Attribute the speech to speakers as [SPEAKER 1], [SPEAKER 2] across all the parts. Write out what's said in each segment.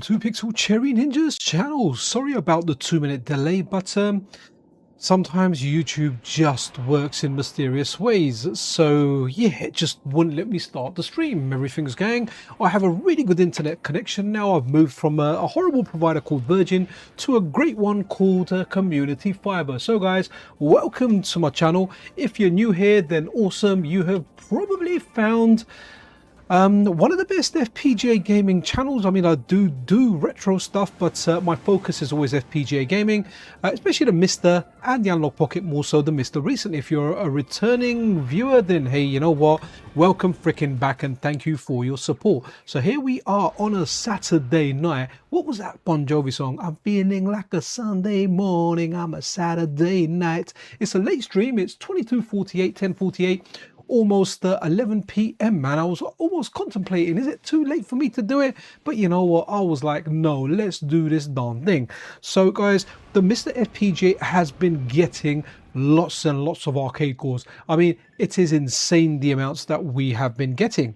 [SPEAKER 1] To PixelCherryNinja's channel. Sorry about the 2-minute delay, but sometimes YouTube just works in mysterious ways. So yeah, it just wouldn't let me start the stream. Everything's going. I have a really good internet connection now. I've moved from a horrible provider called Virgin to a great one called Community Fiber. So guys, welcome to my channel. If you're new here, then awesome. You have probably found one of the best FPGA gaming channels. I mean, I do retro stuff, but my focus is always FPGA gaming, especially the MiSTer and the Analog Pocket, more so the MiSTer recently. If you're a returning viewer, then hey, you know what? Welcome freaking back and thank you for your support. So here we are on a Saturday night. What was that Bon Jovi song? I'm feeling like a Sunday morning. I'm a Saturday night. It's a late stream. It's 22:48, 10:48. Almost 11 p.m. man. I was almost contemplating, is it too late for me to do it? But you know what, I was like, no, let's do this darn thing. So guys, the MiSTer FPGA has been getting lots and lots of arcade cores. I mean, it is insane the amounts that we have been getting.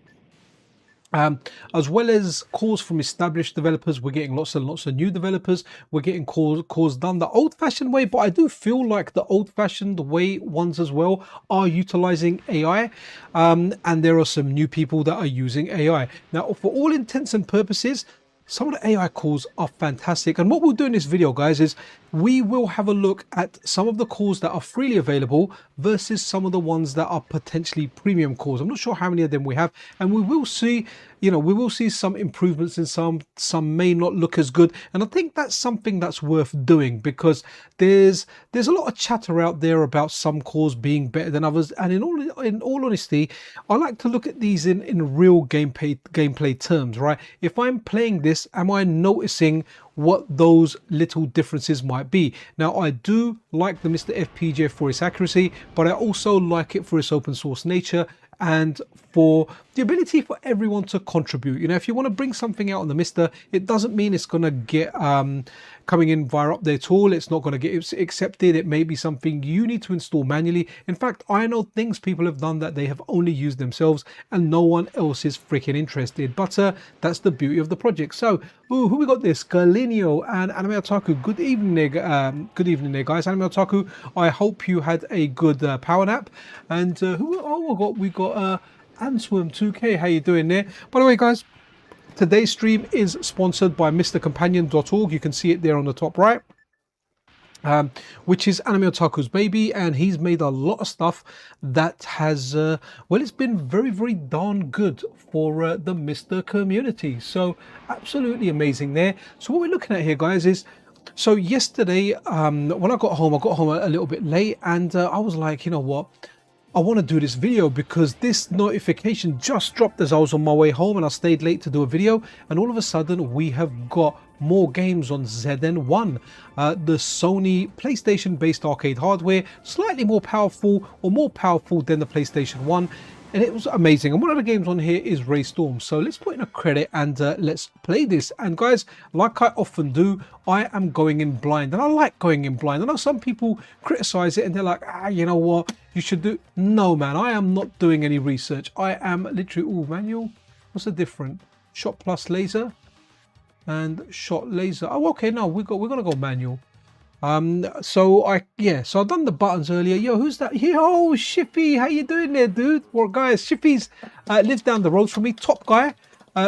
[SPEAKER 1] As well as cores from established developers, we're getting lots and lots of new developers. We're getting cores done the old-fashioned way, but I do feel like the old-fashioned way ones as well are utilizing AI, and there are some new people that are using AI. Now, for all intents and purposes, some of the AI cores are fantastic, and what we'll do in this video, guys, is we will have a look at some of the cores that are freely available versus some of the ones that are potentially premium cores. I'm not sure how many of them we have, and we will see, you know, we will see some improvements in some may not look as good, and I think that's something that's worth doing because there's a lot of chatter out there about some cores being better than others, and in all honesty, I like to look at these in real gameplay terms, right? If I'm playing this, am I noticing what those little differences might be? Now, I do like the MiSTer FPGA for its accuracy, but I also like it for its open source nature and for the ability for everyone to contribute. You know, if you want to bring something out on the MiSTer, it doesn't mean it's going to get coming in via update at all. It's not going to get accepted. It may be something you need to install manually. In fact, I know things people have done that they have only used themselves and no one else is freaking interested. But that's the beauty of the project. So, who we got this? Galinio and Anime Otaku. Good evening there, guys. Anime Otaku, I hope you had a good power nap. And we got Answim 2K. How you doing there? By the way, guys, today's stream is sponsored by MrCompanion.org. You can see it there on the top right, which is Anime Otaku's baby, and he's made a lot of stuff that has, well, it's been very, very darn good for the MiSTer community. So absolutely amazing there. So what we're looking at here, guys, is, so yesterday when I got home a little bit late, and I was like, you know what, I want to do this video because this notification just dropped as I was on my way home and I stayed late to do a video, and all of a sudden we have got more games on ZN1, the Sony PlayStation based arcade hardware, slightly more powerful than the PlayStation 1, and it was amazing. And one of the games on here is Ray Storm. So let's put in a credit and let's play this. And guys, like I often do, I am going in blind, and I like going in blind. I know some people criticize it and they're like, you know what, you should do. No, man, I am not doing any research. I am literally, manual. What's the difference? Shot plus laser and shot laser. Oh, okay, no, we're gonna go manual. So I've done the buttons earlier. Yo, who's that? Yo, Shippy, how you doing there, dude? Well, guys, Shippy's lives down the road from me, top guy.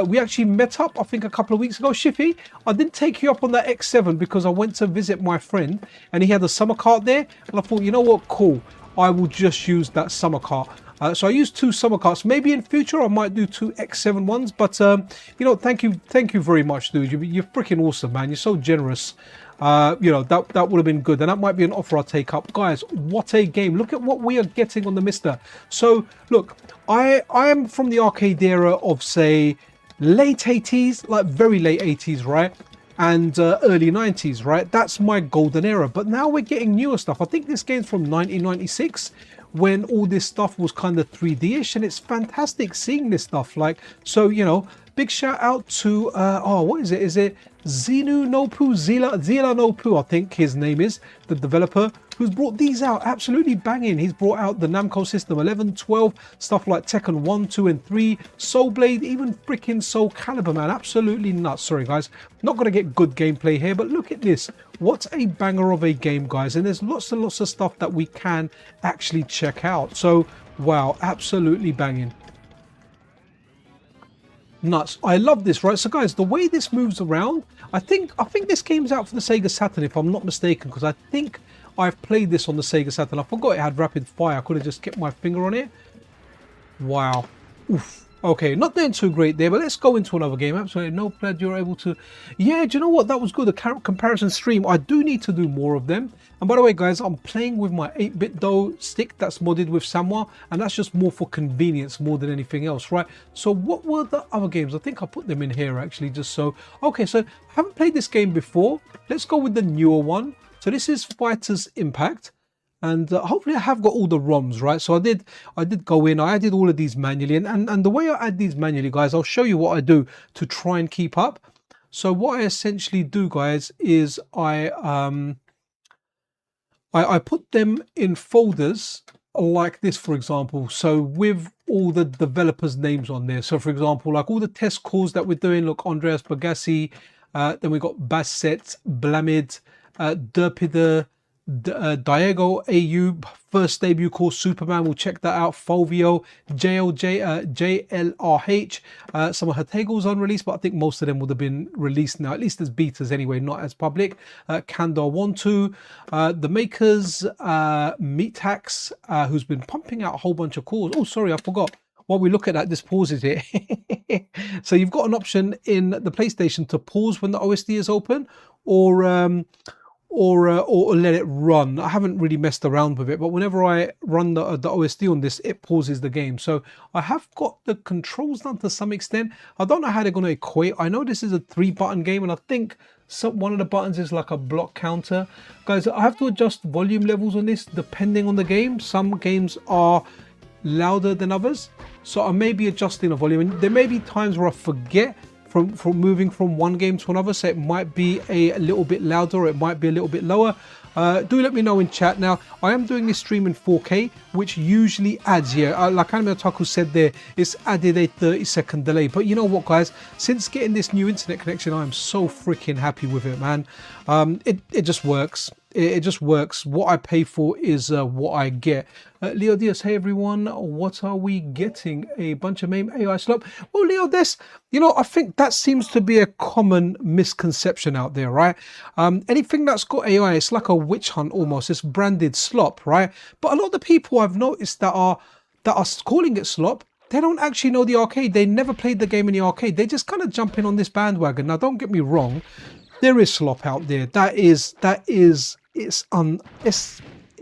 [SPEAKER 1] We actually met up, I think, a couple of weeks ago. Shippy, I didn't take you up on that X7 because I went to visit my friend and he had a summer cart there, and I thought, you know what, cool, I will just use that summer cart. So I used 2 summer carts. Maybe in future I might do 2 X7 ones, but you know, thank you very much, dude. You're freaking awesome, man. You're so generous. You know, that would have been good, and that might be an offer I'll take up. Guys, what a game. Look at what we are getting on the MiSTer. So look, I am from the arcade era of, say, late 80s, like very late 80s, right, and early 90s, right? That's my golden era. But now we're getting newer stuff. I think this game's from 1996, when all this stuff was kind of 3D-ish, and it's fantastic seeing this stuff. Like, so, you know, big shout out to, oh, what is it? Is it Zila Nopu, I think his name is, the developer, who's brought these out. Absolutely banging. He's brought out the Namco System 11, 12, stuff like Tekken 1, 2, and 3, Soul Blade, even freaking Soul Calibur, man. Absolutely nuts. Sorry, guys. Not going to get good gameplay here, but look at this. What a banger of a game, guys. And there's lots and lots of stuff that we can actually check out. So, wow, absolutely banging. Nuts. I love this, right? So guys, the way this moves around, I think this game's out for the Sega Saturn, if I'm not mistaken, because I think I've played this on the Sega Saturn. I forgot it had rapid fire. I could have just kept my finger on it. Wow. Oof. Okay, not doing too great there, but let's go into another game. Absolutely no pleasure you're able to... Yeah, do you know what? That was good. The comparison stream. I do need to do more of them. And by the way, guys, I'm playing with my 8-bit dough stick that's modded with Samwa, and that's just more for convenience more than anything else, right? So what were the other games? I think I put them in here, actually, just so... Okay, so I haven't played this game before. Let's go with the newer one. So this is Fighters Impact. And hopefully I have got all the ROMs, right? So I did go in, I added all of these manually. And the way I add these manually, guys, I'll show you what I do to try and keep up. So what I essentially do, guys, is I put them in folders like this, for example. So with all the developers' names on there. So for example, like all the test calls that we're doing, look, Andreas Bagassi, then we got Basset, Blamid, Derpida, Diego AU, first debut called Superman, we'll check that out. Fulvio, JLRH, some of her tables unreleased, but I think most of them would have been released now, at least as betas anyway, not as public. Kandar 1-2, the makers, Meathax, who's been pumping out a whole bunch of calls. Oh, sorry, I forgot. While we look at that, just pauses it. So you've got an option in the PlayStation to pause when the OSD is open, or let it run. I haven't really messed around with it, but whenever I run the OSD on this, it pauses the game. So I have got the controls done to some extent. I don't know how they're going to equate. I know this is a 3-button game, and I think one of the buttons is like a block counter. Guys, I have to adjust volume levels on this depending on the game. Some games are louder than others, so I may be adjusting the volume, and there may be times where I forget from moving from one game to another, so it might be a little bit louder or it might be a little bit lower. Do let me know in chat. Now, I am doing this stream in 4K, which usually adds, like Anime Otaku said there, it's added a 30-second delay. But you know what, guys? Since getting this new internet connection, I am so freaking happy with it, man. It just works. It just works. What I pay for is what I get. Leo Diaz, hey everyone, what are we getting? A bunch of MAME AI slop. Well, Leo, I think that seems to be a common misconception out there, right? Anything that's got AI, it's like a witch hunt almost. It's branded slop, right? But a lot of the people I've noticed that are calling it slop, they don't actually know the arcade. They never played the game in the arcade. They just kind of jump in on this bandwagon. Now, don't get me wrong. There is slop out there.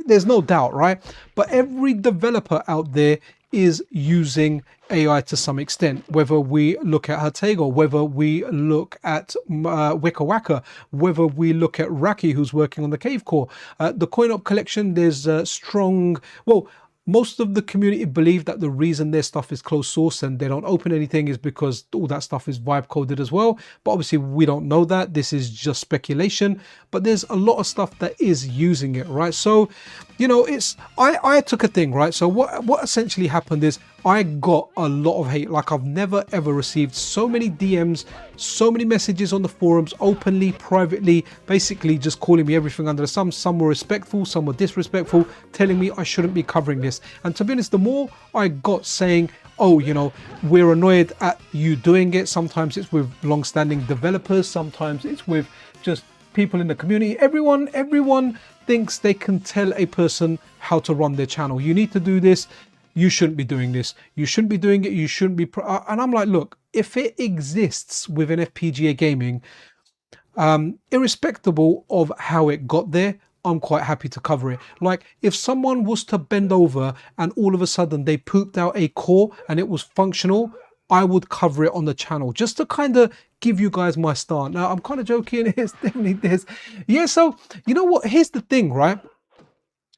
[SPEAKER 1] There's no doubt, right? But every developer out there is using AI to some extent, whether we look at Hatego, whether we look at Weka Waka, whether we look at Raki, who's working on the Cave Core. The CoinOp collection, there's strong, well, most of the community believe that the reason their stuff is closed source and they don't open anything is because all that stuff is vibe coded as well. But obviously we don't know that. This is just speculation. But there's a lot of stuff that is using it, right? So, I took a thing, right? So what essentially happened is I got a lot of hate. Like I've never ever received so many DMs, so many messages on the forums, openly, privately, basically just calling me everything under the sun. Some were respectful, some were disrespectful, telling me I shouldn't be covering this. And to be honest, the more I got saying, oh, we're annoyed at you doing it. Sometimes it's with long-standing developers. Sometimes it's with just people in the community. Everyone thinks they can tell a person how to run their channel. You need to do this. You shouldn't be doing this. You shouldn't be doing it. You shouldn't be. And I'm like, look, if it exists within FPGA gaming, irrespective of how it got there, I'm quite happy to cover it. Like if someone was to bend over and all of a sudden they pooped out a core and it was functional, I would cover it on the channel just to kind of give you guys my start. Now I'm kind of joking. It's definitely this. Yeah. So you know what? Here's the thing, right?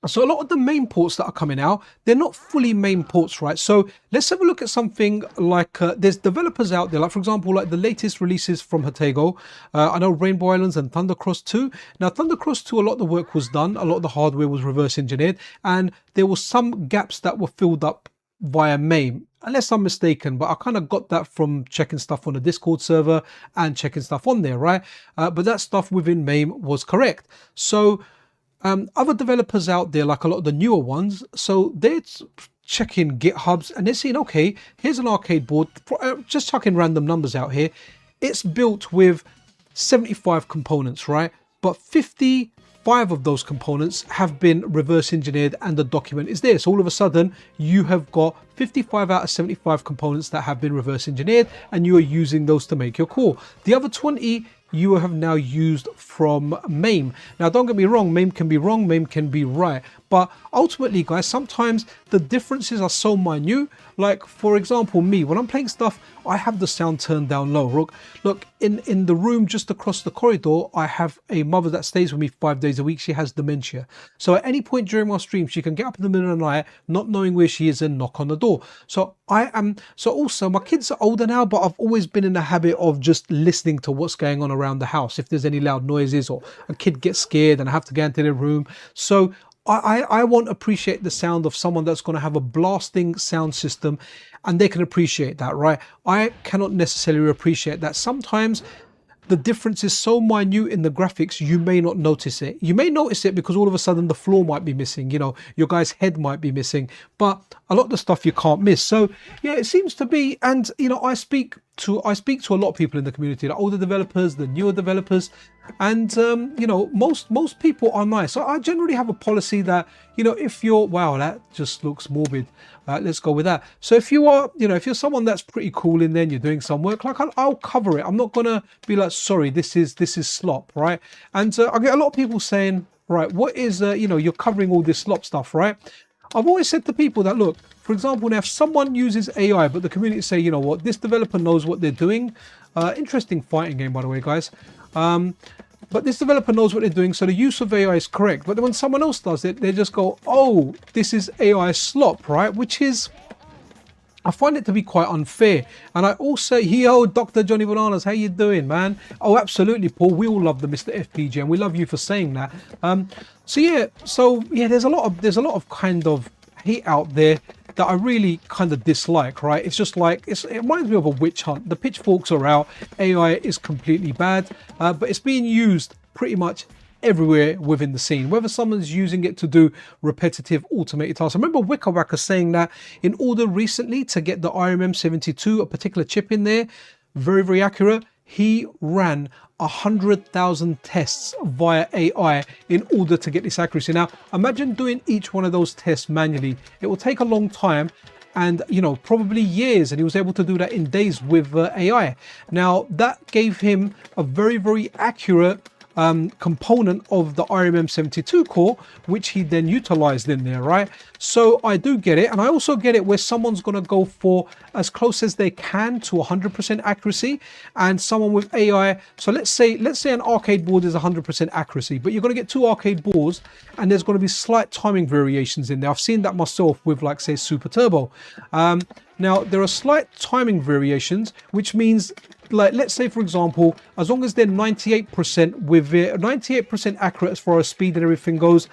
[SPEAKER 1] So a lot of the main ports that are coming out, they're not fully main ports, right? So let's have a look at something like there's developers out there, like for example, like the latest releases from Hatego. I know Rainbow Islands and Thundercross 2. Now Thundercross 2, a lot of the work was done, a lot of the hardware was reverse engineered, and there were some gaps that were filled up via MAME, unless I'm mistaken, but I kind of got that from checking stuff on the Discord server and checking stuff on there, right? But that stuff within MAME was correct. So other developers out there, like a lot of the newer ones, so they're checking GitHubs and they're saying, okay, here's an arcade board, just chucking random numbers out here. It's built with 75 components, right? But 55 of those components have been reverse engineered and the document is there. So all of a sudden you have got 55 out of 75 components that have been reverse engineered and you are using those to make your core. The other 20 you have now used from MAME. Now don't get me wrong, MAME can be wrong, MAME can be right, but ultimately guys, sometimes the differences are so minute. Like for example, me, when I'm playing stuff, I have the sound turned down low. Look, in the room just across the corridor, I have a mother that stays with me 5 days a week. She has dementia, so at any point during my stream she can get up in the middle of the night not knowing where she is and knock on the door. So also my kids are older now, but I've always been in the habit of just listening to what's going on around the house. If there's any loud noises or a kid gets scared and I have to get into their room, so I won't appreciate the sound of someone that's going to have a blasting sound system and they can appreciate that, right? I cannot necessarily appreciate that. Sometimes the difference is so minute in the graphics, you may not notice it. You may notice it because all of a sudden the floor might be missing, you know, your guy's head might be missing, but a lot of the stuff you can't miss. So yeah, it seems to be, and you know, I speak to a lot of people in the community, the older developers, the newer developers, and you know, most people are nice. So I generally have a policy that, you know, if you're, wow, that just looks morbid, let's go with that. So if you are, you know, if you're someone that's pretty cool in there and you're doing some work, like I'll cover it. I'm not gonna be like, sorry, this is slop, right? And I get a lot of people saying, right, what is you know, you're covering all this slop stuff, right? I've always said to people that, look, for example, now if someone uses AI, but the community say, you know what, this developer knows what they're doing. Interesting fighting game, by the way, guys. But this developer knows what they're doing, so the use of AI is correct. But then when someone else does it, they just go, oh, this is AI slop, right? Which is, I find it to be quite unfair. And I also, yo, Dr. Johnny Bananas, how you doing, man? Oh, absolutely, Paul. We all love the Mr. FPGA, and we love you for saying that. So yeah, there's a lot of kind of hate out there that I really kind of dislike, right? It's just like, it reminds me of a witch hunt. The pitchforks are out, AI is completely bad, but it's being used pretty much everywhere within the scene, whether someone's using it to do repetitive automated tasks. I remember Wickerwacker saying that in order recently to get the IRM72, a particular chip in there, very, very accurate, he ran 100,000 tests via AI in order to get this accuracy. Now, imagine doing each one of those tests manually. It will take a long time and, you know, probably years, and he was able to do that in days with AI. Now, that gave him a very, very accurate component of the IRM72 core, which he then utilized in there, right? So I do get it, and I also get it where someone's going to go for as close as they can to 100% accuracy, and someone with AI. So let's say an arcade board is 100% accuracy, but you're going to get two arcade boards, and there's going to be slight timing variations in there. I've seen that myself with, like, say, Super Turbo. Now there are slight timing variations, which means, like, let's say for example, as long as they're 98% with it, 98% accurate as far as speed and everything goes,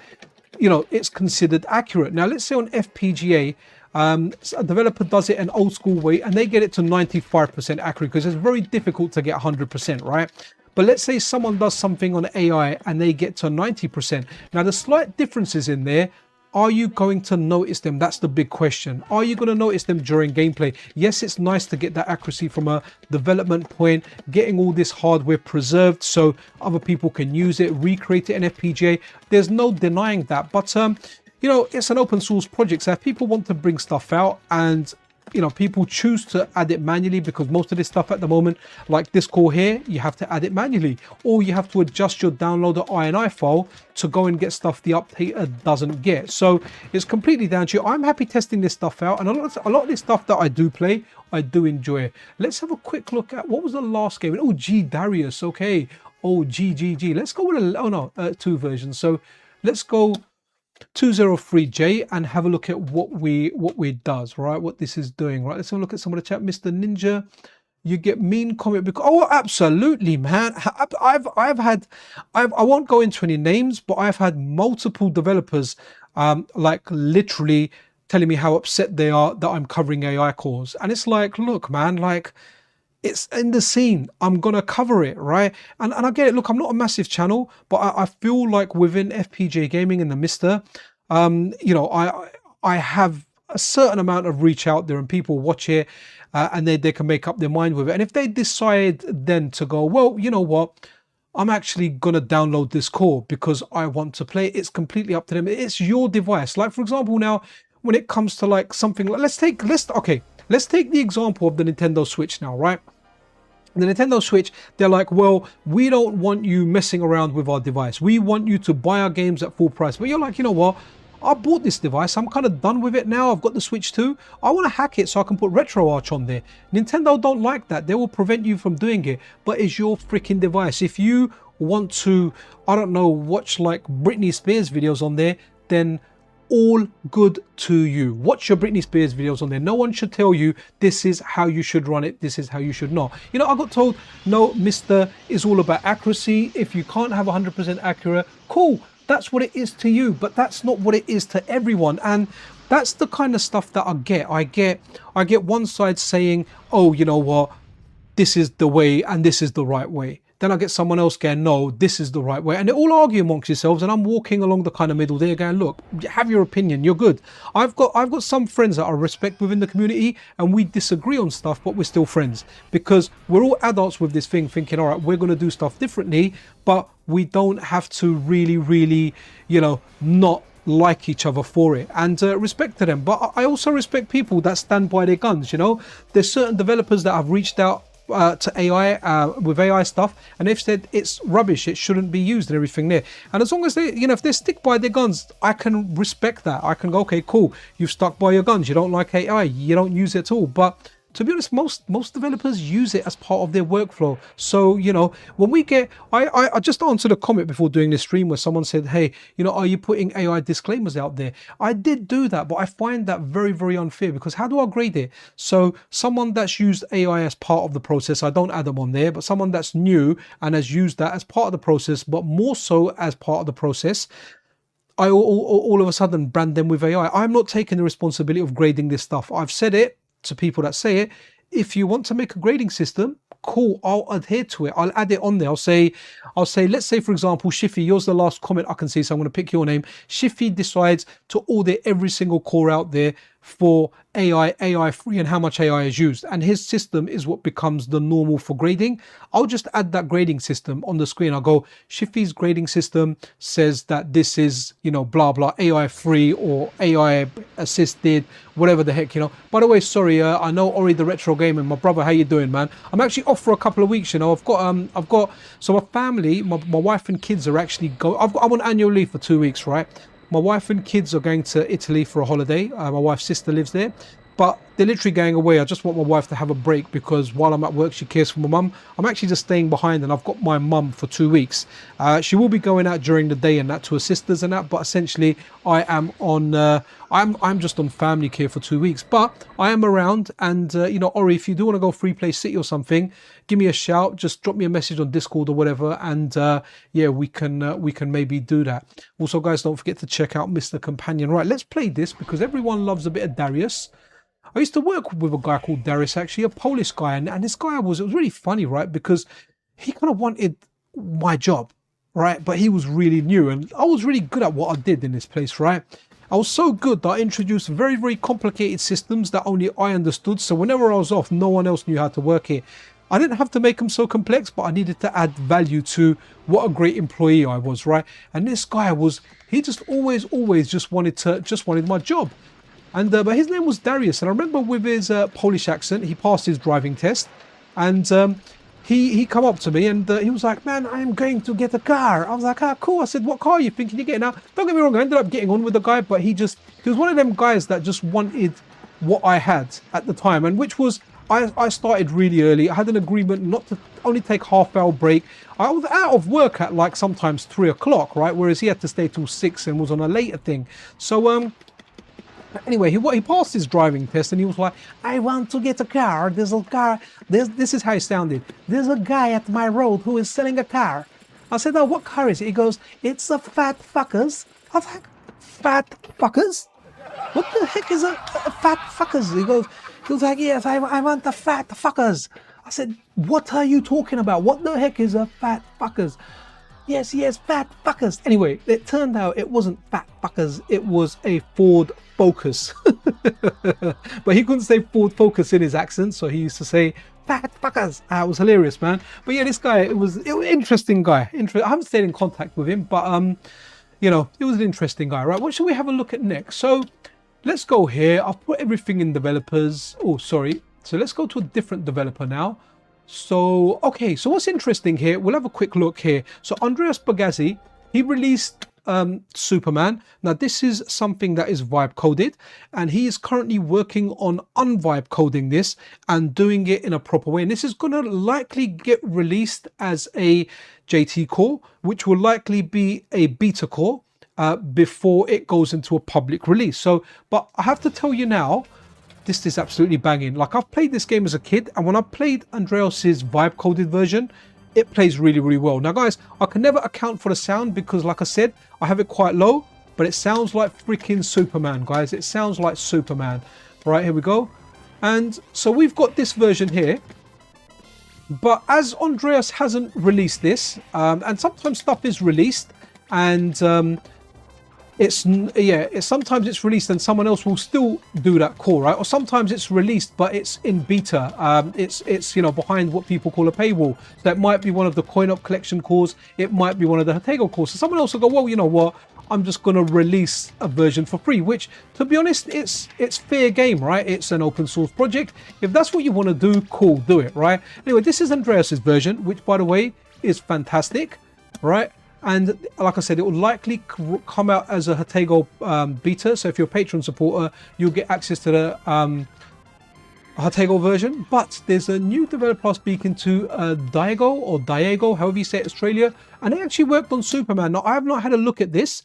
[SPEAKER 1] you know, it's considered accurate. Now let's say on FPGA, a developer does it an old school way and they get it to 95% accurate because it's very difficult to get 100%, right? But let's say someone does something on AI and they get to 90%. Now the slight differences in there, are you going to notice them? That's the big question. Are you going to notice them during gameplay? Yes, it's nice to get that accuracy from a development point, getting all this hardware preserved so other people can use it, recreate it in FPGA. There's no denying that. But, you know, it's an open source project. So if people want to bring stuff out and, you know, people choose to add it manually, because most of this stuff at the moment, like this core here, you have to add it manually, or you have to adjust your downloader INI file to go and get stuff the updater doesn't get. So it's completely down to you. I'm happy testing this stuff out, and a lot of this stuff that I do play, I do enjoy. Let's have a quick look at what was the last game. Oh, G Darius. Okay. Oh, G. Let's go with two versions. So let's go. 203J and have a look at what we does, right? What this is doing, right? Let's have a look at some of the chat. Mr. Ninja, you get mean comment because oh, absolutely, man. I won't go into any names, but I've had multiple developers like literally telling me how upset they are that I'm covering AI cores, and it's like, look, man, like, it's in the scene. I'm gonna cover it, right? And I get it. Look, I'm not a massive channel, but I feel like within FPGA gaming and the MiSTer, you know, I have a certain amount of reach out there, and people watch it, and they can make up their mind with it. And if they decide then to go, well, you know what, I'm actually gonna download this core because I want to play it, it's completely up to them. It's your device. Like, for example, now when it comes to like something like, let's take the example of the Nintendo Switch now, right? The Nintendo Switch, they're like, well, we don't want you messing around with our device. We want you to buy our games at full price. But you're like, you know what? I bought this device. I'm kind of done with it now. I've got the Switch 2. I want to hack it so I can put RetroArch on there. Nintendo don't like that. They will prevent you from doing it. But it's your freaking device. If you want to, I don't know, watch like Britney Spears videos on there, then all good to you. Watch your Britney Spears videos on there. No one should tell you this is how you should run it, this is how you should not. You know, I got told, no, MiSTer is all about accuracy. If you can't have 100% accurate, cool, that's what it is to you, but that's not what it is to everyone. And that's the kind of stuff that I get one side saying, oh, you know what, this is the way and this is the right way. Then I get someone else going, no, this is the right way. And they all argue amongst yourselves, and I'm walking along the kind of middle there going, look, have your opinion, you're good. I've got some friends that I respect within the community, and we disagree on stuff, but we're still friends. Because we're all adults with this thing, thinking, all right, we're going to do stuff differently, but we don't have to really, you know, not like each other for it, and respect to them. But I also respect people that stand by their guns, you know. There's certain developers that have reached out to AI with AI stuff, and they've said it's rubbish, it shouldn't be used and everything there. And as long as they, you know, if they stick by their guns, I can respect that. I can go, okay, cool, you've stuck by your guns, you don't like AI, you don't use it at all. But to be honest, most developers use it as part of their workflow. So, you know, when we get, I just answered a comment before doing this stream where someone said, hey, you know, are you putting AI disclaimers out there? I did do that, but I find that very unfair, because how do I grade it? So someone that's used AI as part of the process, I don't add them on there, but someone that's new and has used that as part of the process, but more so as part of the process, I all of a sudden brand them with AI. I'm not taking the responsibility of grading this stuff. I've said it to people that say it. If you want to make a grading system, cool, I'll adhere to it. I'll add it on there. I'll say, let's say, for example, Shiffy, yours the last comment I can see, so I'm going to pick your name. Shiffy decides to audit every single core out there for AI free and how much AI is used, and his system is what becomes the normal for grading. I'll just add that grading system on the screen. I'll go, Shiffy's grading system says that this is, you know, blah blah, AI free or AI assisted, whatever the heck, you know. By the way, sorry, I know Ori the Retro Gamer, my brother, how you doing, man? I'm actually off for a couple of weeks, you know. I've got so my family, my wife and kids are actually I'm on annual leave for 2 weeks, right? My wife and kids are going to Italy for a holiday. My wife's sister lives there, but they're literally going away. I just want my wife to have a break, because while I'm at work, she cares for my mum. I'm actually just staying behind, and I've got my mum for 2 weeks. She will be going out during the day and that to her sisters and that, but essentially I am on, I'm just on family care for 2 weeks, but I am around. And you know, Ori, if you do want to go Free Play City or something, give me a shout, just drop me a message on Discord or whatever, and yeah, we can maybe do that. Also, guys, don't forget to check out MiSTer Companion. Right, let's play this because everyone loves a bit of Darius. I used to work with a guy called Darius, actually, a Polish guy, and this guy it was really funny, right? Because he kind of wanted my job, right? But he was really new, and I was really good at what I did in this place, right? I was so good that I introduced very complicated systems that only I understood. So whenever I was off, no one else knew how to work it. I didn't have to make them so complex, but I needed to add value to what a great employee I was, right? And this guy he just always just wanted my job. And but his name was Darius, and I remember with his Polish accent, he passed his driving test, and he come up to me and he was like, man, I'm going to get a car. I was like, ah, cool. I said, what car are you thinking you're getting? Now, don't get me wrong, I ended up getting on with the guy, but he was one of them guys that just wanted what I had at the time, and which was I started really early. I had an agreement not to only take half-hour break. I was out of work at like sometimes 3 o'clock, right? Whereas he had to stay till 6 and was on a later thing. So anyway, he passed his driving test and he was like, I want to get a car. There's a car. This is how it sounded. There's a guy at my road who is selling a car. I said, oh, what car is it? He goes, it's a fat fuckers. I was like, fat fuckers? What the heck is a fat fuckers? He was like, yes, I want the fat fuckers. I said, what are you talking about? What the heck is a fat fuckers? Yes, fat fuckers. Anyway, it turned out it wasn't fat fuckers. It was a Ford Focus. But he couldn't say Ford Focus in his accent, so he used to say fat fuckers. It was hilarious, man. But yeah, this guy, it was an interesting guy. I haven't stayed in contact with him, but you know, it was an interesting guy, right? What should we have a look at next? So let's go here. I've put everything in developers. Oh, sorry. So let's go to a different developer now. So, okay, so what's interesting here, we'll have a quick look here. So Andreas Bogazzi, he released Superman. Now this is something that is vibe coded, and he is currently working on unvibe coding this and doing it in a proper way. And this is going to likely get released as a JT core, which will likely be a beta core before it goes into a public release. So, but I have to tell you now, this is absolutely banging. Like, I've played this game as a kid, and when I played Andreas's vibe coded version, it plays really, really well. Now guys, I can never account for the sound because, like I said, I have it quite low, but it sounds like freaking Superman, guys. It sounds like Superman. Right, here we go. And so we've got this version here, but as Andreas hasn't released this, and sometimes stuff is released and sometimes it's released and someone else will still do that core, right? Or sometimes it's released but it's in beta. It's you know, behind what people call a paywall. So that might be one of the coin op collection cores, it might be one of the Hatego cores. So someone else will go, well, you know what, I'm just going to release a version for free, which, to be honest, it's fair game, right? It's an open source project. If that's what you want to do, cool, do it, right? Anyway, this is Andreas's version, which, by the way, is fantastic, right? And like I said, it will likely come out as a Hatego beta. So if you're a Patreon supporter, you'll get access to the Hatego version. But there's a new developer I'm speaking to, Diego, however you say it, Australia. And they actually worked on Superman. Now, I have not had a look at this.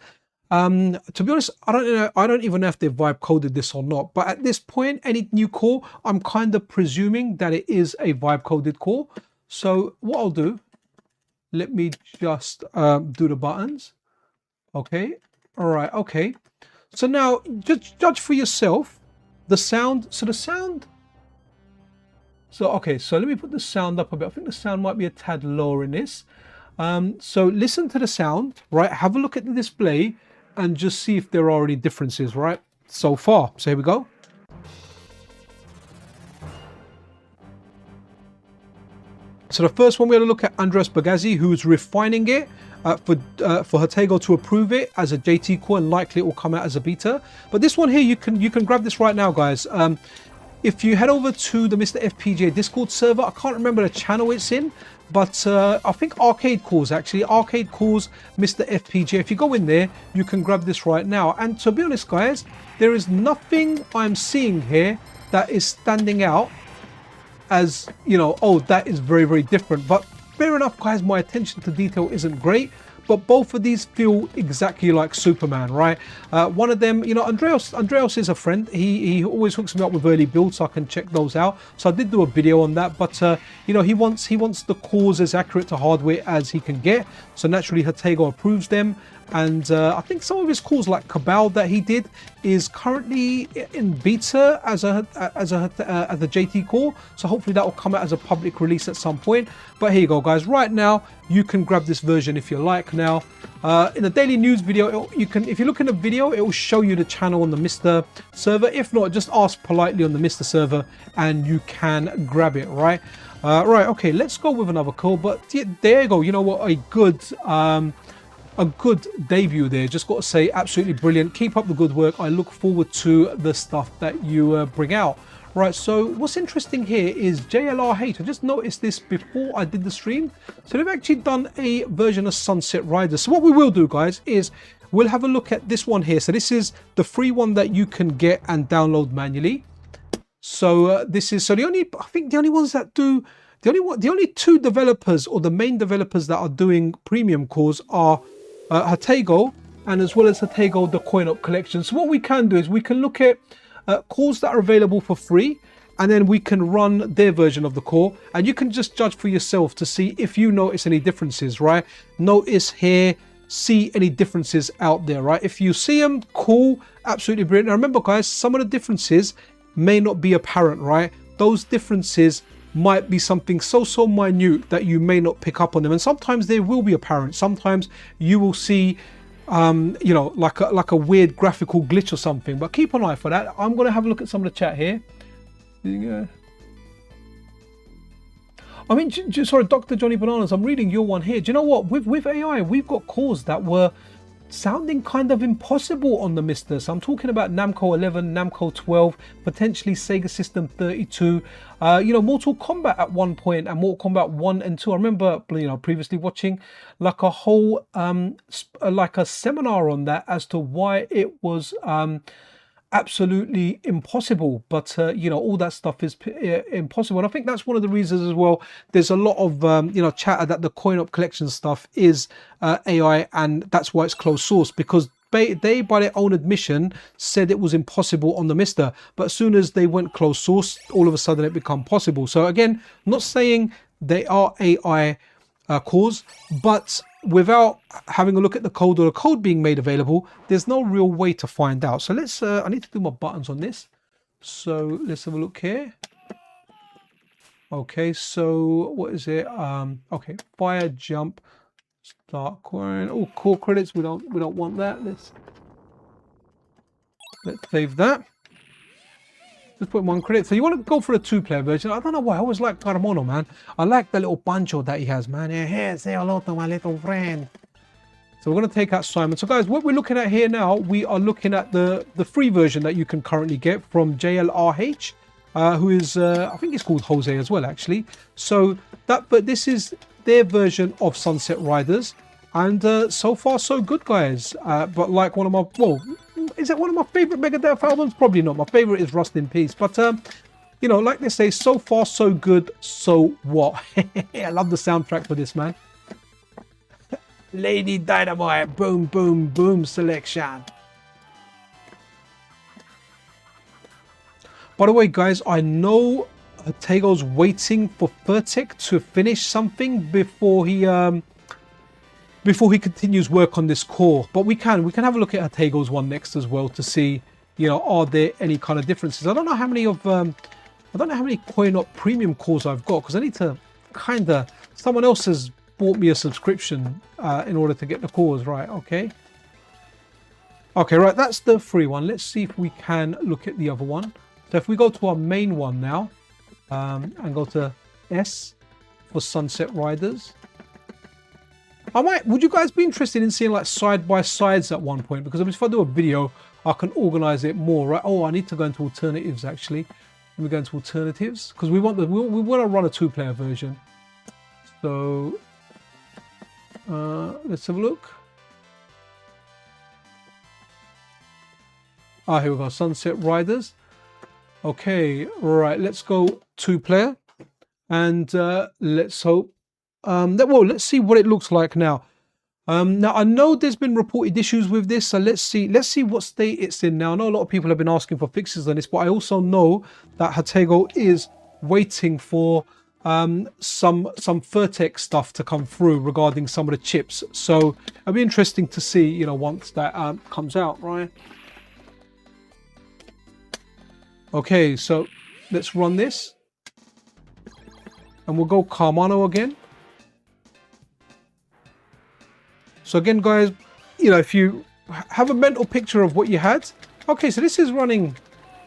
[SPEAKER 1] To be honest, I don't even know if they've vibe coded this or not. But at this point, any new core, I'm kind of presuming that it is a vibe coded core. So what I'll do, let me just do the buttons. Okay. All right. Okay. So now just judge for yourself the sound. So the sound. So, okay. So let me put the sound up a bit. I think the sound might be a tad lower in this. So listen to the sound, right? Have a look at the display and just see if there are any differences, right? So far. So here we go. So the first one we're going to look at Andreas Bogazzi, who's refining it for Hatego to approve it as a JT core, and likely it will come out as a beta. But this one here, you can grab this right now, guys. If you head over to the MiSTer FPGA Discord server, I can't remember the channel it's in, but I think Arcade Cores, actually, Arcade Cores MiSTer FPGA. If you go in there, you can grab this right now. And to be honest, guys, there is nothing I'm seeing here that is standing out as, you know, oh, that is very, very different. But fair enough, guys, my attention to detail isn't great, but both of these feel exactly like Superman, right? One of them, you know, Andreas is a friend. He always hooks me up with early builds, so I can check those out. So I did do a video on that, but you know, he wants the cores as accurate to hardware as he can get. So naturally, Hatego approves them. And I think some of his cores, like Cabal, that he did, is currently in beta as a JT core. So hopefully that will come out as a public release at some point. But here you go, guys. Right now, you can grab this version if you like. Now, in the daily news video, you can, if you look in the video, it will show you the channel on the MiSTer server. If not, just ask politely on the MiSTer server, and you can grab it. Right. Right. Okay. Let's go with another core. But yeah, there you go. You know what? A good debut there, just got to say, absolutely brilliant. Keep up the good work. I look forward to the stuff that you bring out. Right, so what's interesting here is JLR8. I just noticed this before I did the stream. So they've actually done a version of Sunset Riders. So what we will do, guys, is we'll have a look at this one here. So this is the free one that you can get and download manually. So this is, so the only, I think the only ones that do, the only two developers or the main developers that are doing premium cores are Hatego, and as well as Hatego, the coin op collection. So what we can do is we can look at cores that are available for free, and then we can run their version of the core, and you can just judge for yourself to see if you notice any differences, right? Notice here, see any differences out there, right? If you see them, cool, absolutely brilliant. Now remember guys, some of the differences may not be apparent, right? Those differences might be something so minute that you may not pick up on them, and sometimes they will be apparent. Sometimes you will see you know, like a weird graphical glitch or something, but keep an eye for that. I'm going to have a look at some of the chat here. I mean, sorry, Dr. Johnny Bananas, I'm reading your one here. Do you know what? With AI, we've got cores that were sounding kind of impossible on the MiSTer. So I'm talking about Namco 11, Namco 12, potentially Sega System 32. You know, Mortal Kombat at one point, and Mortal Kombat 1 and 2. I remember, you know, previously watching like a whole, like a seminar on that as to why it was absolutely impossible, but you know, all that stuff is impossible, and I think that's one of the reasons as well. There's a lot of you know, chatter that the coin op collection stuff is AI, and that's why it's closed source, because they by their own admission said it was impossible on the MiSTer, but as soon as they went closed source, all of a sudden it became possible. So again, not saying they are AI cores, but without having a look at the code or the code being made available, there's no real way to find out. So let's I need to do my buttons on this, so let's have a look here. Okay, so what is it? Okay, fire, jump, start coin. Oh, core credits, we don't want that. Let's save that. Let's put one credit. So you want to go for a two-player version. I don't know why. I always like Carmono, man. I like the little pancho that he has, man. Hey, say hello to my little friend. So we're going to take out Simon. So guys, what we're looking at here now, we are looking at the free version that you can currently get from JLRH, who is, I think it's called Jose as well, actually. So that, but this is their version of Sunset Riders. And so far, so good, guys. But like one of my, well, is it one of my favorite Megadeth albums? Probably not. My favorite is Rust in Peace. But, you know, like they say, so far, so good, so what? I love the soundtrack for this, man. Lady Dynamite, boom, boom, boom selection. By the way, guys, I know Tego's waiting for Furtek to finish something before he continues work on this core, but we can have a look at Tego's one next as well to see, you know, are there any kind of differences. I don't know how many of I don't know how many coin op premium cores I've got, because I need to kind of, someone else has bought me a subscription in order to get the cores, right? Okay, right, that's the free one. Let's see if we can look at the other one. So if we go to our main one now, and go to S for Sunset Riders. Would you guys be interested in seeing like side-by-sides at one point? Because if I do a video, I can organize it more, right? Oh, I need to go into alternatives, actually. Let me go into alternatives, because we want to run a two-player version. So let's have a look. Ah, here we go, Sunset Riders. Okay, right, let's go two-player, and let's hope well, let's see what it looks like now. Now I know there's been reported issues with this, so let's see what state it's in now. I know a lot of people have been asking for fixes on this, but I also know that Hatego is waiting for some Furtek stuff to come through regarding some of the chips. So it'll be interesting to see, you know, once that comes out, right? Okay, so let's run this, and we'll go Carmano again. So again, guys, you know, if you have a mental picture of what you had. Okay, so this is running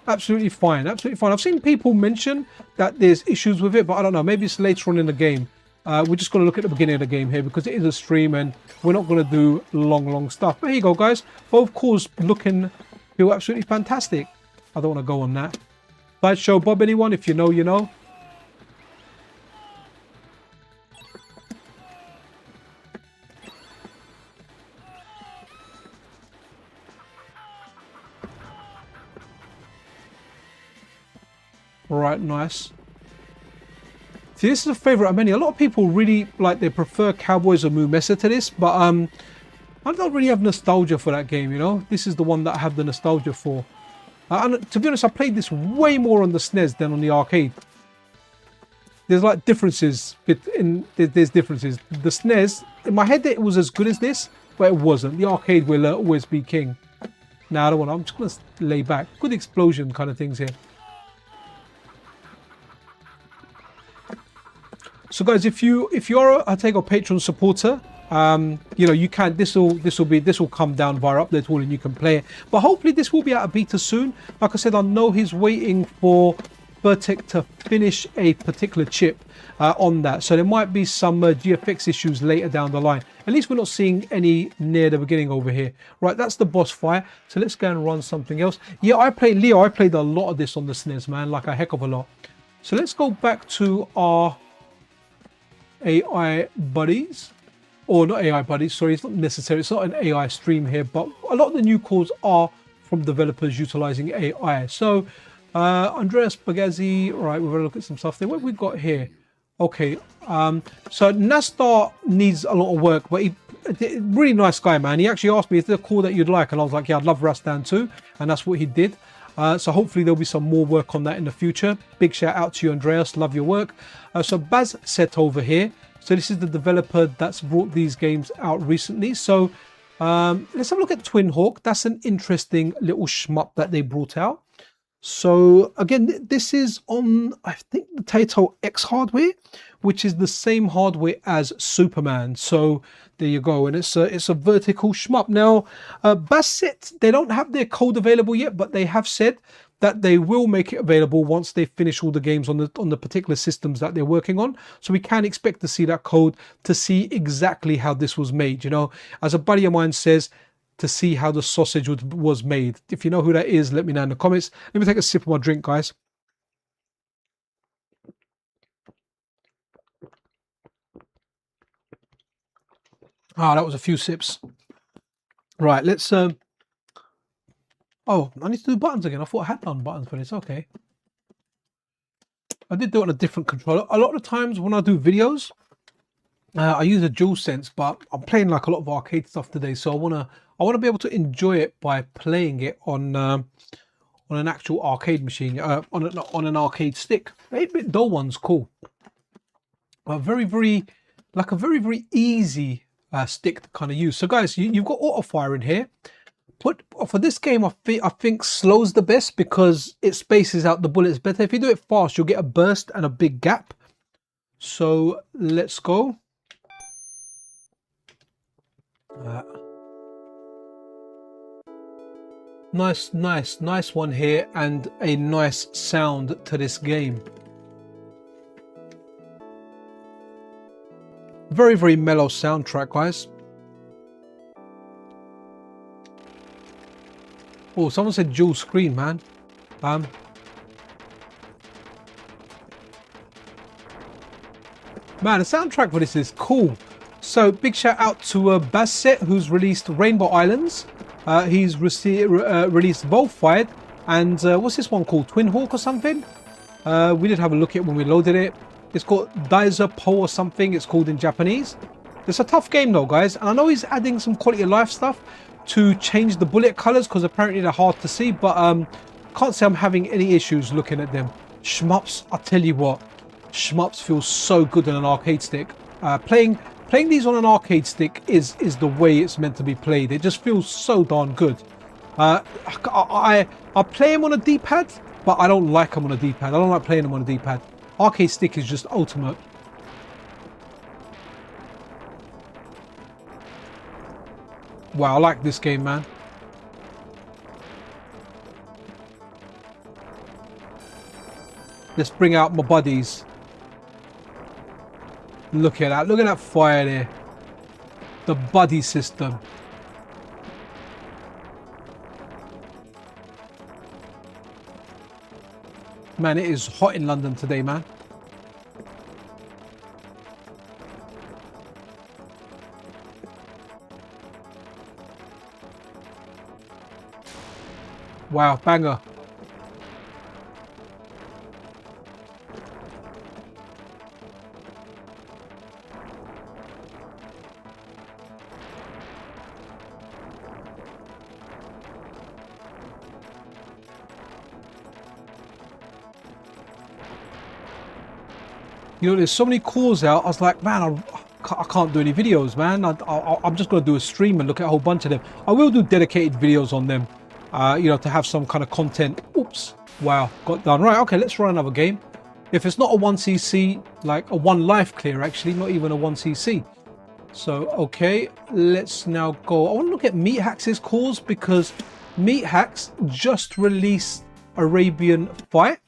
[SPEAKER 1] absolutely fine, absolutely fine. I've seen people mention that there's issues with it, but I don't know, maybe it's later on in the game. We're just going to look at the beginning of the game here, because it is a stream and we're not going to do long stuff. But here you go, guys. Both cores looking, feel absolutely fantastic. I don't want to go on that. Sideshow Bob, anyone? If you know, you know. Right, nice. See, this is a favorite of many. A lot of people really like, they prefer Cowboys or Moo-Mesa to this, but I don't really have nostalgia for that game, you know. This is the one that I have the nostalgia for. And to be honest, I played this way more on the SNES than on the arcade. There's like differences. There's differences. The SNES, in my head, it was as good as this, but it wasn't. The arcade will always be king. Now, I don't want to. I'm just going to lay back. Good explosion kind of things here. So, guys, if you are a Takeoff Patreon supporter, you know, you can. This will come down via update tool and you can play it. But hopefully, this will be out of beta soon. Like I said, I know he's waiting for Vertec to finish a particular chip on that, so there might be some GFX issues later down the line. At least we're not seeing any near the beginning over here. Right, that's the boss fight. So let's go and run something else. Yeah, I played a lot of this on the SNES, man, like a heck of a lot. So let's go back to our AI buddies, or not AI buddies, sorry, it's not necessary, it's not an AI stream here, but a lot of the new calls are from developers utilizing AI. So Andreas Bagazzi, right, we're gonna look at some stuff there. What have we got here? Okay, so Nastar needs a lot of work, but really nice guy, man. He actually asked me, is there a call that you'd like? And I was like, yeah, I'd love Rastan too, and that's what he did. So hopefully there'll be some more work on that in the future. Big shout out to you, Andreas, love your work. So Baz Set over here, so this is the developer that's brought these games out recently. So let's have a look at Twin Hawk. That's an interesting little shmup that they brought out. So again, this is on, I think, the Taito X hardware, which is the same hardware as Superman. So there you go, and it's a vertical shmup. Now, Basset, they don't have their code available yet, but they have said that they will make it available once they finish all the games on the particular systems that they're working on. So we can expect to see that code to see exactly how this was made. You know, as a buddy of mine says, to see how the sausage was made. If you know who that is, let me know in the comments. Let me take a sip of my drink, guys. Ah, that was a few sips. Right, let's oh, I need to do buttons again. I thought I had done buttons for this. Okay, I did do it on a different controller. A lot of times when I do videos, I use a DualSense, but I'm playing like a lot of arcade stuff today, so I wanna be able to enjoy it by playing it on an actual arcade machine, on an arcade stick. 8-bit dull one's cool. A very easy stick to kind of use. So guys, you've got auto fire in here. But for this game, I think slow's the best because it spaces out the bullets better. If you do it fast, you'll get a burst and a big gap. So let's go. Nice one here, and a nice sound to this game. Very mellow soundtrack, guys. Oh, someone said dual screen, man. Man, the soundtrack for this is cool. So big shout out to Basset, who's released Rainbow Islands. He's released Volfight, and what's this one called? Twin Hawk or something? We did have a look at it when we loaded it. It's called Daiza Po or something, it's called in Japanese. It's a tough game though, guys, and I know he's adding some quality of life stuff to change the bullet colors because apparently they're hard to see, but can't say I'm having any issues looking at them. Shmups, I tell you what, shmups feel so good on an arcade stick. Playing these on an arcade stick is the way it's meant to be played. It just feels so darn good. I play them on a D-pad, but I don't like them on a D-pad. I don't like playing them on a D-pad. Arcade stick is just ultimate. Wow, I like this game, man. Let's bring out my buddies. Look at that fire there. The buddy system. Man, it is hot in London today, man. Wow, banger. You know, there's so many calls out. I was like, man, I can't do any videos, man. I'm just going to do a stream and look at a whole bunch of them. I will do dedicated videos on them, you know, to have some kind of content. Oops. Wow. Got done. Right. Okay. Let's run another game. If it's not a 1cc, like a 1 life clear, actually, not even a 1cc. So, okay. Let's now go. I want to look at Meathax's calls because Meathax just released Arabian Fight.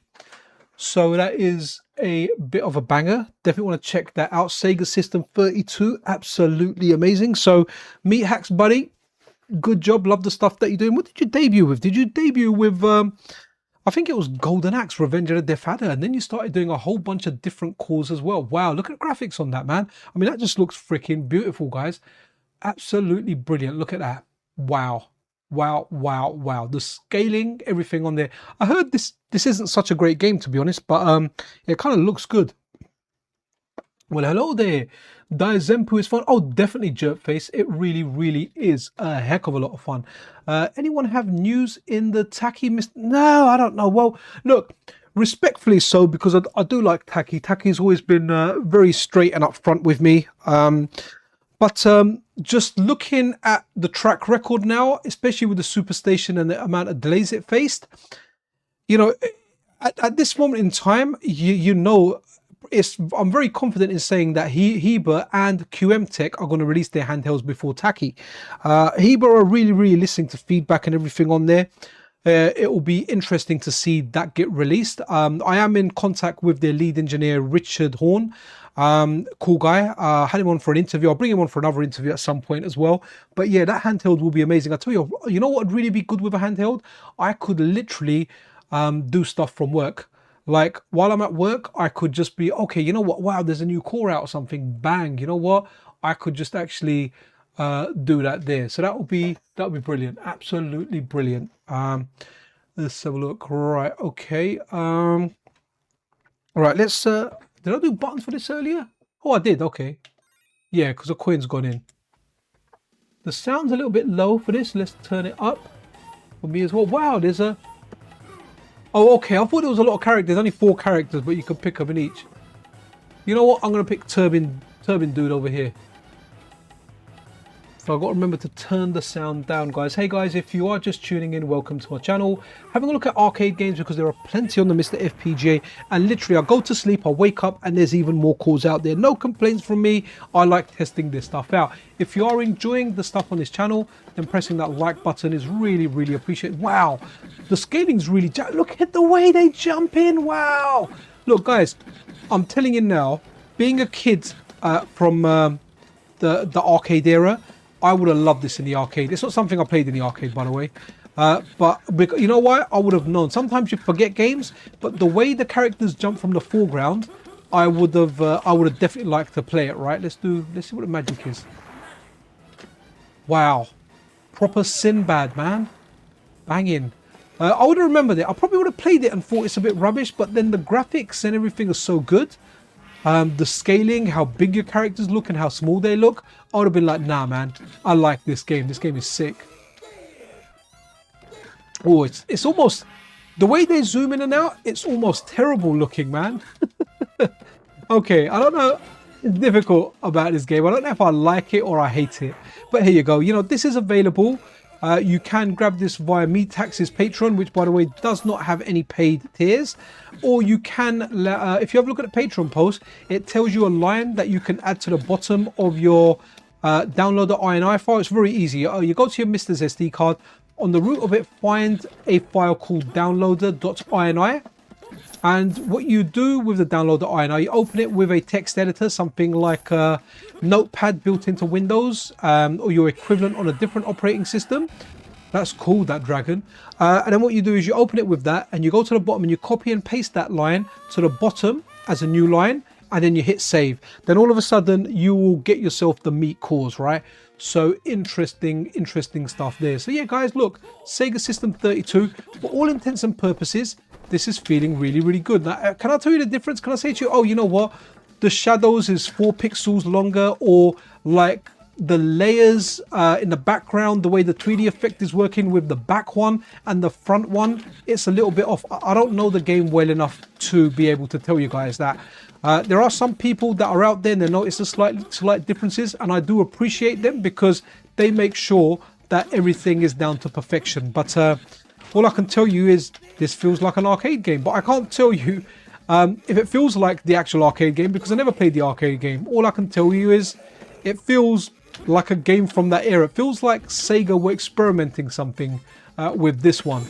[SPEAKER 1] So that is a bit of a banger. Definitely want to check that out. Sega System 32, absolutely amazing. So Meathax, buddy, good job. Love the stuff that you're doing. What did you debut with? Did you debut with I think it was Golden Axe, Revenge of the Death Adder, and then you started doing a whole bunch of different calls as well. Wow, look at the graphics on that, man. I mean, that just looks freaking beautiful, guys. Absolutely brilliant. Look at that. Wow. Wow, wow, wow. The scaling, everything on there. I heard this isn't such a great game, to be honest, but it kind of looks good. Well, hello there. Diazempu is fun. Oh, definitely Jerkface. It really, really is a heck of a lot of fun. Anyone have news in the Tacky Mist? No, I don't know. Well, look, respectfully so, because I do like Tacky. Tacky's always been very straight and upfront with me. But just looking at the track record now, especially with the Superstation and the amount of delays it faced, you know, at this moment in time, you know, I'm very confident in saying that Heber and QM Tech are going to release their handhelds before Tacky. Heber are really, really listening to feedback and everything on there. It will be interesting to see that get released. I am in contact with their lead engineer, Richard Horn. Cool guy. Had him on for an interview. I'll bring him on for another interview at some point as well. But yeah, that handheld will be amazing. I tell you, you know what would really be good with a handheld? I could literally do stuff from work. Like while I'm at work, I could just be, okay, you know what? Wow, there's a new core out or something. Bang. You know what? I could just actually do that there. So that would be brilliant. Absolutely brilliant. Let's have a look. Right. Okay. All right. Let's. Did I do buttons for this earlier? Oh, I did. Okay. Yeah, because the coin's gone in. The sound's a little bit low for this. Let's turn it up for me as well. Wow, there's a... Oh, okay. I thought there was a lot of characters. Only 4 characters, but you could pick up in each. You know what? I'm going to pick Turbine Dude over here. So I've got to remember to turn the sound down, guys. Hey, guys, if you are just tuning in, welcome to my channel. Having a look at arcade games because there are plenty on the MiSTer FPGA. And literally, I go to sleep, I wake up, and there's even more calls out there. No complaints from me. I like testing this stuff out. If you are enjoying the stuff on this channel, then pressing that like button is really, really appreciated. Wow, the scaling's really... Look at the way they jump in. Wow. Look, guys, I'm telling you now, being a kid from the arcade era, I would have loved this in the arcade. It's not something I played in the arcade, by the way. But you know why? I would have known. Sometimes you forget games, but the way the characters jump from the foreground, I would have definitely liked to play it. Right? Let's see what the magic is. Wow, proper Sinbad, man, banging. I would have remembered it. I probably would have played it and thought it's a bit rubbish, but then the graphics and everything is so good. The scaling, how big your characters look and how small they look, I would have been like, nah, man, I like this game. This game is sick. Oh, it's almost, the way they zoom in and out, it's almost terrible looking, man. Okay, I don't know. It's difficult about this game. I don't know if I like it or I hate it. But here you go. You know, this is available. You can grab this via Meathax's Patreon, which, by the way, does not have any paid tiers. Or you can, if you have a look at the Patreon post, it tells you a line that you can add to the bottom of your downloader INI file. It's very easy. You go to your MiSTer's SD card. On the root of it, find a file called downloader.ini. And what you do with the downloader INI, you open it with a text editor, something like Notepad built into Windows, or your equivalent on a different operating system. That's cool, that dragon. And then what you do is you open it with that, and you go to the bottom and you copy and paste that line to the bottom as a new line, and then you hit save. Then all of a sudden you will get yourself the meat cores, right? So interesting stuff there. So yeah, guys, look, Sega System 32, for all intents and purposes, this is feeling really, really good. Now, can I tell you the difference? Can I say to you, oh, you know what? The shadows is 4 pixels longer, or like the layers in the background, the way the 3D effect is working with the back one and the front one, it's a little bit off. I don't know the game well enough to be able to tell you guys that. There are some people that are out there and they notice the slight differences, and I do appreciate them because they make sure that everything is down to perfection. But all I can tell you is this feels like an arcade game, but I can't tell you if it feels like the actual arcade game because I never played the arcade game. All I can tell you is it feels like a game from that era. It feels like Sega were experimenting something with this one.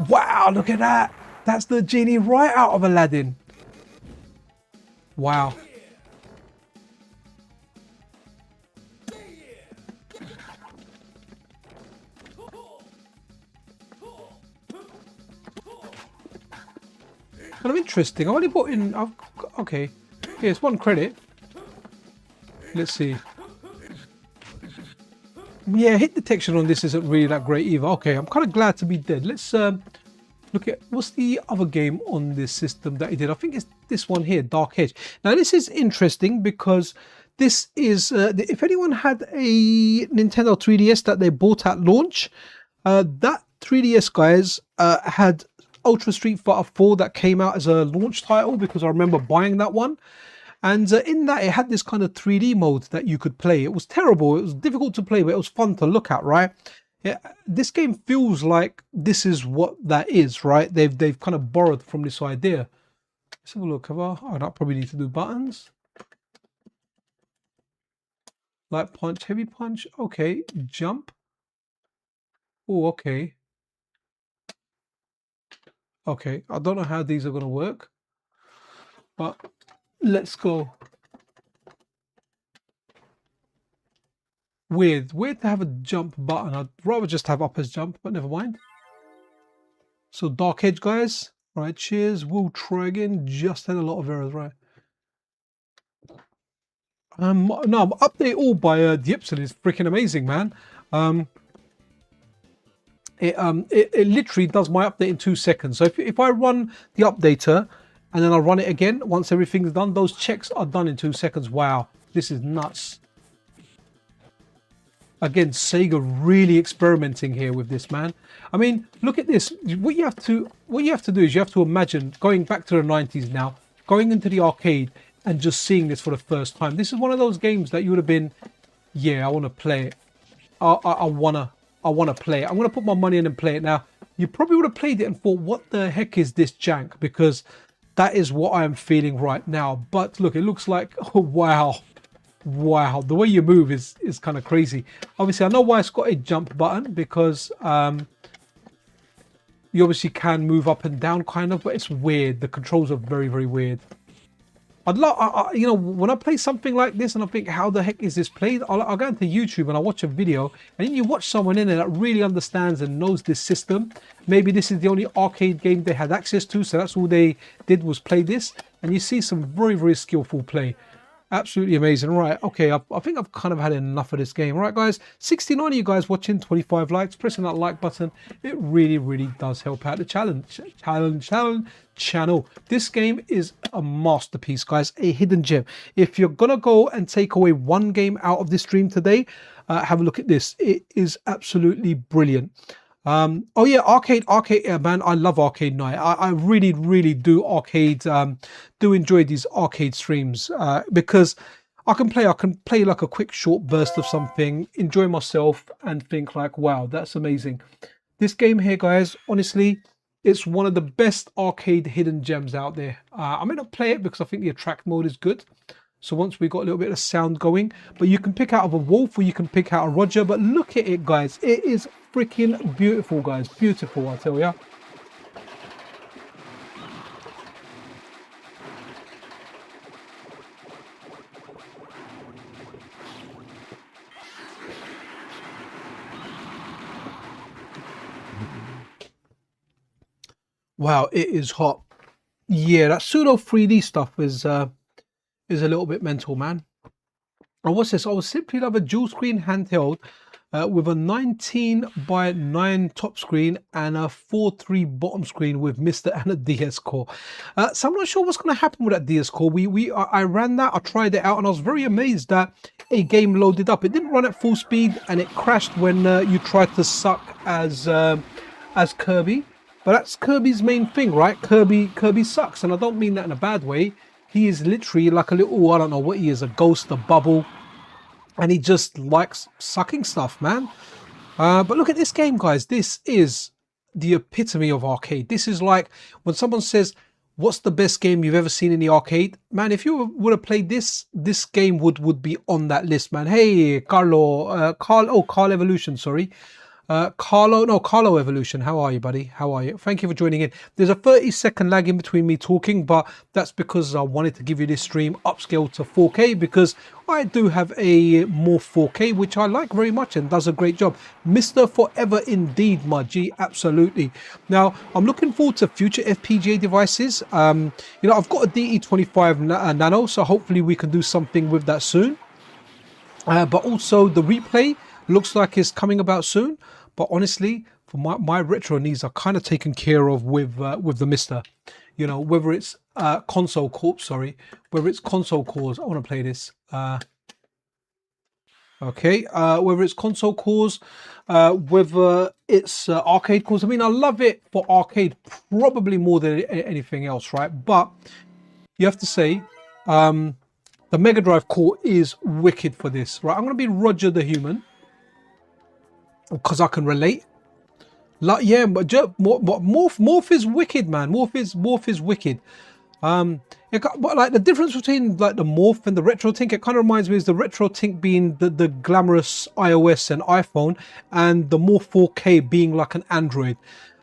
[SPEAKER 1] Wow, look at that. That's the genie right out of Aladdin. Wow. Kind of interesting. I only put in... okay. Here's 1 credit. Let's see. Yeah, hit detection on this isn't really that great either. Okay, I'm kind of glad to be dead. Let's look at... what's the other game on this system that he did? I think it's this one here, Dark Edge. Now, this is interesting because this is... if anyone had a Nintendo 3DS that they bought at launch, that 3DS, guys, had... Ultra Street Fighter 4 that came out as a launch title because I remember buying that one, and in that it had this kind of 3D mode that you could play. It was terrible, it was difficult to play, but it was fun to look at, right? Yeah, this game feels like this is what that is, right? They've kind of borrowed from this idea. Let's have a look. Oh, I probably need to do buttons. Light punch, heavy punch. Okay, jump. Oh, okay. Okay, I don't know how these are going to work, but let's go. Weird to have a jump button. I'd rather just have up as jump, but never mind. So Dark Edge, guys. All right, cheers. We'll try again. Just had a lot of errors, right? No, update all by Dexter is freaking amazing, man. It literally does my update in 2 seconds. So if I run the updater and then I run it again, once everything's done, those checks are done in 2 seconds. Wow, this is nuts. Again, Sega really experimenting here with this, man. I mean, look at this. What you have to do is you have to imagine going back to the 90s now, going into the arcade and just seeing this for the first time. This is one of those games that you would have been, yeah, I want to play it. I want to play it. I'm going to put my money in and play it. Now, you probably would have played it and thought, what the heck is this jank? Because that is what I am feeling right now. But look, it looks like, oh, wow. Wow, the way you move is kind of crazy. Obviously, I know why it's got a jump button, because you obviously can move up and down kind of, but it's weird. The controls are very, very weird. I'd love, you know, when I play something like this and I think, how the heck is this played? I'll go into YouTube and I'll watch a video, and then you watch someone in there that really understands and knows this system. Maybe this is the only arcade game they had access to, so that's all they did was play this, and you see some very, very skillful play. Absolutely amazing. Right, okay, I think I've kind of had enough of this game. All right, guys, 69 of you guys watching, 25 likes, pressing that like button. It really, really does help out the channel. This game is a masterpiece, guys, a hidden gem. If you're gonna go and take away one game out of this stream today, have a look at this. It is absolutely brilliant. Oh yeah, arcade, yeah, man, I love arcade night. I really, really do do enjoy these arcade streams, because I can play like a quick short burst of something, enjoy myself and think like, wow, that's amazing. This game here, guys, honestly, it's one of the best arcade hidden gems out there. I may not play it because I think the attract mode is good. So once we got a little bit of sound going, but you can pick out of a Wolf or you can pick out a Roger. But look at it, guys. It is freaking beautiful, guys. Beautiful, I tell ya. Wow, it is hot. Yeah, that pseudo 3D stuff is a little bit mental, man. And what's this? I would simply love a dual screen handheld with a 19:9 top screen and a 4:3 bottom screen with MiSTer and a DS core. So I'm not sure what's going to happen with that DS core. I ran that, I tried it out, and I was very amazed that a game loaded up. It didn't run at full speed, and it crashed when you tried to suck as Kirby. But that's Kirby's main thing, right? Kirby sucks, and I don't mean that in a bad way. He is literally like a little, I don't know what he is, a ghost, a bubble, and he just likes sucking stuff, man. But look at this game, guys. This is the epitome of arcade. This is like when someone says, what's the best game you've ever seen in the arcade? Man, if you would have played this, this game would be on that list, man. Hey, Carl Evolution, sorry. Carlo Evolution. How are you, buddy? How are you? Thank you for joining in. There's a 30-second lag in between me talking, but that's because I wanted to give you this stream upscale to 4K because I do have a more 4K, which I like very much and does a great job. MiSTer forever indeed, my G. Absolutely. Now, I'm looking forward to future FPGA devices. You know, I've got a DE25 Nano, so hopefully we can do something with that soon. But also the replay looks like it's coming about soon. But honestly, for my retro needs are kind of taken care of with the MiSTer. You know, whether it's console corp, sorry, whether it's console cores. I want to play this. Okay, whether it's console cores, whether it's arcade cores. I mean, I love it for arcade probably more than anything else, right? But you have to say, the Mega Drive core is wicked for this, right? I'm going to be Roger the Human because I can relate. Like, yeah, but Morph is wicked, man. Morph is wicked. But like the difference between like the Morph and the Retro Tink, it kind of reminds me is the Retro Tink being the glamorous iOS and iPhone, and the Morph 4K being like an Android.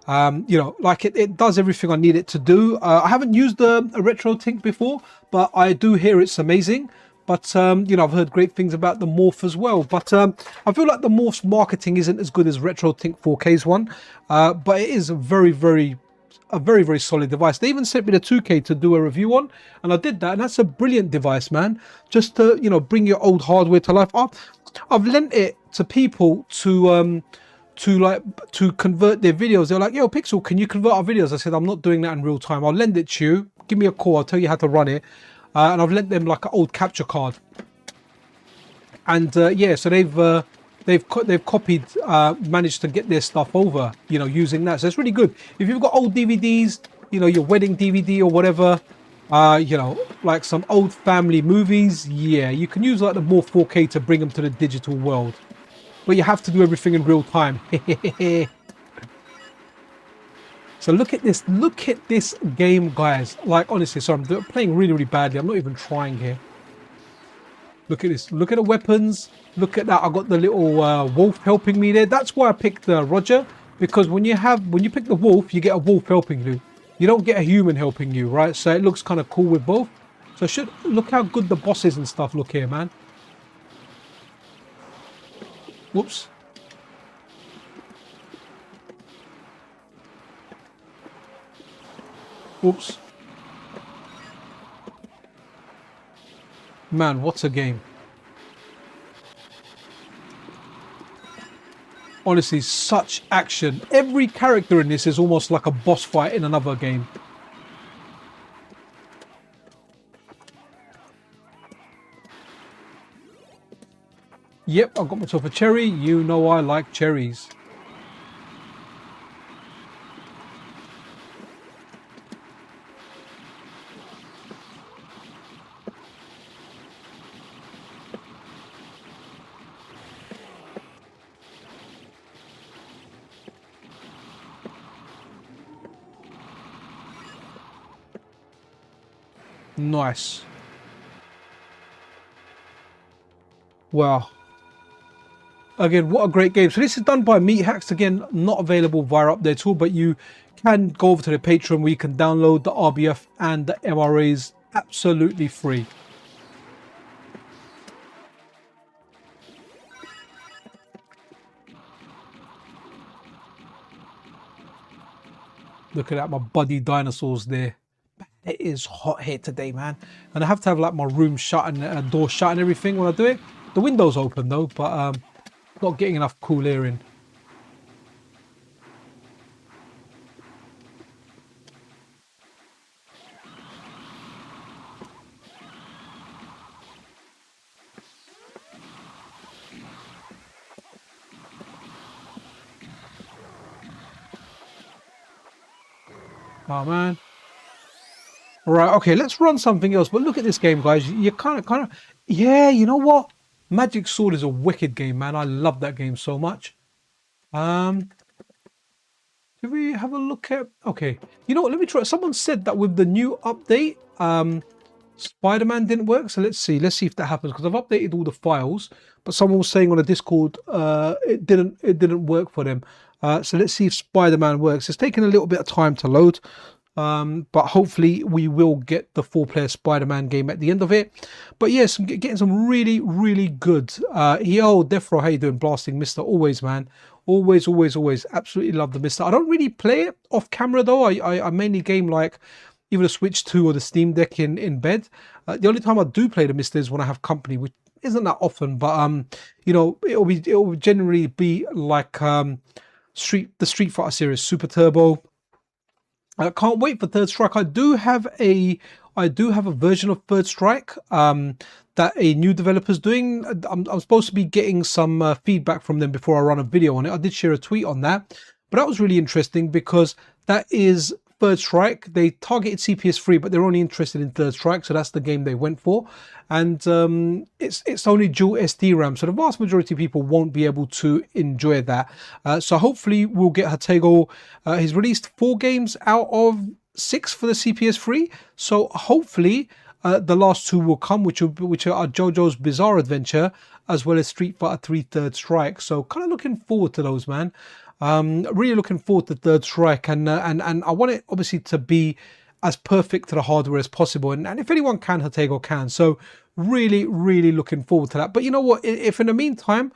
[SPEAKER 1] You know, like it does everything I need it to do. I haven't used a Retro Tink before, but I do hear it's amazing. But, you know, I've heard great things about the Morph as well. But I feel like the Morph's marketing isn't as good as Retro Tink 4K's one. But it is a very, very solid device. They even sent me the 2K to do a review on. And I did that. And that's a brilliant device, man. Just to, you know, bring your old hardware to life. I've lent it to people to convert their videos. They're like, yo, Pixel, can you convert our videos? I said, I'm not doing that in real time. I'll lend it to you. Give me a call. I'll tell you how to run it. And I've lent them like an old capture card, and yeah, so they've copied, managed to get their stuff over, you know, using that. So it's really good. If you've got old DVDs, you know, your wedding DVD or whatever, you know, like some old family movies, yeah, you can use like the more 4K to bring them to the digital world, but you have to do everything in real time. So look at this game, guys. Like, honestly, sorry, I'm playing really badly. I'm not even trying here. Look at this. Look at the weapons. Look at that. I got the little wolf helping me there. That's why I picked Roger, because when you pick the wolf, you get a wolf helping you. You don't get a human helping you, right? So it looks kind of cool with both. So look how good the bosses and stuff look here, man. Whoops. Oops. Man, what's a game? Honestly, such action. Every character in this is almost like a boss fight in another game. Yep, I got myself a cherry. You know I like cherries. Nice. Wow. Again, what a great game. So this is done by Meathax. Again, not available via up there tool, but you can go over to the Patreon where you can download the RBF and the MRAs absolutely free. Look at that, my buddy dinosaurs there. It is hot here today, man. And I have to have like my room shut and door shut and everything when I do it. The window's open though, but not getting enough cool air in. Oh, man. Right, okay, let's run something else. But look at this game, guys. You kind of, yeah, you know what? Magic Sword is a wicked game, man. I love that game so much. Did we have a look at... Okay, you know what? Let me try. Someone said that with the new update, Spider-Man didn't work. So let's see if that happens, because I've updated all the files. But someone was saying on a Discord, it didn't work for them. So let's see if Spider-Man works. It's taking a little bit of time to load. But hopefully we will get the 4-player Spider-Man game at the end of it. But yes, getting some really good. Yo, Defro, how you doing? Blasting MiSTer, always, man. Always. Absolutely love the MiSTer. I don't really play it off camera though. I mainly game like either the Switch 2 or the Steam Deck in bed. The only time I do play the MiSTer is when I have company, which isn't that often. But you know, it will generally be like the Street Fighter series, Super Turbo. I can't wait for Third Strike. I do have a version of Third Strike that a new developer's doing. I'm supposed to be getting some feedback from them before I run a video on it. I did share a tweet on that, but that was really interesting because that is Third Strike. They targeted CPS free, but they're only interested in Third Strike, so that's the game they went for. And it's only dual SD RAM, so the vast majority of people won't be able to enjoy that. So hopefully we'll get Hatego. He's released 4 games out of 6 for the CPS free, so hopefully the last 2 will come, which are JoJo's Bizarre Adventure as well as Street Fighter 3 Third Strike. So kind of looking forward to those, man. Really looking forward to Third Strike, and I want it obviously to be as perfect to the hardware as possible, and if anyone can, Hatego can. So really looking forward to that. But you know what, if in the meantime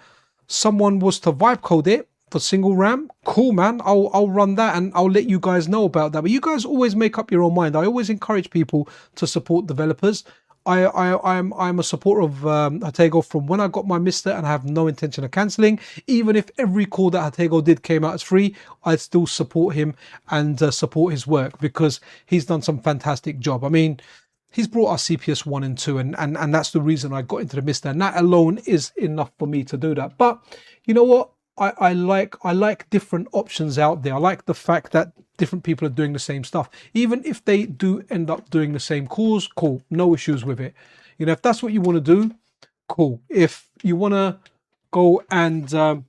[SPEAKER 1] someone was to vibe code it for single RAM, cool, man, I'll run that and I'll let you guys know about that. But you guys always make up your own mind. I always encourage people to support developers. I'm a supporter of Hatego from when I got my MiSTer, and I have no intention of cancelling. Even if every call that Hatego did came out as free, I'd still support him and support his work, because he's done some fantastic job. I mean, he's brought us CPS 1 and 2, and that's the reason I got into the MiSTer, and that alone is enough for me to do that. But you know what? I like different options out there. I like the fact that different people are doing the same stuff. Even if they do end up doing the same calls, cool, no issues with it. You know, if that's what you want to do, cool. If you want to go and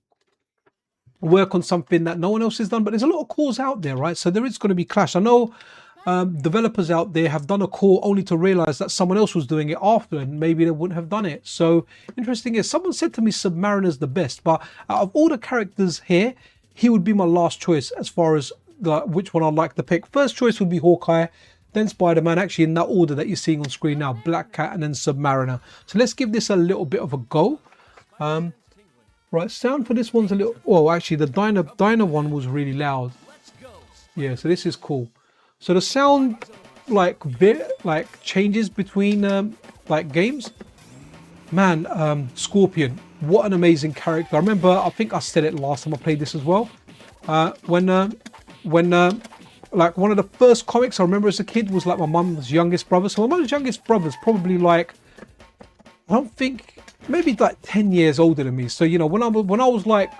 [SPEAKER 1] work on something that no one else has done, but there's a lot of calls out there, right? So there is going to be clash. I know developers out there have done a call only to realize that someone else was doing it after, and maybe they wouldn't have done it. So interesting is, someone said to me Submarina's the best, but out of all the characters here, he would be my last choice as far as which one I'd like to pick. First choice would be Hawkeye, then Spider-Man, actually in that order that you're seeing on screen now, Black Cat, and then Submariner. So let's give this a little bit of a go. Right, sound for this one's a little... Oh, actually the Diner one was really loud. Yeah, so this is cool. So the sound like changes between like games. Man, Scorpion, what an amazing character. I remember, I think I said it last time I played this as well. When like one of the first comics I remember as a kid was like my mum's youngest brother. So my mum's youngest brother's probably like, I don't think, maybe like 10 years older than me. So you know, when I was like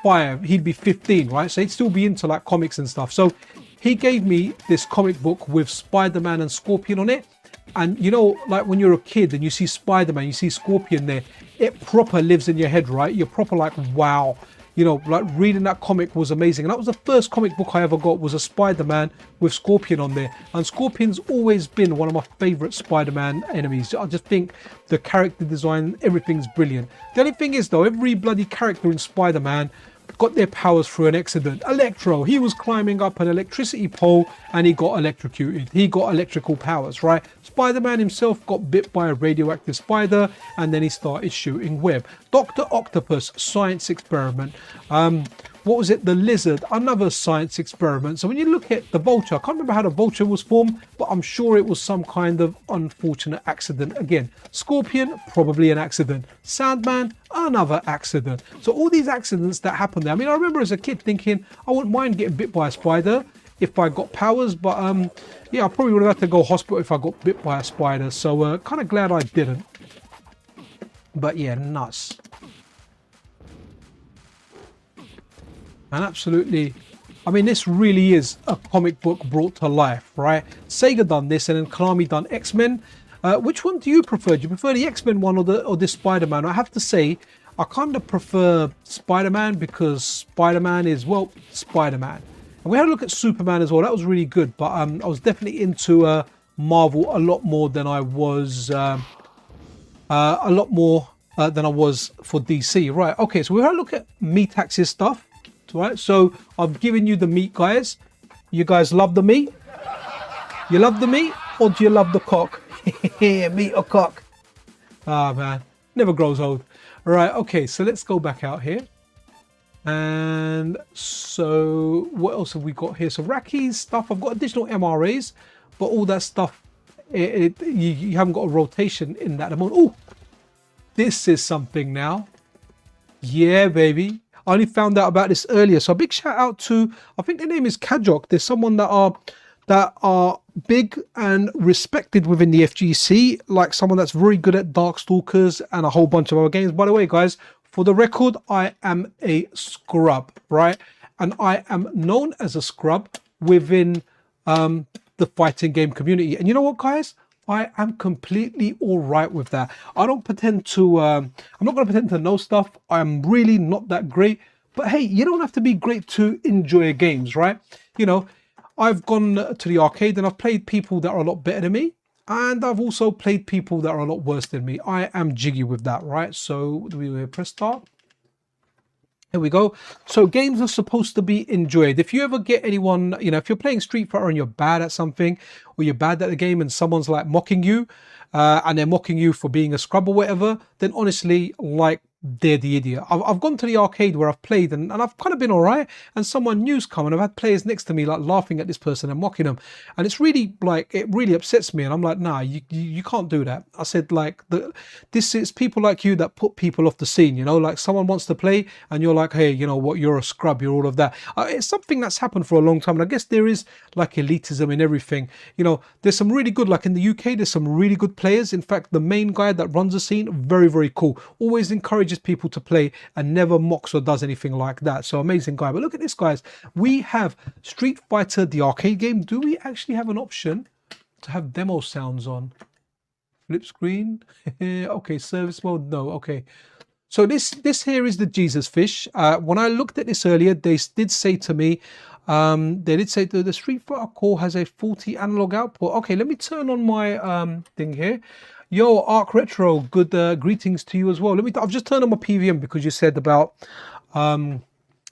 [SPEAKER 1] 5, he'd be 15, right? So he'd still be into like comics and stuff. So he gave me this comic book with Spider-Man and Scorpion on it. And you know, like when you're a kid and you see Spider-Man, you see Scorpion there, it proper lives in your head, right? You're proper like, wow. You know, like reading that comic was amazing. And that was the first comic book I ever got, was a Spider-Man with Scorpion on there. And Scorpion's always been one of my favorite Spider-Man enemies. I just think the character design, everything's brilliant. The only thing is though, every bloody character in Spider-Man got their powers through an accident. Electro, he was climbing up an electricity pole and he got electrocuted. He got electrical powers, right? Spider-Man himself got bit by a radioactive spider and then he started shooting web. Dr. Octopus, science experiment. What was it? The Lizard, another science experiment. So when you look at the Vulture, I can't remember how the Vulture was formed, but I'm sure it was some kind of unfortunate accident. Again, Scorpion, probably an accident. Sandman, another accident. So all these accidents that happen there. I mean, I remember as a kid thinking, I wouldn't mind getting bit by a spider if I got powers, but yeah, I probably would have had to go hospital if I got bit by a spider. So kind of glad I didn't. But yeah, nuts. And absolutely I mean, this really is a comic book brought to life, right? Sega done this, and then Konami done X-Men. Which one do you prefer? Do you prefer the X-Men one or the Spider-Man? I have to say, I kind of prefer Spider-Man because Spider-Man is, well, Spider-Man. And we had a look at Superman as well. That was really good, but I was definitely into Marvel a lot more than I was for DC. Right? Okay, so we had a look at Meathax's stuff. Right? So I've given you the meat, guys. You guys love the meat? You love the meat, or do you love the cock? Meat or cock? Ah, man, never grows old. Right? Okay, so let's go back out here. And so what else have we got here? So Raki's stuff, I've got additional MRAs, but all that stuff, you haven't got a rotation in that amount. Oh, this is something now. Yeah, baby. I only found out about this earlier. So a big shout out to, I think the name is Kajok. There's someone that are big and respected within the FGC, like someone that's very good at Darkstalkers and a whole bunch of other games. By the way, guys, for the record, I am a scrub, right? And I am known as a scrub within the fighting game community. And you know what, guys? I am completely all right with that. I don't pretend to, I'm not going to pretend to know stuff. I'm really not that great. But hey, you don't have to be great to enjoy games, right? You know, I've gone to the arcade and I've played people that are a lot better than me. And I've also played people that are a lot worse than me. I am jiggy with that, right? So do we press start? Here we go. So games are supposed to be enjoyed. If you ever get anyone, you know, if you're playing Street Fighter and you're bad at something, or you're bad at the game and someone's like mocking you, and they're mocking you for being a scrub or whatever, then honestly, like, they're the idiot. I've gone to the arcade where I've played and I've kind of been all right, and someone new's come and I've had players next to me like laughing at this person and mocking them, and it's really like, it really upsets me, and I'm like, nah, you can't do that. I said, like, this is people like you that put people off the scene, you know, like someone wants to play and you're like, hey, you know what, you're a scrub, you're all of that. It's something that's happened for a long time, and I guess there is like elitism in everything. You know, there's some really good, like in the UK, there's some really good players. In fact, the main guy that runs the scene, very, very cool, always encourages people to play and never mocks or does anything like that. So amazing guy. But look at this, guys. We have Street Fighter, the arcade game. Do we actually have an option to have demo sounds on? Flip screen. Okay, service mode. No. Okay. So this here is the Jesus fish. When I looked at this earlier, they did say to me, they did say that the Street Fighter core has a 40 analog output. Okay, let me turn on my thing here. Yo, Arc Retro, good greetings to you as well. I've just turned on my PVM because you said about, oh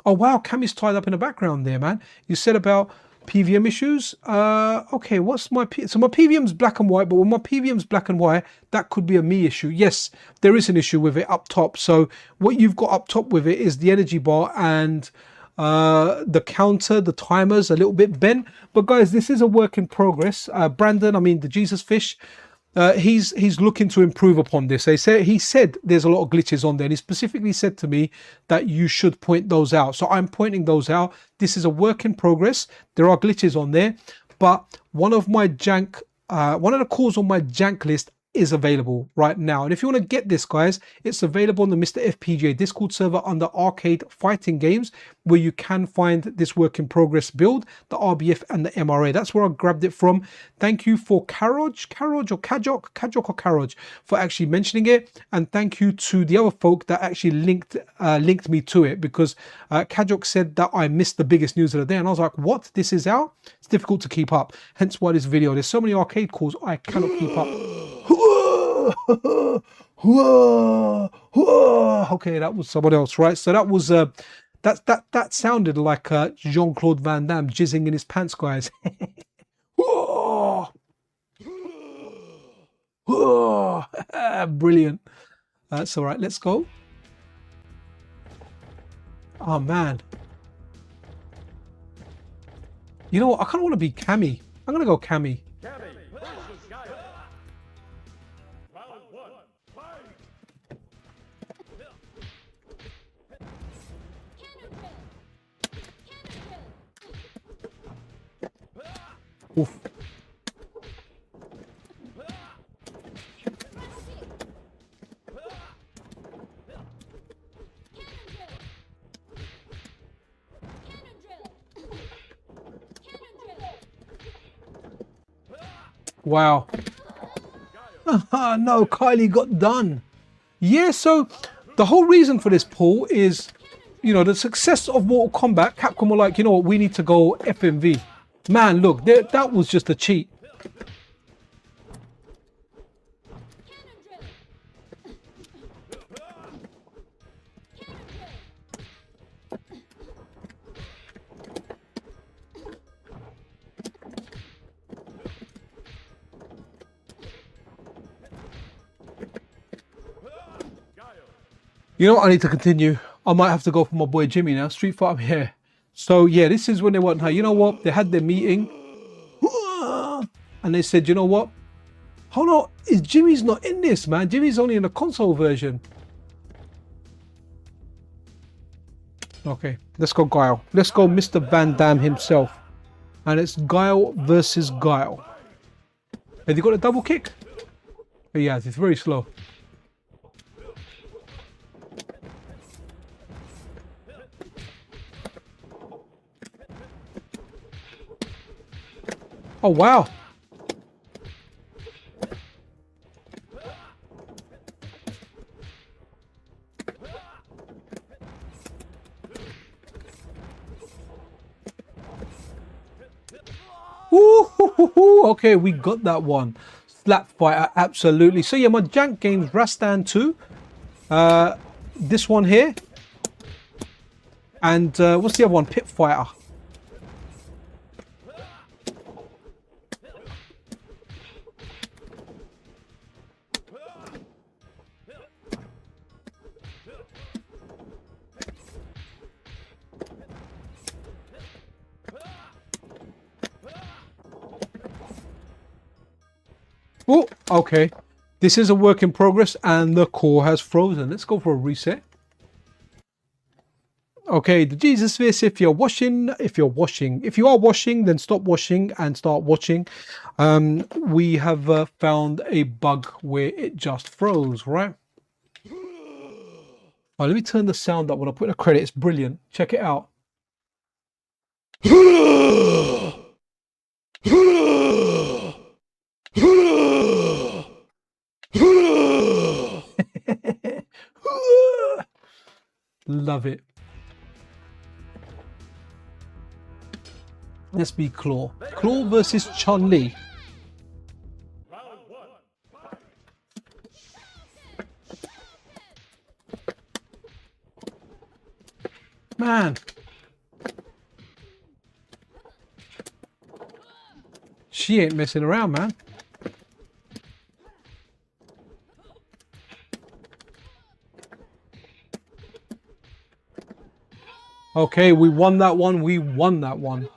[SPEAKER 1] wow, Cammy's tied up in the background there, man. You said about PVM issues. Okay, what's my so my PVM's black and white, but when my PVM's black and white, that could be a me issue. Yes, there is an issue with it up top. So what you've got up top with it is the energy bar and the counter, the timer's a little bit bent. But guys, this is a work in progress. Brandon, I mean the Jesus fish, he's looking to improve upon this. He said there's a lot of glitches on there, and he specifically said to me that you should point those out. So I'm pointing those out. This is a work in progress. There are glitches on there, but one of the cores on my jank list is available right now. And if you want to get this, guys, it's available on the MiSTer FPGA Discord server under arcade fighting games, where you can find this work in progress build, the RBF and the MRA. That's where I grabbed it from. Thank you for Kajok for actually mentioning it, and thank you to the other folk that actually linked me to it, because Kajok said that I missed the biggest news of the day, and I was like, what? This is out? It's difficult to keep up, hence why this video. There's so many arcade calls I cannot keep up. Okay, that was someone else, right? So that was that sounded like Jean-Claude Van Damme jizzing in his pants, guys. Brilliant. That's all right. Let's go. Oh man, you know what? I kind of want to be Cammy. I'm gonna go Cammy. Oof. Wow. No, Kylie got done. Yeah, so the whole reason for this poll is, you know, the success of Mortal Kombat. Capcom were like, you know what, we need to go FMV. Man, look, that was just a cheat. You know what, I need to continue. I might have to go for my boy Jimmy now. Street Fighter here. So yeah, this is when they went, hey, you know what? They had their meeting. And they said, you know what? Hold on, Jimmy's not in this, man. Jimmy's only in the console version. Okay, let's go Guile. Let's go Mr. Van Damme himself. And it's Guile versus Guile. Have you got a double kick? Oh, yeah, it's very slow. Oh, wow. Ooh, okay, we got that one. Slap fighter, absolutely. So yeah, my jank games, Rastan 2. This one here. And what's the other one? Pit Fighter. Oh, okay. This is a work in progress and the core has frozen. Let's go for a reset. Okay, the Jesus Fist, if you are washing, then stop washing and start watching. We have found a bug where it just froze, right? Oh, let me turn the sound up when I put the credit. It's brilliant. Check it out. Love it. Let's be Claw. Claw versus Chun-Li. Man. She ain't messing around, man. Okay, we won that one. We won that one.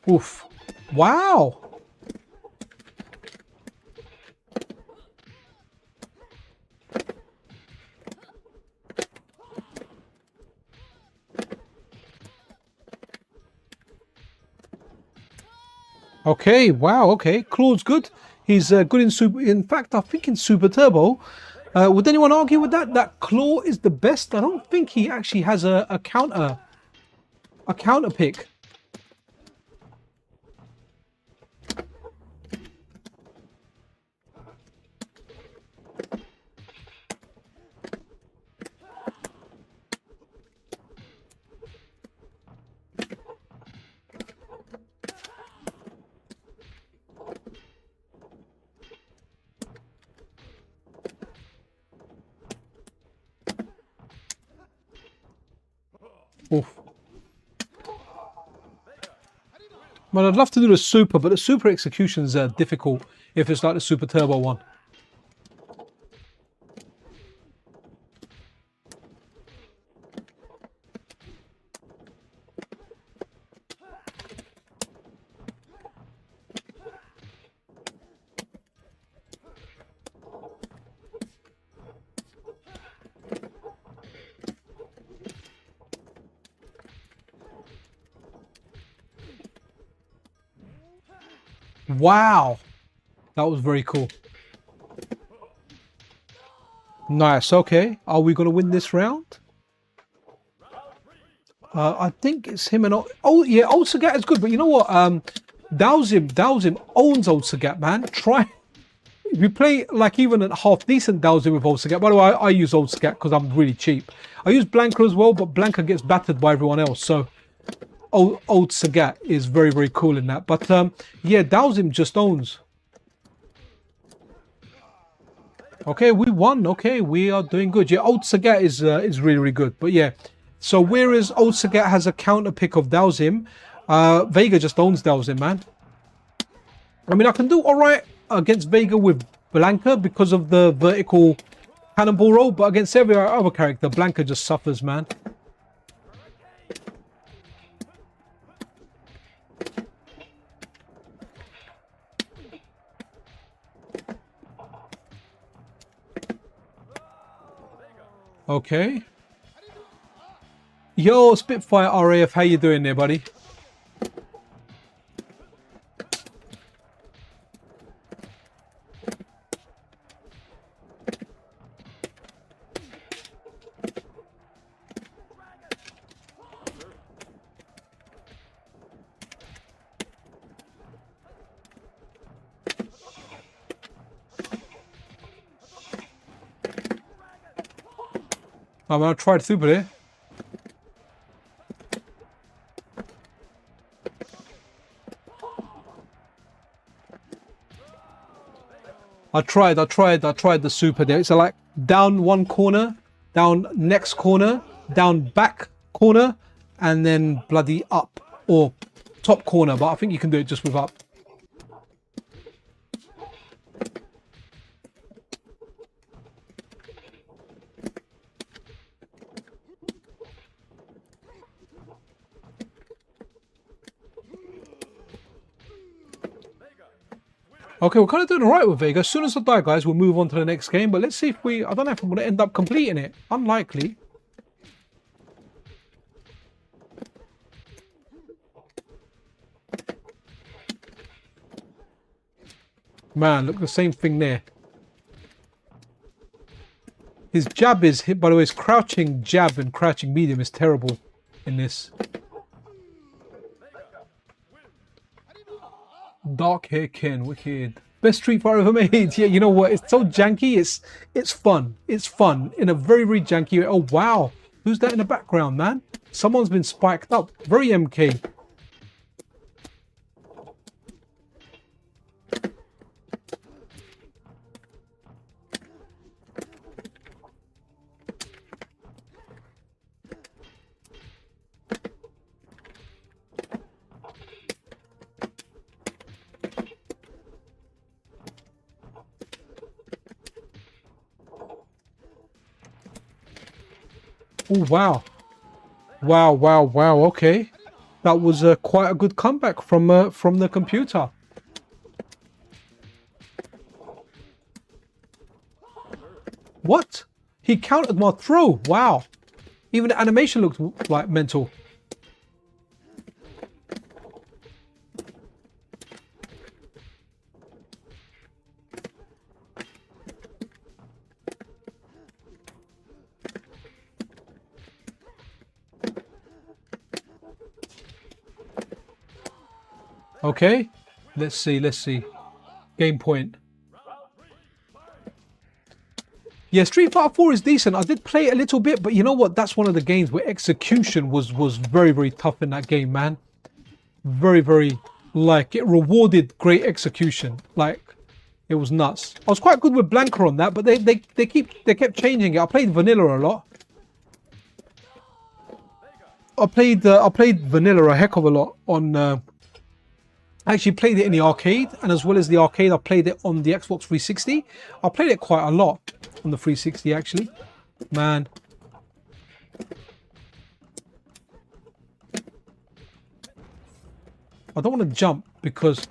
[SPEAKER 1] Oof. Wow. Okay, wow, okay. Claw's good. He's good in super. In fact, I think in Super Turbo. Would anyone argue with that? That Claw is the best? I don't think he actually has a counter pick. Oof. Well, I'd love to do the super, but the super executions are difficult if it's like the Super Turbo one. Wow, that was very cool. Nice. Okay, are we going to win this round? I think it's him and yeah, Old Sagat is good, but you know what? Dowsim owns Old Sagat, man. Try if you play like even a half decent Dowsim with Old Sagat. By the way, I use Old Sagat because I'm really cheap. I use Blanca as well, but Blanca gets battered by everyone else. So old Sagat is very cool in that. But yeah, Dowsim just owns. Okay, we won. Okay, we are doing good. Yeah, Old Sagat is really good. But yeah, so whereas Old Sagat has a counter pick of Dowsim, Vega just owns Dowsim, man. I mean, I can do all right against Vega with Blanca because of the vertical cannonball roll, but against every other character, Blanca just suffers, man. Okay. Yo, Spitfire RAF, how you doing there, buddy? I'm gonna try super there. I tried the super there. It's like down one corner, down next corner, down back corner, and then bloody up or top corner. But I think you can do it just with up. Okay, we're kind of doing all right with Vega. As soon as I die, guys, we'll move on to the next game. But let's see if we... I don't know if I'm going to end up completing it. Unlikely. Man, look, the same thing there. His jab is... By the way, his crouching jab and crouching medium is terrible in this. Dark hair Ken, wicked. Best Street Fighter ever made. Yeah, you know what? It's so janky. It's fun. It's fun in a very janky way. Oh wow, who's that in the background, man? Someone's been spiked up. Very MK. Oh wow, wow. Okay, that was quite a good comeback from the computer. What? He countered my throw. Wow. Even the animation looked like mental. Okay, let's see. Game point. Yeah, Street Fighter 4 is decent. I did play it a little bit, but you know what? That's one of the games where execution was very tough in that game, man. Very, like, it rewarded great execution. Like, it was nuts. I was quite good with Blanca on that, but they kept changing it. I played vanilla a lot. I played vanilla a heck of a lot on. I actually played it in the arcade, and as well as the arcade, I played it on the Xbox 360. I played it quite a lot on the 360, actually. Man. I don't want to jump because...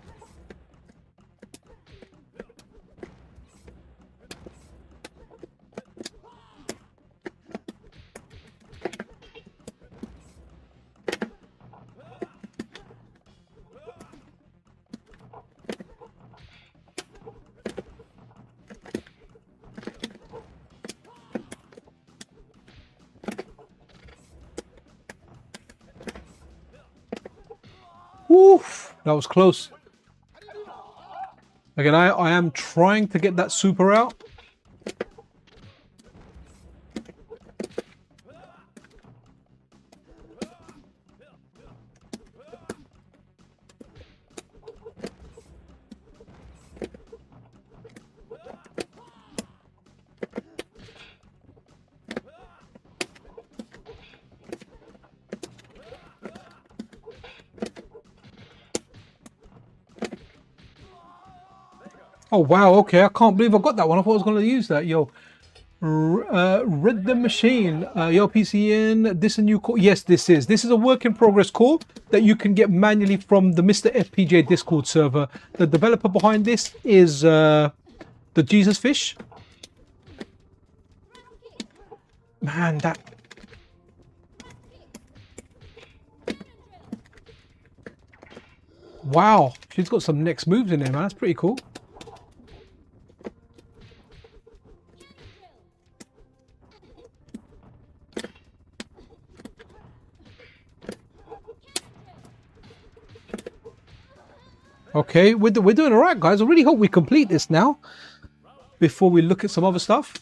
[SPEAKER 1] Oof, that was close. Again, I am trying to get that super out. Oh wow, okay, I can't believe I got that one. I thought I was going to use that. Yo, Red the Machine, yo PCN, this a new call? Yes, this is a work in progress call that you can get manually from the MiSTer FPGA Discord server. The developer behind this is the Jesus Fish. Man, that... Wow, she's got some next moves in there, man. That's pretty cool. Okay, we're doing all right, guys. I really hope we complete this now before we look at some other stuff.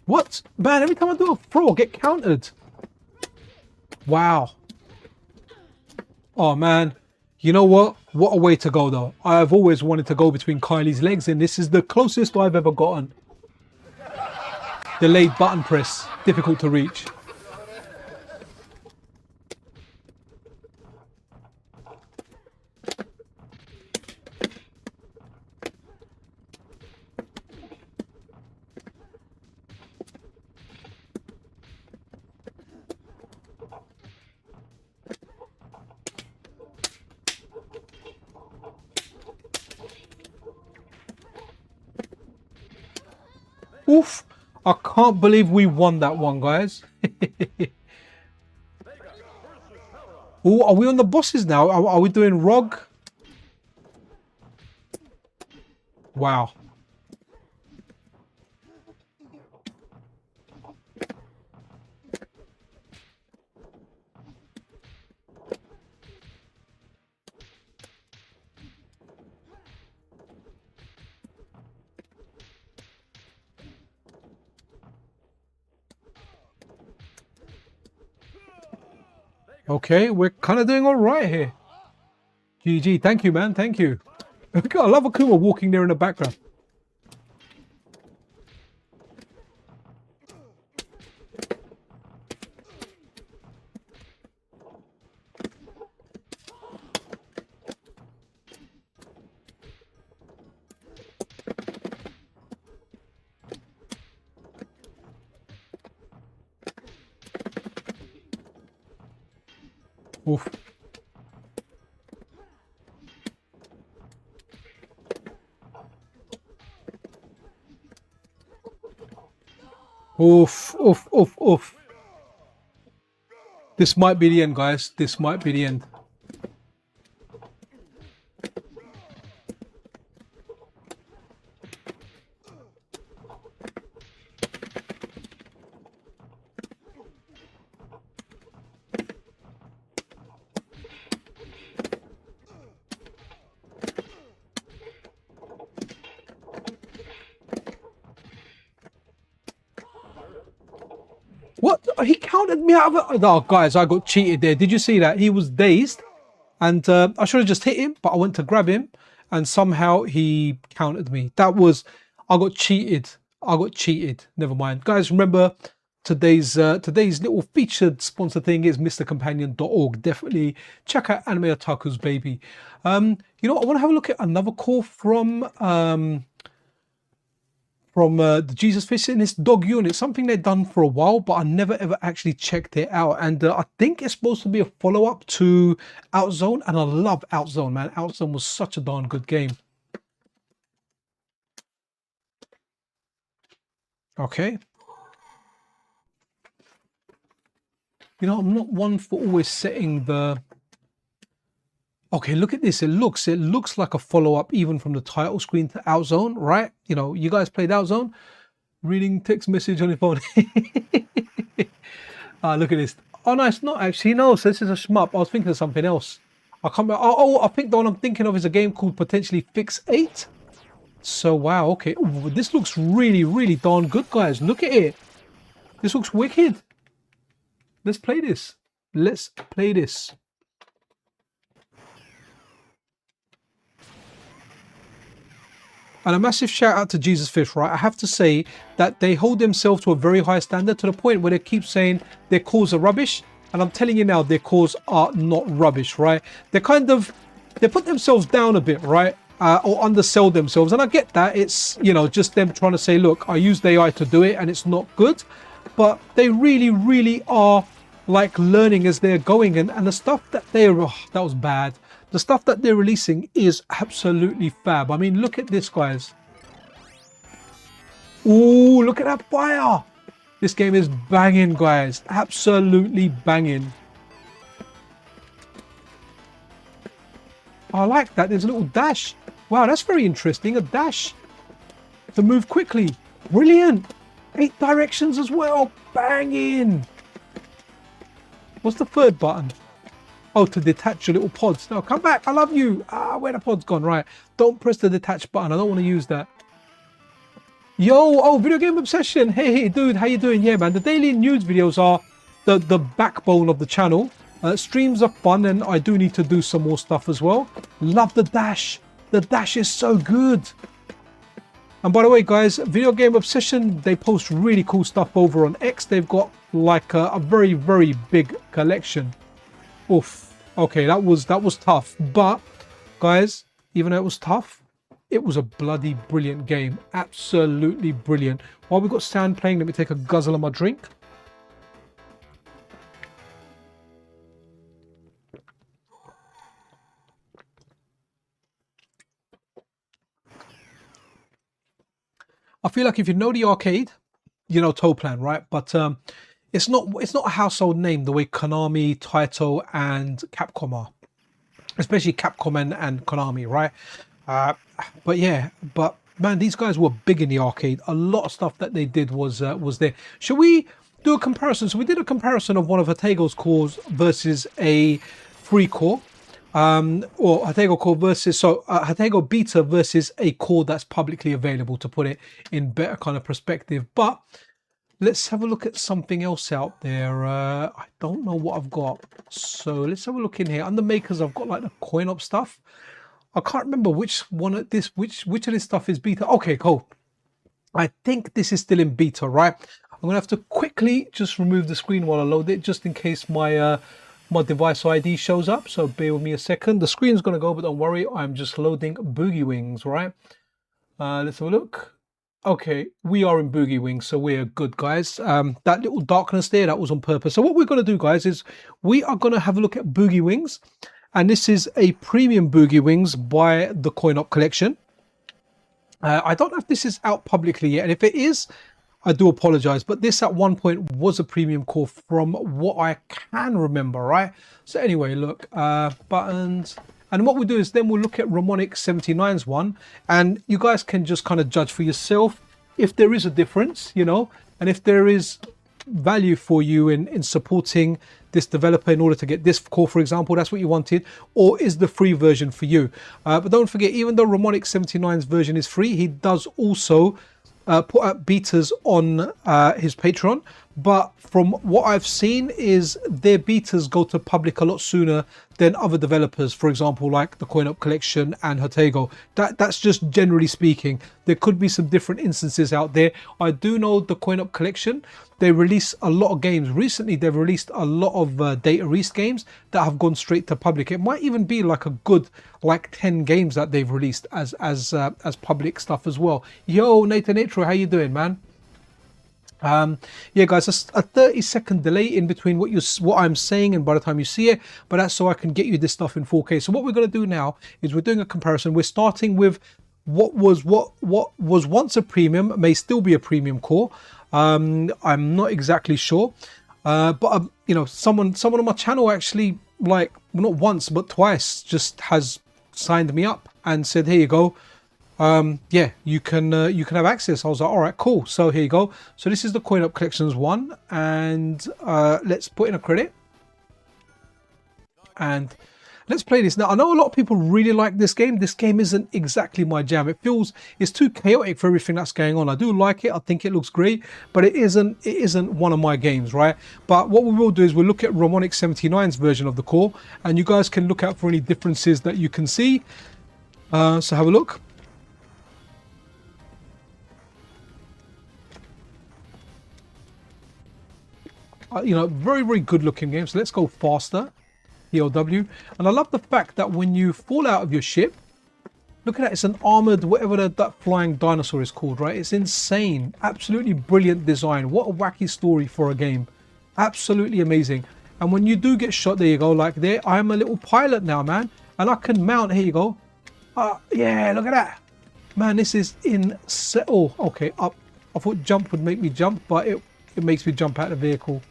[SPEAKER 1] What? Man, every time I do a throw, I get countered. Wow. Oh, man. You know what? What a way to go, though. I've always wanted to go between Kylie's legs, and this is the closest I've ever gotten. Delayed button press. Difficult to reach. Oof. I can't believe we won that one, guys. Oh, are we on the bosses now? Are we doing ROG? Wow. Okay, we're kind of doing all right here. GG, thank you, man, thank you. I love Akuma walking there in the background. Oof. Oof, oof, oof, oof. This might be the end, guys. This might be the end. What? He counted me out of it. Oh, guys, I got cheated there. Did you see that? He was dazed. And I should have just hit him, but I went to grab him. And somehow he countered me. That was... I got cheated. I got cheated. Never mind. Guys, remember, today's little featured sponsor thing is MrCompanion.org. Definitely check out Anime Otaku's baby. You know what? I want to have a look at another call from the Jesus Fish in this dog unit. Something they've done for a while, but I never ever actually checked it out. And I think it's supposed to be a follow-up to Outzone, and I love Outzone, man. Outzone was such a darn good game. Okay. You know, I'm not one for always setting the Okay, look at this. It looks like a follow-up even from the title screen to Outzone, right? You know, you guys played Outzone? Reading text message on your phone. Look at this. Oh no, it's not actually. No, so this is a shmup. I was thinking of something else. I can't remember. I think the one I'm thinking of is a game called potentially Fix 8. So wow, okay. Ooh, this looks really, really darn good, guys. Look at it. This looks wicked. Let's play this. Let's play this. And a massive shout out to Jesus Fish, right? I have to say that they hold themselves to a very high standard to the point where they keep saying their calls are rubbish. And I'm telling you now, their calls are not rubbish, right? They put themselves down a bit, right? Or undersell themselves. And I get that. It's, you know, just them trying to say, look, I used AI to do it and it's not good. But they really, really are like learning as they're going. And the stuff that that was bad. The stuff that they're releasing is absolutely fab. I mean, look at this, guys. Ooh, look at that fire. This game is banging, guys. Absolutely banging. I like that. There's a little dash. Wow, that's very interesting. A dash to move quickly. Brilliant. 8 directions as well. Banging. What's the third button? Oh, to detach your little pods. No, come back. I love you. Where the pod's gone? Right. Don't press the detach button. I don't want to use that. Yo, oh, Video Game Obsession. Hey, dude. How you doing? Yeah, man. The daily news videos are the backbone of the channel. Streams are fun, and I do need to do some more stuff as well. Love the dash. The dash is so good. And by the way, guys, Video Game Obsession, they post really cool stuff over on X. They've got like a very, very big collection. Oof. Okay, that was tough. But guys, even though it was tough, it was a bloody brilliant game. Absolutely brilliant. While we've got sound playing, let me take a guzzle of my drink. I feel like if you know the arcade, you know Toplan, right? But it's not a household name the way Konami, Taito, and Capcom are, especially Capcom and Konami, right? But yeah, but man, these guys were big in the arcade. A lot of stuff that they did was there. Should we do a comparison? So we did a comparison of one of Hatego's cores versus a free core, or Hatego core versus Hatego beta versus a core that's publicly available, to put it in better kind of perspective. But let's have a look at something else out there. I don't know what I've got. So let's have a look in here. Under makers, I've got like the coin op stuff. I can't remember which one of this, which of this stuff is beta. Okay, cool. I think this is still in beta, right? I'm gonna have to quickly just remove the screen while I load it, just in case my my device ID shows up. So bear with me a second. The screen's gonna go, but don't worry. I'm just loading Boogie Wings, right? Let's have a look. Okay, we are in Boogie Wings, so we're good, guys. That little darkness there, that was on purpose. So what we're going to do, guys, is we are going to have a look at Boogie Wings. And this is a premium Boogie Wings by the Coin Op Collection. I don't know if this is out publicly yet. And if it is, I do apologize. But this at one point was a premium core from what I can remember, right? So anyway, look, buttons. And what we'll do is then we'll look at Ramonic 79's one, and you guys can just kind of judge for yourself if there is a difference, you know, and if there is value for you in supporting this developer in order to get this core, for example, that's what you wanted, or is the free version for you. But don't forget, even though Ramonic 79's version is free, he does also put up betas on his Patreon. But from what I've seen is their betas go to public a lot sooner than other developers, for example, like the Coin Op Collection and Hatego. That's just generally speaking. There could be some different instances out there. I do know the Coin Op Collection, they release a lot of games. Recently, they've released a lot of Data East games that have gone straight to public. It might even be like a good, like 10 games that they've released as public stuff as well. Yo, Nathan Itro, how you doing, man? Yeah, guys, a 30-second delay in between what I'm saying and by the time you see it, but that's so I can get you this stuff in 4K. So what we're going to do now is we're doing a comparison. We're starting with what was once a premium, may still be a premium core. I'm not exactly sure, but you know, someone on my channel actually like, not once, but twice, just has signed me up and said, here you go. Yeah, you can have access. I was like, all right, cool. So here you go. So this is the Coin Up Collections one, and let's put in a credit and let's play this. Now I know a lot of people really like this game. This game isn't exactly my jam. It feels it's too chaotic for everything that's going on. I do like it. I think it looks great, but it isn't one of my games, right? But what we will do is we'll look at Ramonic 79's version of the core, and you guys can look out for any differences that you can see. So have a look. You know, very, very good looking game. So let's go faster. POW. And I love the fact that when you fall out of your ship, look at that, it's an armored, whatever that flying dinosaur is called, right? It's insane. Absolutely brilliant design. What a wacky story for a game. Absolutely amazing. And when you do get shot, there you go, like there, I'm a little pilot now, man. And I can mount, here you go. Yeah, look at that. Man, this is insane. Oh, okay, up. I thought jump would make me jump, but it makes me jump out of the vehicle.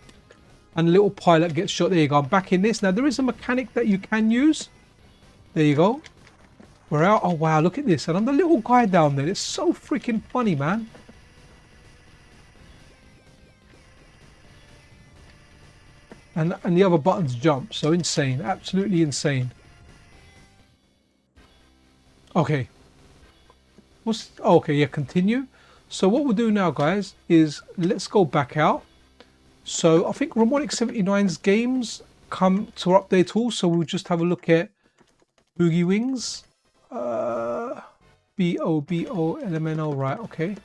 [SPEAKER 1] And the little pilot gets shot. There you go. I'm back in this. Now, there is a mechanic that you can use. There you go. We're out. Oh, wow. Look at this. And I'm the little guy down there. It's so freaking funny, man. And the other buttons jump. So insane. Absolutely insane. Okay. Okay, yeah, continue. So what we'll do now, guys, is let's go back out. So I think Ramonic 79's games come to update all. So we'll just have a look at Boogie Wings. B-O-B-O-L-M-N-O, right, okay.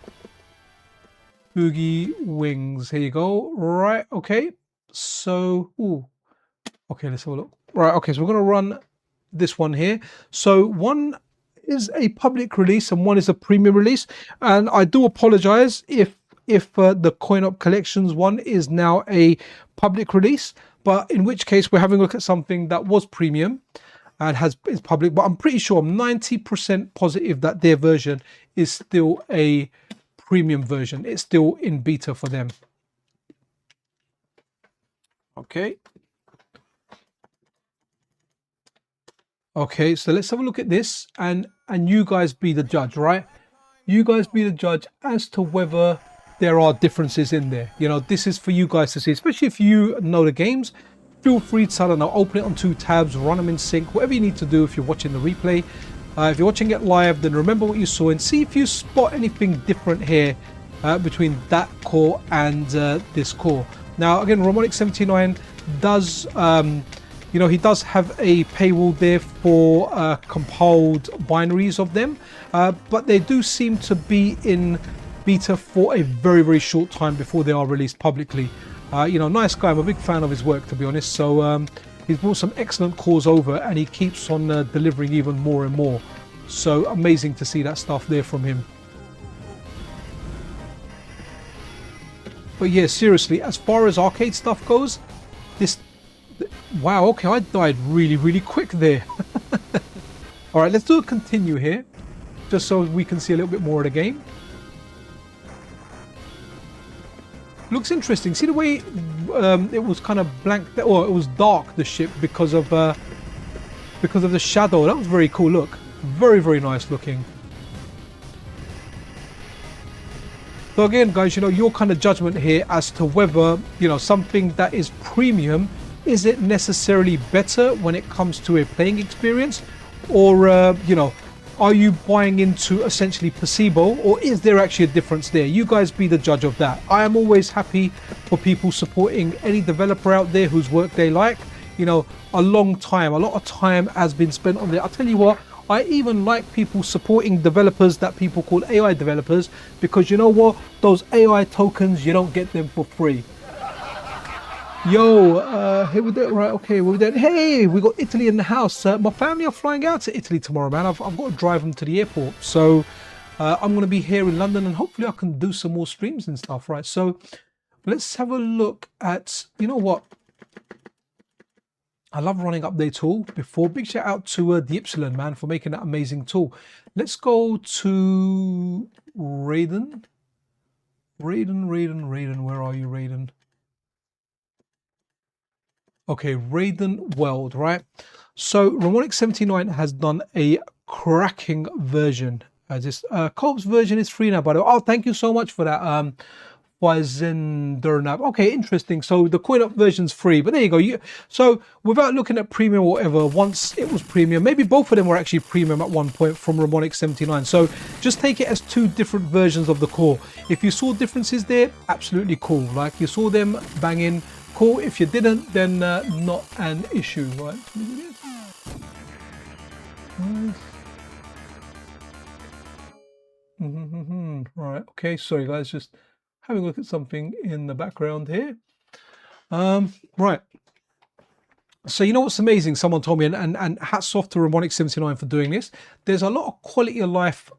[SPEAKER 1] Boogie Wings, here you go. Right, okay. So, ooh. Okay, let's have a look. Right, okay, so we're going to run this one here. So one is a public release and one is a premium release. And I do apologize if the Coin Up Collections one is now a public release, but in which case we're having a look at something that was premium and is public. But I'm pretty sure, I'm 90% positive that their version is still a premium version. It's still in beta for them. Okay. Okay, so let's have a look at this and you guys be the judge, right? You guys be the judge as to whether there are differences in there. You know, this is for you guys to see, especially if you know the games. Feel free to, I don't know, open it on 2 tabs, run them in sync, whatever you need to do if you're watching the replay. If you're watching it live, then remember what you saw and see if you spot anything different here between that core and this core. Now, again, Ramonic 79 does, you know, he does have a paywall there for compiled binaries of them, but they do seem to be in beta for a very, very short time before they are released publicly. You know, nice guy. I'm a big fan of his work, to be honest. So he's brought some excellent cores over and he keeps on delivering even more and more. So amazing to see that stuff there from him. But yeah, seriously, as far as arcade stuff goes, this... Wow, okay, I died really, really quick there. All right, let's do a continue here, just so we can see a little bit more of the game. Looks interesting. See the way it was kind of blank, or it was dark, the ship, because of the shadow. That was very cool. Look, very, very nice looking. So again, guys, you know, your kind of judgment here as to whether, you know, something that is premium, is it necessarily better when it comes to a playing experience, or you know, are you buying into essentially placebo, or is there actually a difference there? You guys be the judge of that. I am always happy for people supporting any developer out there whose work they like. You know, a lot of time has been spent on there. I'll tell you what, I even like people supporting developers that people call AI developers, because you know what, those AI tokens, you don't get them for free. Yo, here we do, right, okay, we're doing, hey, we got Italy in the house. My family are flying out to Italy tomorrow, man. I've got to drive them to the airport. So I'm going to be here in London and hopefully I can do some more streams and stuff, right? So let's have a look at, you know what? I love running up their tool before. Big shout out to the Epsilon, man, for making that amazing tool. Let's go to Raiden. Raiden, where are you, Raiden? Okay, Raiden World, right? So Ramonic79 has done a cracking version. This co-op's version is free now, by the way. Oh, thank you so much for that. Okay, interesting. So the coin-up version's free, but there you go. So without looking at premium or whatever, once it was premium, maybe both of them were actually premium at one point from Ramonic79. So just take it as two different versions of the core. If you saw differences there, absolutely cool. Like you saw them banging, cool. If you didn't, then not an issue, right? Right, okay, sorry guys, just having a look at something in the background here. Right, so you know what's amazing, someone told me, and hats off to Ramonic79 for doing this. There's a lot of quality of life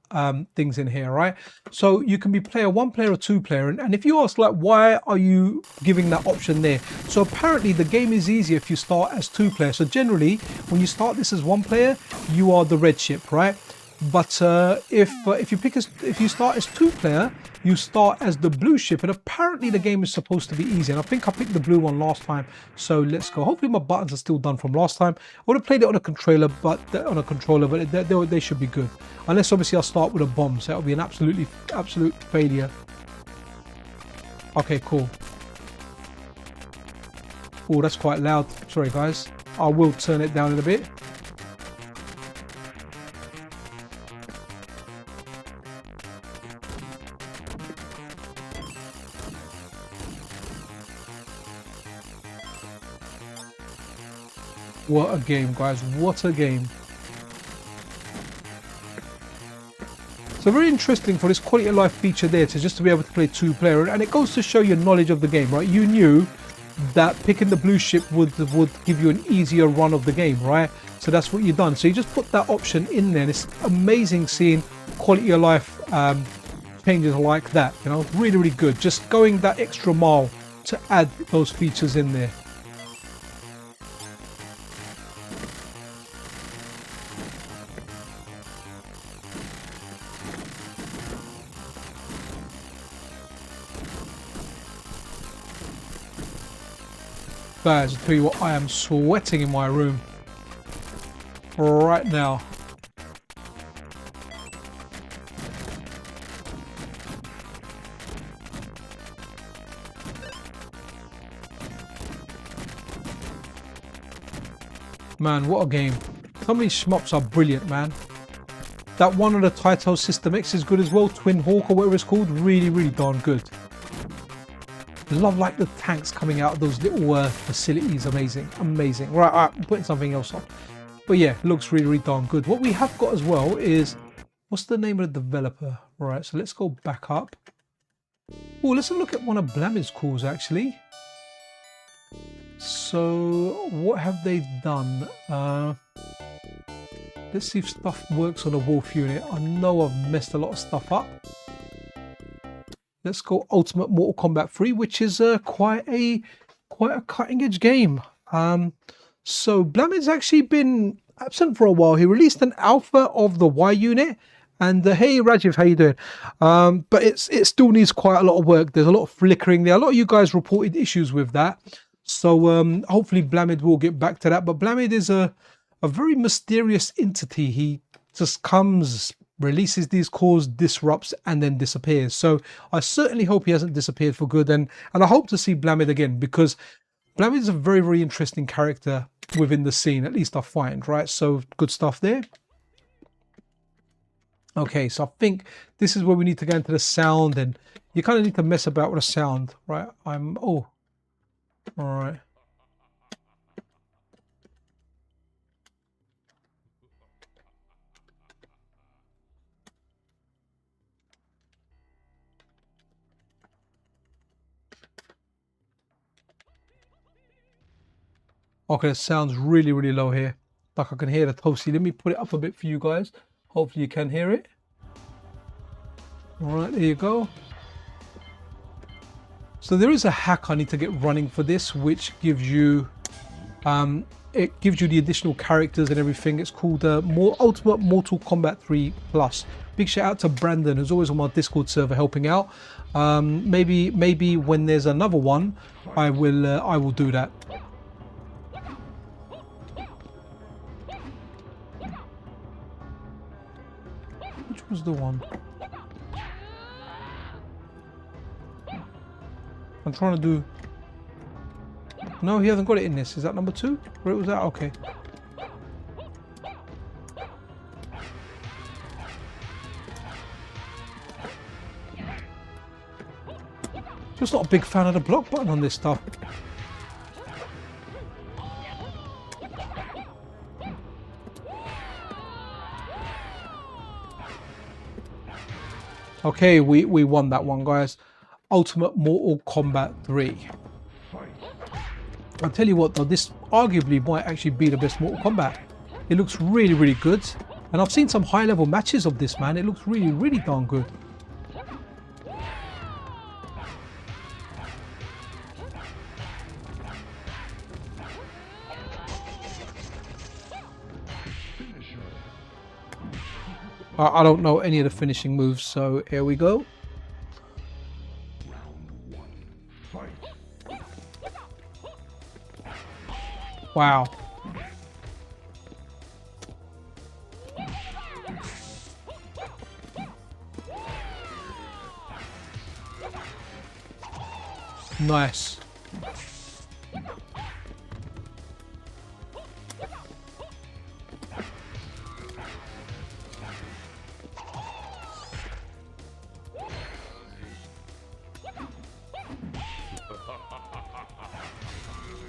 [SPEAKER 1] things in here, right? So you can be player 1 player or 2 player, and if you ask like, why are you giving that option there? So apparently the game is easier if you start as 2 player. So generally when you start this as 1 player, you are the red ship, right? But if you start as 2 player, you start as the blue ship, and apparently the game is supposed to be easy. And I think I picked the blue one last time, so let's go. Hopefully my buttons are still done from last time. I would have played it on a controller, but they should be good. Unless obviously I'll start with a bomb, so that'll be an absolute failure. Okay, cool. Oh, that's quite loud. Sorry guys, I will turn it down in a bit. What a game, guys, what a game. So very interesting for this quality of life feature there, to just to be able to play 2 player, and it goes to show your knowledge of the game, right? You knew that picking the blue ship would give you an easier run of the game, right? So that's what you've done. So you just put that option in there, and it's amazing seeing quality of life changes like that, you know, really, really good. Just going that extra mile to add those features in there. Guys, I'll tell you what, I am sweating in my room right now. Man, what a game. Some of these shmups are brilliant, man. That one on the Taito System X is good as well. Twin Hawk or whatever it's called. Really, really darn good. Love like the tanks coming out of those little facilities. Amazing, amazing. Right, I'm putting something else on. But yeah, looks really, really darn good. What we have got as well is, what's the name of the developer? Right, so let's go back up. Oh, let's have a look at one of Blamid's calls actually. So what have they done? Let's see if stuff works on a Wolf unit. I know I've messed a lot of stuff up. Let's go Ultimate Mortal Kombat 3, which is quite a cutting edge game. So Blamid's actually been absent for a while. He released an alpha of the Y unit, and hey Rajiv, how you doing? But it still needs quite a lot of work. There's a lot of flickering there. A lot of you guys reported issues with that. So hopefully Blamid will get back to that. But Blamid is a very mysterious entity. He just comes, releases these cores, disrupts, and then disappears. So I certainly hope he hasn't disappeared for good, and I hope to see Blamid again, because Blamid is a very, very interesting character within the scene, at least I find, right? So good stuff there. Okay, so I think this is where we need to go into the sound, and you kind of need to mess about with the sound, right? Oh, all right. Okay, it sounds really, really low here. Like I can hear the toasty. Let me put it up a bit for you guys. Hopefully you can hear it. All right, there you go. So there is a hack I need to get running for this, which gives you, it gives you the additional characters and everything. It's called Ultimate Mortal Kombat 3 Plus. Big shout out to Brandon, who's always on my Discord server helping out. Maybe when there's another one, I will do that. was the one? I'm trying to do... No, he hasn't got it in this. Is that number 2? Where was that? Okay. Just not a big fan of the block button on this stuff. Okay, we won that one, guys. Ultimate Mortal Kombat 3. I'll tell you what though, this arguably might actually be the best Mortal Kombat. It looks really, really good. And I've seen some high level matches of this, man. It looks really, really darn good. I don't know any of the finishing moves, so here we go. Wow. Nice.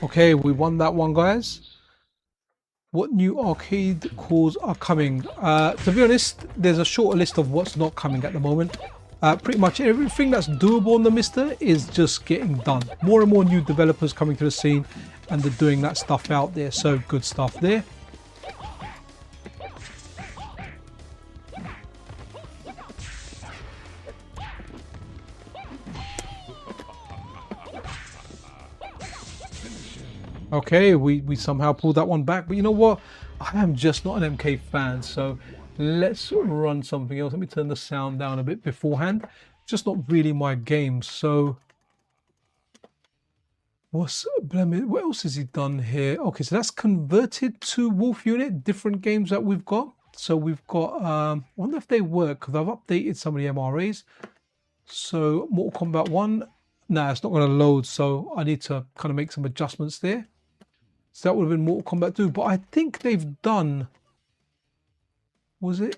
[SPEAKER 1] Okay, we won that one, guys. What new arcade cores are coming? To be honest, there's a shorter list of what's not coming at the moment. Pretty much everything that's doable on the MiSTer is just getting done. More and more new developers coming to the scene, and they're doing that stuff out there. So good stuff there. Okay, we somehow pulled that one back, but you know what? I am just not an MK fan, so let's run something else. Let me turn the sound down a bit beforehand. Just not really my game, so... What else has he done here? Okay, so that's converted to Wolf Unit, different games that we've got. So we've got, I wonder if they work, because I've updated some of the MRAs. So Mortal Kombat 1, nah, it's not going to load, so I need to kind of make some adjustments there. So that would have been Mortal Kombat 2, but I think they've done, was it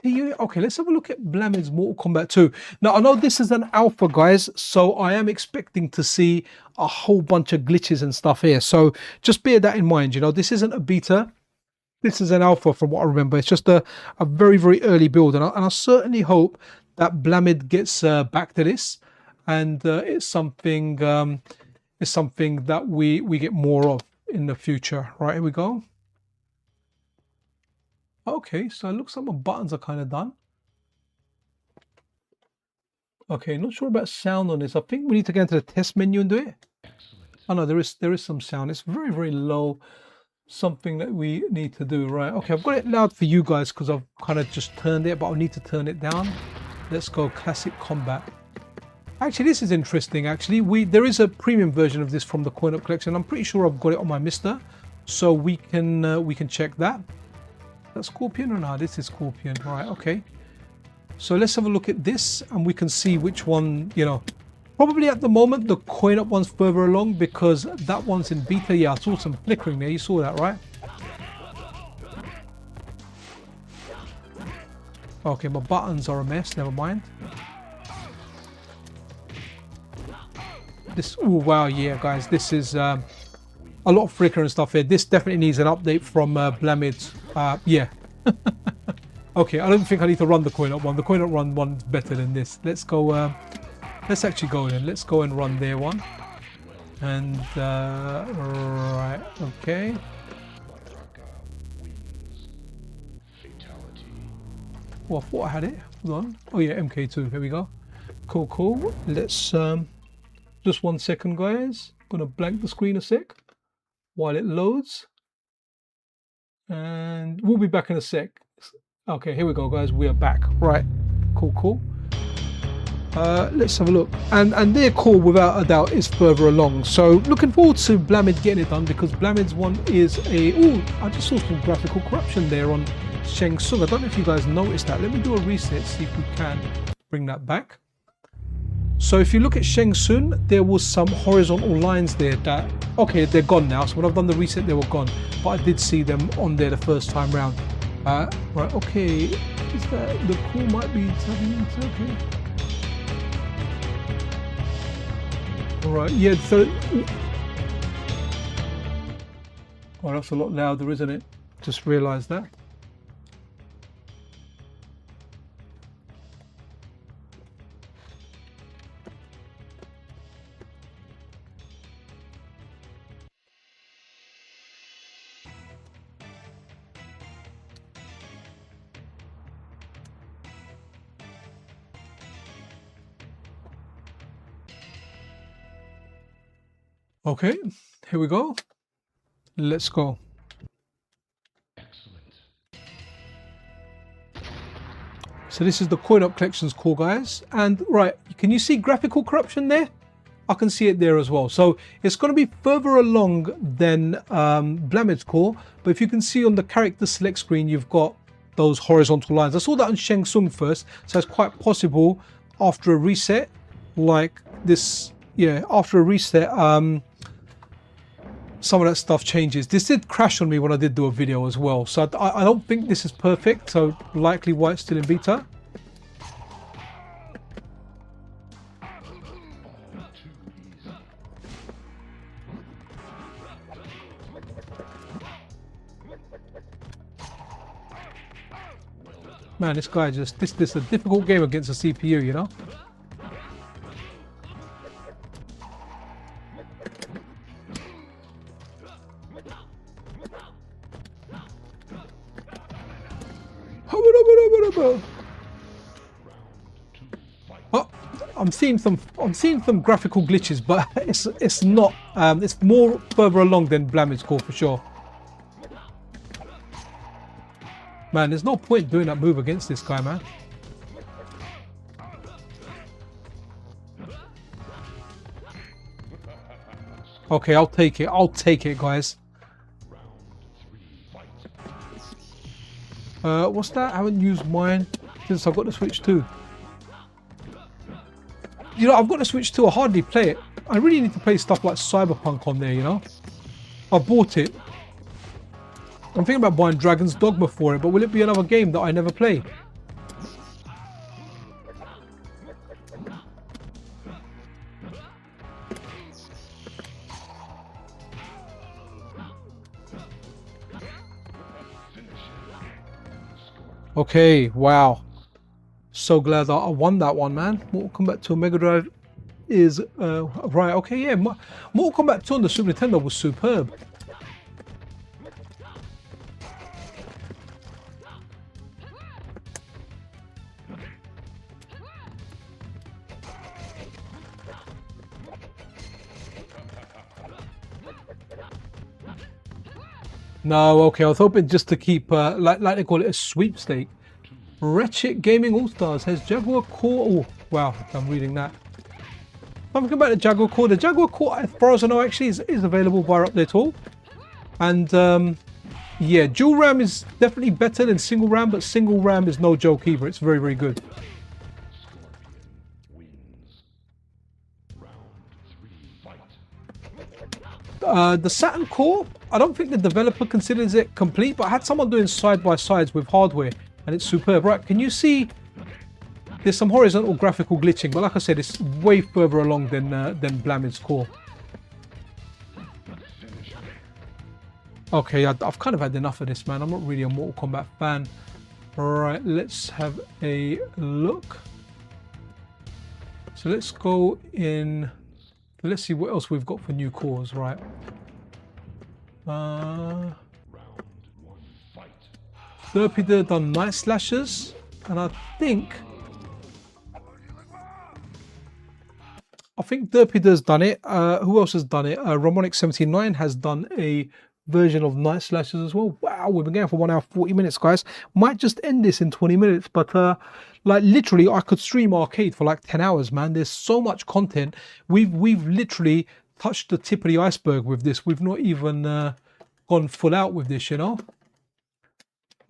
[SPEAKER 1] T-Unit? Okay, let's have a look at Blamid's Mortal Kombat 2. Now, I know this is an alpha, guys, so I am expecting to see a whole bunch of glitches and stuff here. So just bear that in mind, you know, this isn't a beta. This is an alpha from what I remember. It's just a very, very early build, and I certainly hope that Blamid gets back to this, and it's something that we get more of in the future. Right, here we go. Okay, so it looks like my buttons are kind of done. Okay, not sure about sound on this. I think we need to get into the test menu and do it. Oh no, there is some sound. It's very, very low. Something that we need to do. Right, okay, I've got it loud for you guys because I've kind of just turned it, but I'll need to turn it down. Let's go Classic Combat. Actually, this is interesting. Actually, there is a premium version of this from the Coin Up collection. I'm pretty sure I've got it on my MiSTer, so we can check that. Is that Scorpion or no? This is Scorpion. Right. Okay. So let's have a look at this, and we can see which one. You know, probably at the moment the Coin Up one's further along because that one's in beta. Yeah, I saw some flickering there. You saw that, right? Okay, my buttons are a mess. Never mind. This, oh wow, yeah, guys, this is a lot of flicker and stuff here. This definitely needs an update from Blamid. Yeah. Okay, I don't think I need to run the Coin Up one. The Coin Up run one's better than this. Let's go. Let's actually go then. Let's go and run their one. And right, okay. Well, I thought I had it. Hold on. Oh yeah, MK2. Here we go. Cool, cool. Let's just 1 second, guys. Gonna blank the screen a sec while it loads, and we'll be back in a sec. Okay, here we go, guys. We are back. Right. Cool, cool. Let's have a look. And their core, without a doubt, is further along. So looking forward to Blamid getting it done because Blamid's one is a. Oh, I just saw some graphical corruption there on Shang Tsung. I don't know if you guys noticed that. Let me do a reset, see if we can bring that back. So if you look at Shang Tsung, there was some horizontal lines there that, okay, they're gone now. So when I've done the reset, they were gone. But I did see them on there the first time round. Right, okay. Is that the call might be tapping into, okay. All right, yeah, so... Oh, that's a lot louder, isn't it? Just realised that. Okay, here we go. Let's go. Excellent. So this is the coin op collections core, guys. And right, can you see graphical corruption there? I can see it there as well. So it's going to be further along than Bjamiork's core. But if you can see on the character select screen, you've got those horizontal lines. I saw that on Shang Tsung first. So it's quite possible after a reset like this. Yeah, after a reset, some of that stuff changes. This did crash on me when I did do a video as well. So I don't think this is perfect. So likely why it's still in beta. Man, this guy just, this is a difficult game against a CPU, you know? Oh, I'm seeing some graphical glitches, but it's not. It's more further along than Bjamiork's core for sure. Man, there's no point doing that move against this guy, man. Okay, I'll take it. I'll take it, guys. What's that? I haven't used mine since I've got the Switch 2. You know, I've got the Switch 2. I hardly play it. I really need to play stuff like Cyberpunk on there, you know? I bought it. I'm thinking about buying Dragon's Dogma for it, but will it be another game that I never play? Okay, wow. So glad that I won that one, man. Mortal Kombat 2 Mega Drive is, right, okay, yeah. Mortal Kombat 2 on the Super Nintendo was superb. No, okay, I was hoping just to keep, like they call it, a sweepstake. Wretched Gaming All-Stars has Jaguar Core. Oh, wow, I'm reading that. Something about the Jaguar Core. The Jaguar Core, as far as I know, actually is available via Update Tool. And, yeah, dual RAM is definitely better than single RAM, but single RAM is no joke either. It's very, very good. The Saturn Core, I don't think the developer considers it complete, but I had someone doing side-by-sides with hardware, and it's superb. Right, can you see there's some horizontal graphical glitching, but like I said, it's way further along than Bjamiork's core. Okay, I've kind of had enough of this, man. I'm not really a Mortal Kombat fan. Alright, let's have a look. So let's go in... Let's see what else we've got for new cores, right? Derpy done Night Slashers, and I think Derpy's done it. Who else has done it? Romonic79 has done a version of Night Slashers as well. Wow, we've been going for 1 hour 40 minutes, guys. Might just end this in 20 minutes, but like literally I could stream arcade for like 10 hours, man. There's so much content. We've literally touched the tip of the iceberg with this. We've not even gone full out with this, you know.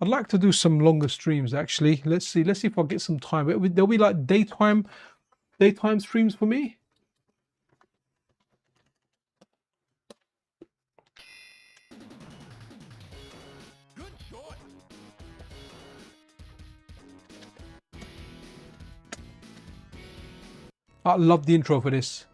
[SPEAKER 1] I'd like to do some longer streams actually. Let's see if I get some time. There'll be like daytime streams for me. I love the intro for this.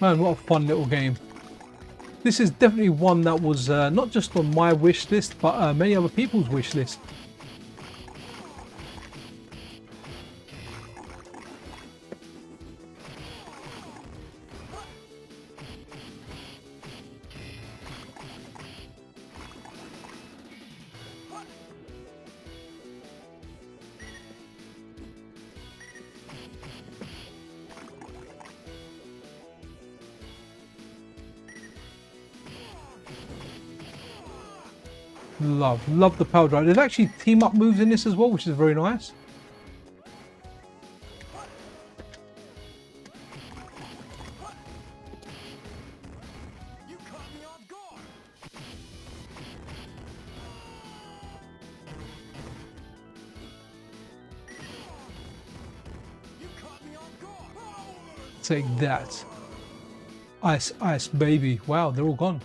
[SPEAKER 1] Man, what a fun little game. This is definitely one that was not just on my wish list, but many other people's wish list. Love the power drive. There's actually team up moves in this as well, which is very nice. Take that. Ice baby. Wow, they're all gone.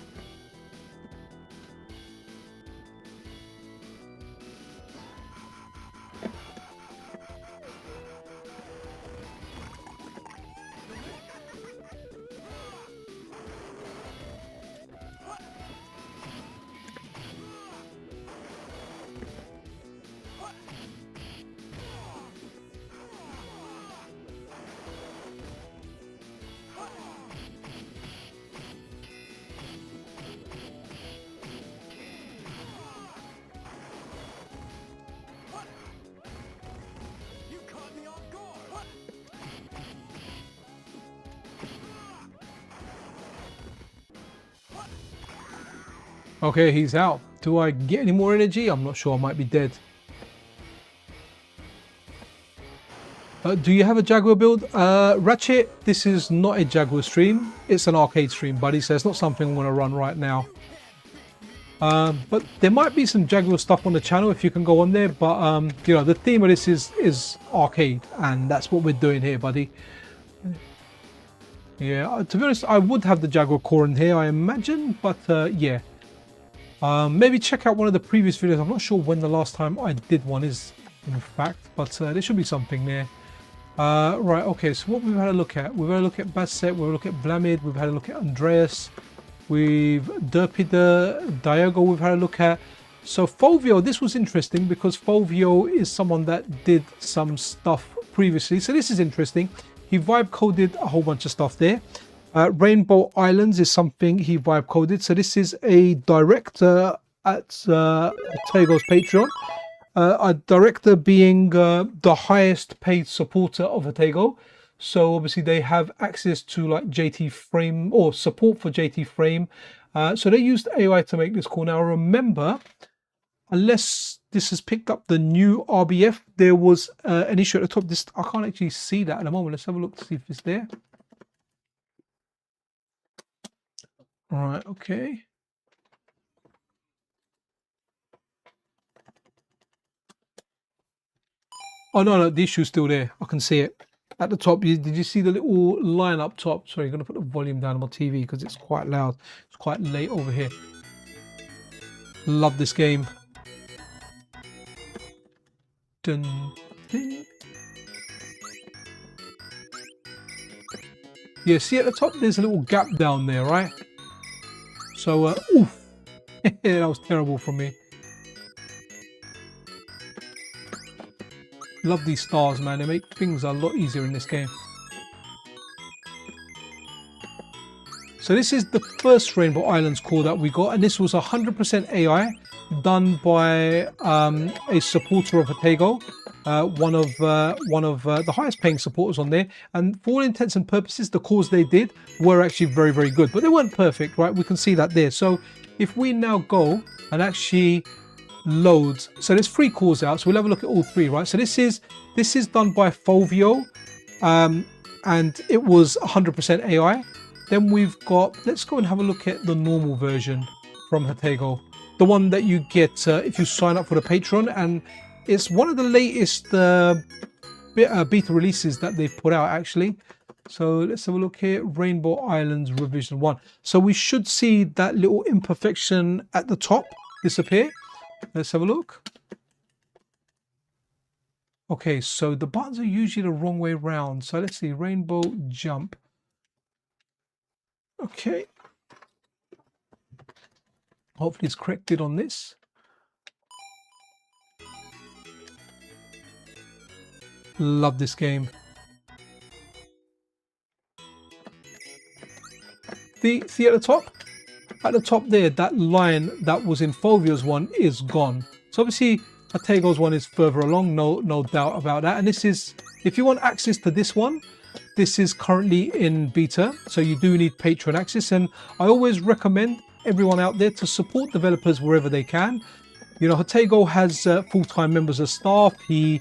[SPEAKER 1] Okay, he's out. Do I get any more energy? I'm not sure. I might be dead. Do you have a Jaguar build? Ratchet, this is not a Jaguar stream. It's an arcade stream, buddy, so it's not something I'm going to run right now. But there might be some Jaguar stuff on the channel if you can go on there. But, you know, the theme of this is arcade, and that's what we're doing here, buddy. Yeah, to be honest, I would have the Jaguar core in here, I imagine, but yeah. Maybe check out one of the previous videos. I'm not sure when the last time I did one is, in fact, but there should be something there. Right, okay, so what we've had a look at? We've had a look at Basset, we've had a look at Blamid, we've had a look at Andreas, we've Derpida, Diego we've had a look at. So FoVio, this was interesting because FoVio is someone that did some stuff previously, so this is interesting. He vibe coded a whole bunch of stuff there. Rainbow Islands is something he vibe coded. So this is a director at Tego's Patreon. A director being the highest paid supporter of Atego. So obviously they have access to like JT Frame or support for JT Frame. So they used AI to make this call. Now remember, unless this has picked up the new RBF, there was an issue at the top. This I can't actually see that at the moment. Let's have a look to see if it's there. Right, okay. Oh, no, the issue's still there. I can see it. At the top, did you see the little line up top? Sorry, I'm going to put the volume down on my TV because it's quite loud. It's quite late over here. Love this game. Dun, dun. Yeah, see at the top, there's a little gap down there, right? So, oof, that was terrible from me. Love these stars, man. They make things a lot easier in this game. So So this is the first Rainbow Islands core that we got, and this was 100% AI done by a supporter of Hatego, one of the highest paying supporters on there. And for all intents and purposes, the cores they did were actually very, very good, but they weren't perfect, right? We can see that there. So if we now go and actually load, so there's 3 cores out, so we'll have a look at all 3, right? So this is done by VolJoe, and it was 100% AI. Then we've got, let's go and have a look at the normal version from Hatego, the one that you get if you sign up for the Patreon, and it's one of the latest beta releases that they've put out actually. So let's have a look here, Rainbow Islands Revision 1. So we should see that little imperfection at the top disappear. Let's have a look. Okay, so the buttons are usually the wrong way around. So let's see, Rainbow Jump. Okay. Hopefully it's corrected on this. Love this game. See at the top? At the top there, that line that was in VolJoe's one is gone. So obviously Hatego's one is further along, no doubt about that. And this is, if you want access to this one, this is currently in beta, so you do need Patreon access. And I always recommend everyone out there to support developers wherever they can. You know, Hatego has full-time members of staff. He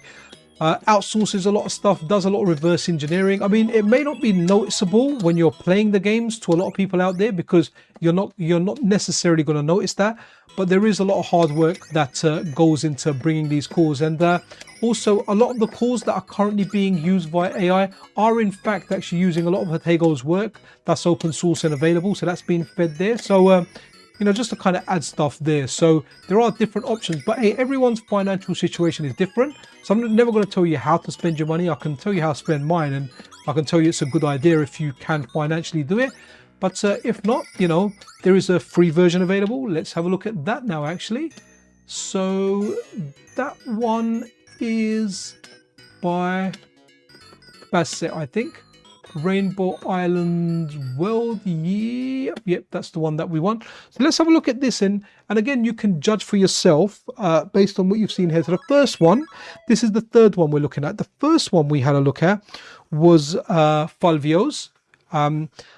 [SPEAKER 1] outsources a lot of stuff, does a lot of reverse engineering. I mean, it may not be noticeable when you're playing the games to a lot of people out there, because you're not necessarily going to notice that, but there is a lot of hard work that goes into bringing these cores. And also a lot of the cores that are currently being used by AI are in fact actually using a lot of Hatego's work that's open source and available, so that's being fed there. So you know, just to kind of add stuff there. So there are different options, but hey, everyone's financial situation is different. So I'm never going to tell you how to spend your money. I can tell you how to spend mine, and I can tell you it's a good idea if you can financially do it. But if not, you know, there is a free version available. Let's have a look at that now, actually. So that one is by Basset, I think. Rainbow Islands World, yep, that's the one that we want. So let's have a look at this, and again, you can judge for yourself based on what you've seen here. So the first one, this is the third one we're looking at. The first one we had a look at was VolJoe's.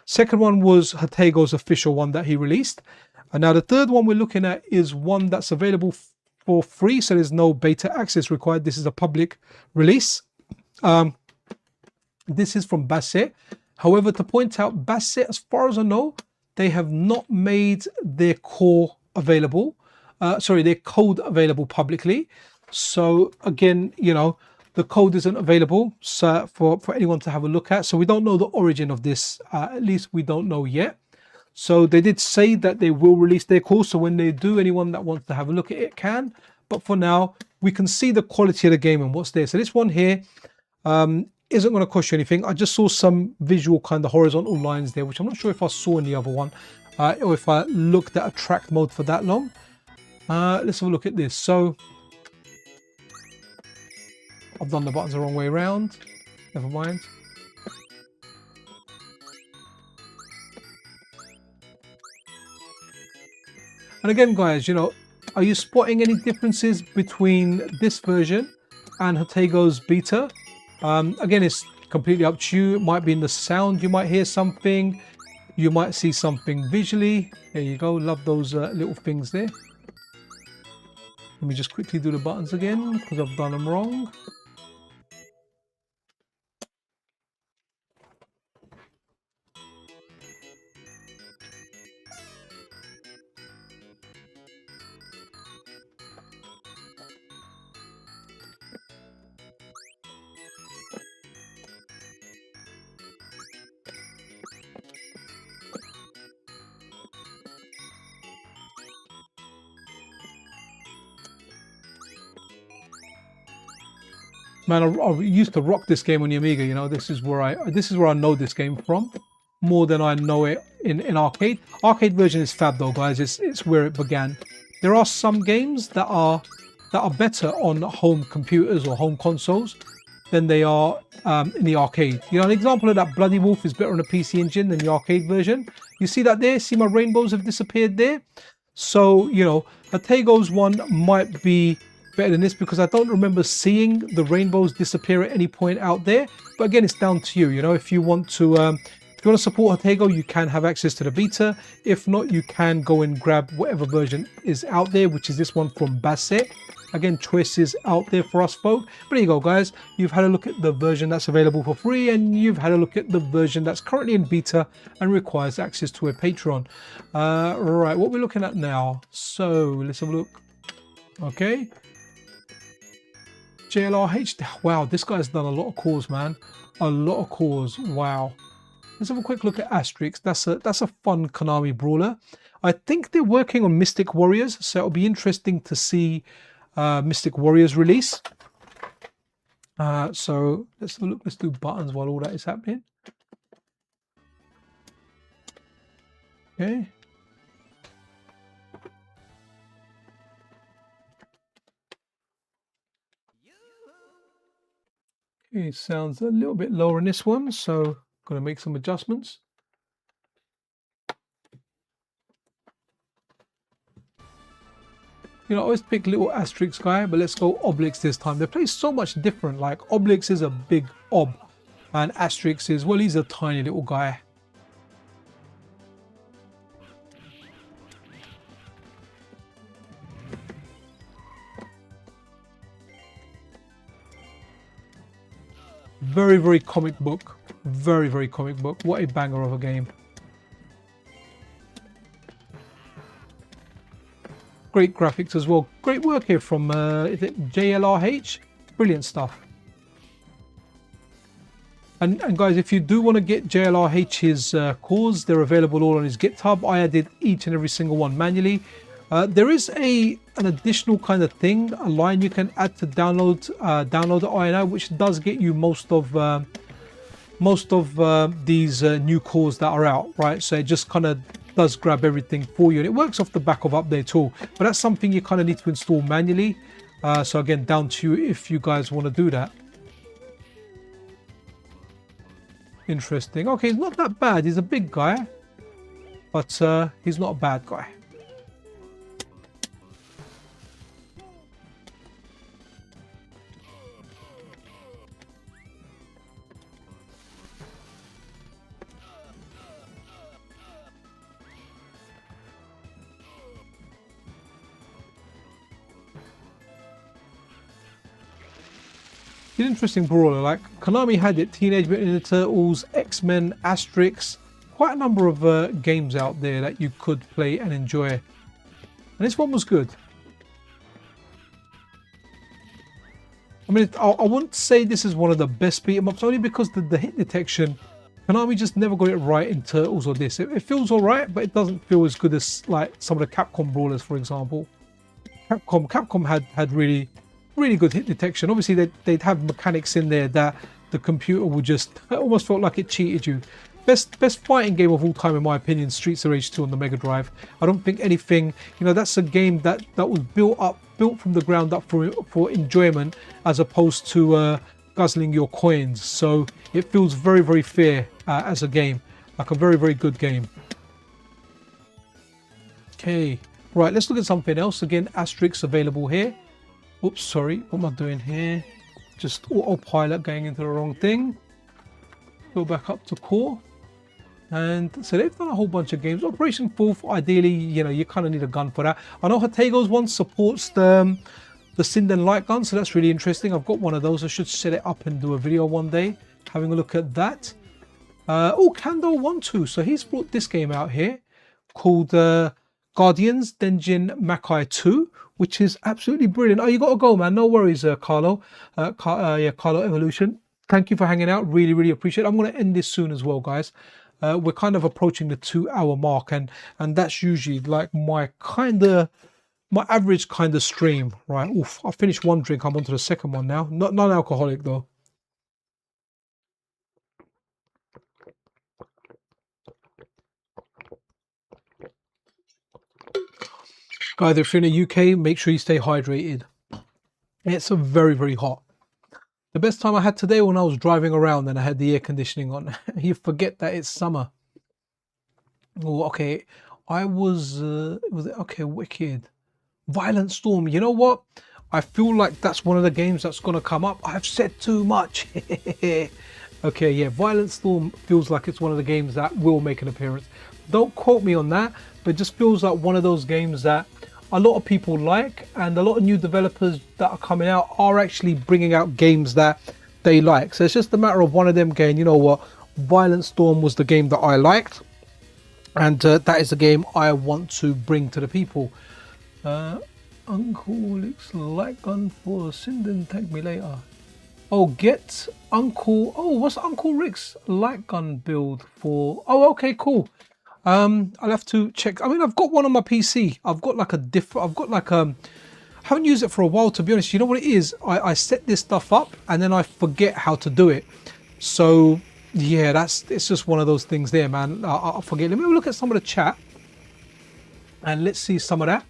[SPEAKER 1] Second one was Hatego's official one that he released. And now the third one we're looking at is one that's available for free, so there's no beta access required. This is a public release. This is from Basset. However, to point out, Basset, as far as I know, they have not made their core available. Their code available publicly. So again, you know, the code isn't available for anyone to have a look at. So we don't know the origin of this. At least we don't know yet. So they did say that they will release their core. So when they do, anyone that wants to have a look at it can. But for now, we can see the quality of the game and what's there. So this one here, isn't going to cost you anything. I just saw some visual kind of horizontal lines there, which I'm not sure if I saw in the other one, or if I looked at a track mode for that long. Let's have a look at this. So I've done the buttons the wrong way around. Never mind. And again, guys, you know, are you spotting any differences between this version and Hatego's beta? Again, it's completely up to you. It might be in the sound. You might hear something. You might see something visually. There you go. Love those little things there. Let me just quickly do the buttons again because I've done them wrong. Man, I used to rock this game on the Amiga. You know, this is where I know this game from, more than I know it in arcade. Arcade version is fab though, guys. It's where it began. There are some games that are better on home computers or home consoles. than they are in the arcade. You know, an example of that, Bloody Wolf is better on a PC engine than the arcade version. You see that there? See my rainbows have disappeared there? So, you know, Hei-Long's one might be better than this because I don't remember seeing the rainbows disappear at any point out there. But again, it's down to you. You know, if you want to support Hei-Long, you can have access to the beta. If not, you can go and grab whatever version is out there, which is this one from Basset. Again, choices out there for us folk. But there you go, guys. You've had a look at the version that's available for free, and you've had a look at the version that's currently in beta and requires access to a Patreon. Right, what we're looking at now. So let's have a look. Okay. JLRH. Wow, this guy's done a lot of cores, man. A lot of cores. Wow. Let's have a quick look at Asterix. That's a fun Konami brawler. I think they're working on Mystic Warriors, so it'll be interesting to see Mystic Warriors release. So let's have a look. Let's do buttons while all that is happening. Okay. Okay, sounds a little bit lower in this one, so going to make some adjustments. You know, I always pick little Asterix guy, but let's go Obelix this time. They play so much different. Like Obelix is a big ob, and Asterix is, well, he's a tiny little guy. Very, very comic book. Very, very comic book. What a banger of a game. Great graphics as well. Great work here from is it JLRH? Brilliant stuff. And guys, if you do want to get JLRH's cores, they're available all on his GitHub. I added each and every single one manually. There is an additional kind of thing, a line you can add to download the INI, which does get you most of these new cores that are out, right? So it just kind of does grab everything for you, and it works off the back of Update Tool. But that's something you kind of need to install manually. So again, down to you if you guys want to do that. Interesting. Okay, he's not that bad. He's a big guy, but he's not a bad guy. An interesting brawler. Like Konami had it, Teenage Mutant Ninja Turtles, X-Men, Asterix, quite a number of games out there that you could play and enjoy, and this one was good. I mean, I wouldn't say this is one of the best beat 'em ups, only because the hit detection, Konami just never got it right in Turtles or this. It feels alright, but it doesn't feel as good as like some of the Capcom brawlers, for example. Capcom had really good hit detection. Obviously they'd have mechanics in there that the computer would just, it almost felt like it cheated you. Best fighting game of all time in my opinion, Streets of Rage 2 on the Mega Drive. I don't think anything, you know, that's a game that was built from the ground up for enjoyment, as opposed to guzzling your coins. So it feels very, very fair as a game, like a very, very good game. Okay, right, let's look at something else. Again, Asterix available here. Oops, sorry, what am I doing here? Just autopilot going into the wrong thing. Go back up to core. And so they've done a whole bunch of games. Operation Fourth, ideally, you know, you kind of need a gun for that. I know Hei-Long's one supports the Sinden light gun, so that's really interesting. I've got one of those. I should set it up and do a video one day, having a look at that. Oh, Kando 1-2. So he's brought this game out here called Guardians Denjin Makai 2, which is absolutely brilliant. Oh, you got to go, man. No worries, Carlo. Yeah, Carlo Evolution. Thank you for hanging out. Really, really appreciate it. I'm going to end this soon as well, guys. We're kind of approaching the 2-hour mark, and that's usually like my average kind of stream, right? Oof, I finished one drink. I'm on to the second one now. Not non-alcoholic though. Guys, if you're in the UK, make sure you stay hydrated. It's very, very hot. The best time I had today when I was driving around and I had the air conditioning on. You forget that it's summer. Oh, okay. I was it okay, wicked. Violent Storm. You know what? I feel like that's one of the games that's gonna come up. I've said too much. Okay, yeah, Violent Storm feels like it's one of the games that will make an appearance. Don't quote me on that, but it just feels like one of those games that a lot of people like, and a lot of new developers that are coming out are actually bringing out games that they like. So it's just a matter of one of them going, you know what, Violent Storm was the game that I liked, and that is the game I want to bring to the people. Uncle looks like gun for Sinden, tag me later. Oh, get Uncle. Oh, what's Uncle Rick's light gun build for? Oh, okay, cool. I'll have to check. I mean, I've got one on my PC. I've got like a different. I've got like I haven't used it for a while, to be honest. You know what it is? I set this stuff up and then I forget how to do it. So yeah, it's just one of those things there, man. I'll forget. Let me have a look at some of the chat and let's see some of that.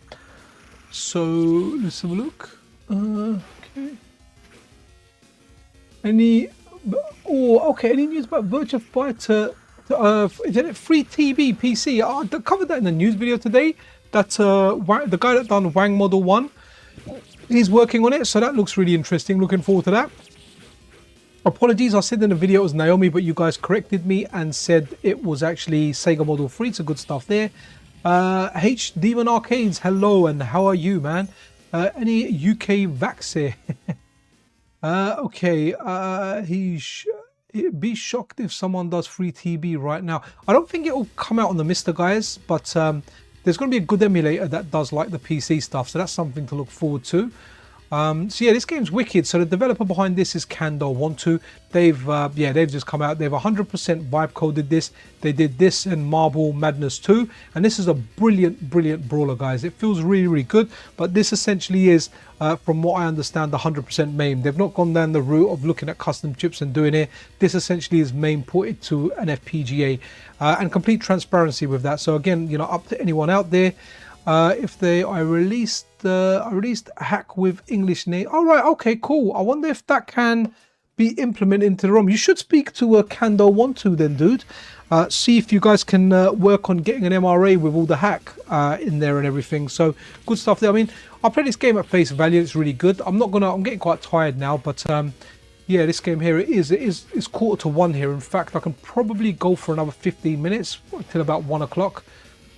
[SPEAKER 1] So let's have a look. Okay. Any news about VolJoe Fighter? Is it free TV PC? I covered that in the news video today. That the guy that done Wang Model 1, he's working on it, so that looks really interesting. Looking forward to that. Apologies, I said in the video it was Naomi, but you guys corrected me and said it was actually Sega Model 3. So good stuff there. H Demon Arcades, hello, and how are you, man? Any UK vaccine? Okay, be shocked if someone does free TB right now. I don't think it will come out on the MiSTer, guys, but there's going to be a good emulator that does like the PC stuff, so that's something to look forward to. So yeah, this game's wicked. So the developer behind this is Kando12. They've just come out. They've 100% vibe coded this. They did this in Marble Madness 2, and this is a brilliant brawler, guys. It feels really good, but this essentially is, from what I understand, 100% MAME. They've not gone down the route of looking at custom chips and doing it. This essentially is MAME ported to an FPGA, and complete transparency with that. So again, you know, up to anyone out there. I released a hack with English name. All right, okay, cool. I wonder if that can be implemented into the ROM. You should speak to Kando12 then, dude. See if you guys can work on getting an MRA with all the hack in there and everything. So good stuff there. I mean, I played this game at face value. It's really good. I'm getting quite tired now, but yeah, this game here it's 1:45 here. In fact, I can probably go for another 15 minutes until about 1 o'clock.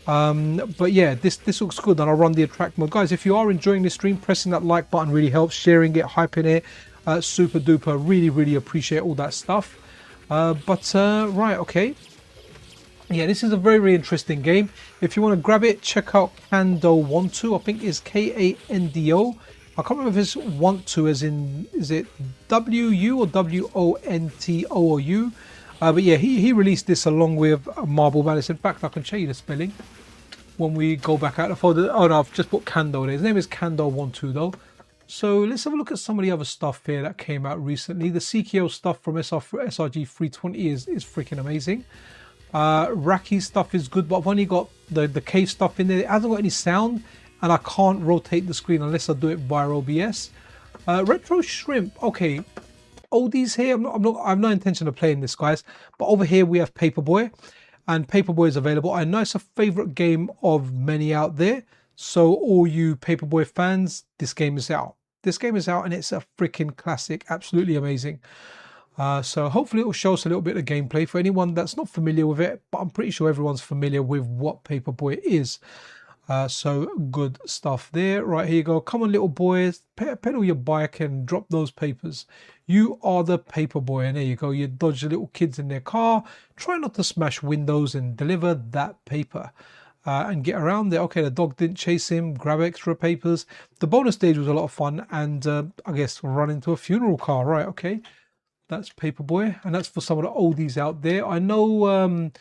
[SPEAKER 1] But yeah, this looks good, and I'll run the attract mode. Guys, if you are enjoying this stream, pressing that like button really helps. Sharing it, hyping it, super duper, really appreciate all that stuff. Right, okay, yeah, this is a very interesting game. If you want to grab it, check out Kando12. I think it's Kando. I can't remember if it's want to as in, is it W-U or W-O-N-T-O-U? But yeah, he released this along with Marble Madness. In fact, I can show you the spelling when we go back out the folder. Oh no, I've just put Kando there. His name is Kando12 though. So let's have a look at some of the other stuff here that came out recently. The CKO stuff from SRG 320 is freaking amazing. Raki stuff is good, but I've only got the cave stuff in there. It hasn't got any sound, and I can't rotate the screen unless I do it via OBS. Retro Shrimp, okay. Oldies here, I have no intention of playing this, guys, but over here we have Paperboy, and Paperboy is available. I know it's a favorite game of many out there, so all you Paperboy fans, this game is out. This game is out, and it's a freaking classic, absolutely amazing. So hopefully it will show us a little bit of gameplay for anyone that's not familiar with it, but I'm pretty sure everyone's familiar with what Paperboy is. So good stuff there. Right, here you go. Come on, little boys, pedal your bike and drop those papers. You are the paper boy, and there you go. You dodge the little kids in their car. Try not to smash windows and deliver that paper and get around there. Okay, the dog didn't chase him. Grab extra papers. The bonus stage was a lot of fun, and I guess run into a funeral car. Right, okay. That's Paperboy, and that's for some of the oldies out there. I know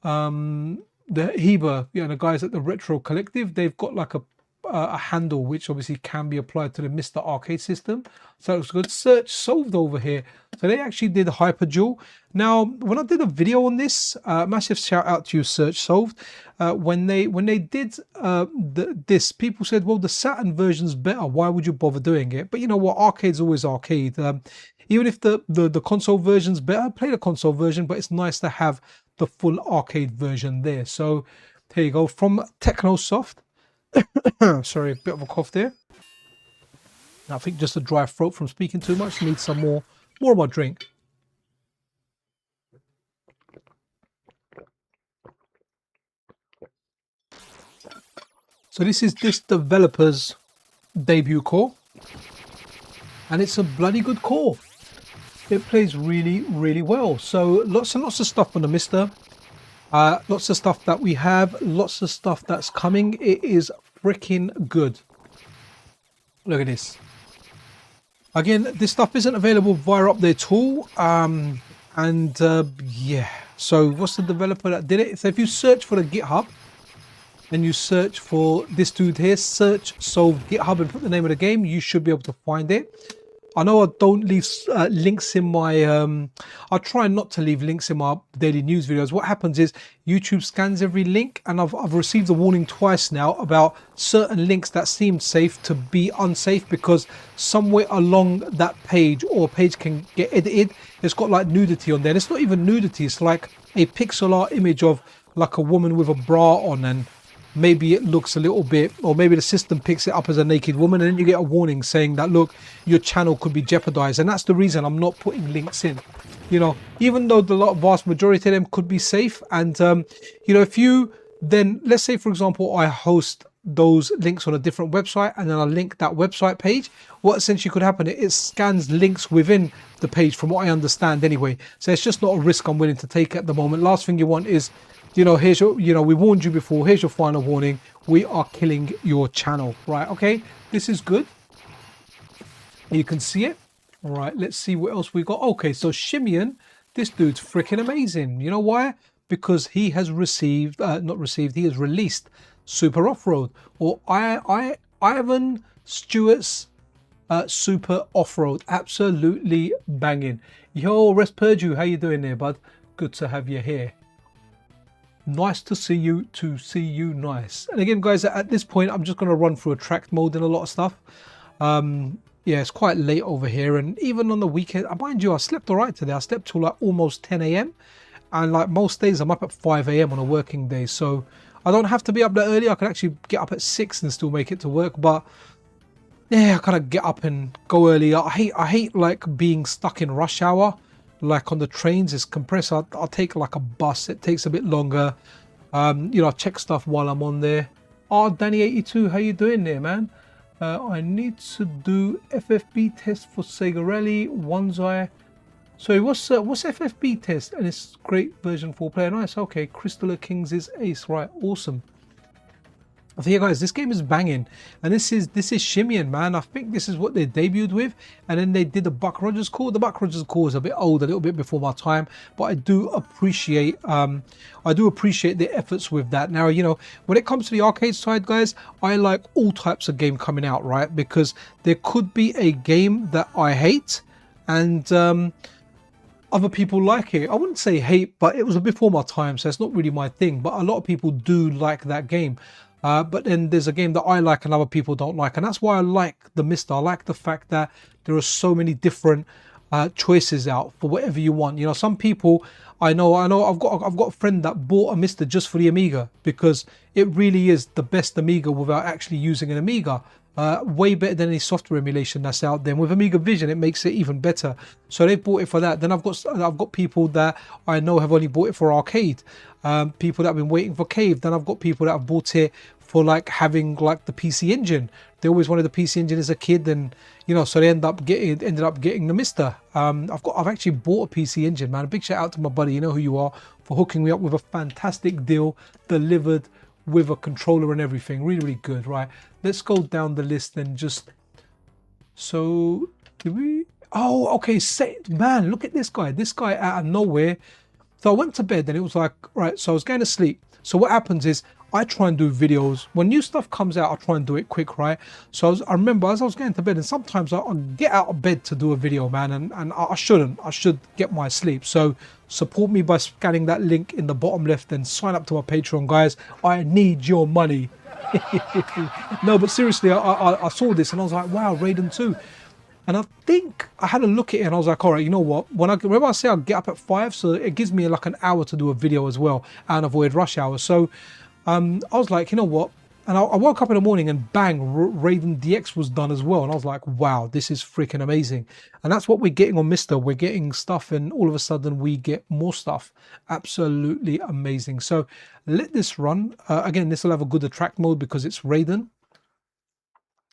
[SPEAKER 1] the Heba, you know, the guys at the Retro Collective, they've got like a handle which obviously can be applied to the MiSTer arcade system. So it looks good. Search solved over here. So they actually did Hyperdual. Now, when I did a video on this, massive shout out to you, Search Solved. When they did this, people said, well, the Saturn version's better. Why would you bother doing it? But you know what? Arcade's always arcade. Even if the console version's better, play the console version, but it's nice to have the full arcade version there. So here you go, from Technosoft. Sorry, a bit of a cough there. I think just a dry throat from speaking too much. Need some more of my drink. So this is this developer's debut core, and it's a bloody good core. It plays really, really well. So lots and lots of stuff on the MiSTer. Lots of stuff that we have, lots of stuff that's coming. It is freaking good. Look at this. Again, this stuff isn't available via Update Tool. Yeah. So what's the developer that did it? So if you search for the GitHub and you search for this dude here, search solve GitHub and put the name of the game, you should be able to find it. I know I don't leave links in my, I try not to leave links in my daily news videos. What happens is YouTube scans every link, and I've received a warning twice now about certain links that seemed safe to be unsafe because somewhere along that page, or a page can get edited, it's got like nudity on there. And it's not even nudity, it's like a pixel art image of like a woman with a bra on, and maybe it looks a little bit, or maybe the system picks it up as a naked woman, and then you get a warning saying that, look, your channel could be jeopardized. And that's the reason I'm not putting links in, you know, even though the vast majority of them could be safe. And you know, if you then, let's say for example, I host those links on a different website, and then I link that website page, what essentially could happen, it scans links within the page, from what I understand anyway. So it's just not a risk I'm willing to take at the moment. Last thing you want is, you know, here's your, you know, we warned you before, here's your final warning, we are killing your channel, right? Okay, this is good. You can see it. All right, let's see what else we got. Okay, so Shimian, this dude's freaking amazing. You know why? Because he has received, he has released Super Off-Road, or Ivan Stewart's Super Off-Road. Absolutely banging. Yo, Rest Purdue, how you doing there, bud? Good to have you here. Nice to see you, nice. And again, guys, at this point, I'm just going to run through a track mode and a lot of stuff. Yeah, it's quite late over here, and even on the weekend, mind you, I slept all right today. I slept till like almost 10 a.m. and like most days, I'm up at 5 a.m. on a working day, so I don't have to be up that early. I can actually get up at 6 and still make it to work. But yeah, I kind of get up and go early. I hate like being stuck in rush hour. Like on the trains, it's compressed. I'll take like a bus, it takes a bit longer. You know, I check stuff while I'm on there. Oh, Danny82, how you doing there, man? I need to do FFB test for Sega Rally, One's Eye. So what's FFB test? And it's great version 4 player. Nice, okay. Crystal Kings is ace, right? Awesome. I think, guys, this game is banging, and this is Shimian, man. I think this is what they debuted with, and then they did the Buck Rogers core. The Buck Rogers core is a bit old, a little bit before my time, but I do appreciate their efforts with that. Now, you know, when it comes to the arcade side, guys, I like all types of game coming out, right? Because there could be a game that I hate, and other people like it. I wouldn't say hate, but it was before my time, so it's not really my thing. But a lot of people do like that game. But then there's a game that I like and other people don't like, and that's why I like the MiSTer. I like the fact that there are so many different choices out for whatever you want. You know, some people I know I've got a friend that bought a MiSTer just for the Amiga, because it really is the best Amiga without actually using an Amiga. Way better than any software emulation that's out there. And with Amiga Vision, it makes it even better. So they bought it for that. Then I've got people that I know have only bought it for arcade. People that have been waiting for Cave. Then I've got people that have bought it for like having like the PC Engine. They always wanted the PC Engine as a kid, and you know, so they ended up getting the MiSTer. I've actually bought a PC Engine, man. A big shout out to my buddy, you know who you are, for hooking me up with a fantastic deal, delivered with a controller and everything. Really, really good. Right, let's go down the list and just, so did we, oh okay, man, look at this guy out of nowhere. So I went to bed and it was like, right, so I was going to sleep. So what happens is I try and do videos when new stuff comes out. I try and do it quick, right? So I remember as I was getting to bed, and sometimes I get out of bed to do a video, man, and I shouldn't. I should get my sleep. So support me by scanning that link in the bottom left and sign up to my Patreon, guys. I need your money. No, but seriously, I saw this and I was like, wow, Raiden 2. And I think I had a look at it and I was like, all right, you know what? Remember I say I'll get up at 5, so it gives me like an hour to do a video as well and avoid rush hour. So I was like, you know what? And I woke up in the morning and bang, Raiden DX was done as well. And I was like, wow, this is freaking amazing. And that's what we're getting on MiSTer. We're getting stuff and all of a sudden we get more stuff. Absolutely amazing. So let this run. Again, this will have a good attract mode because it's Raiden.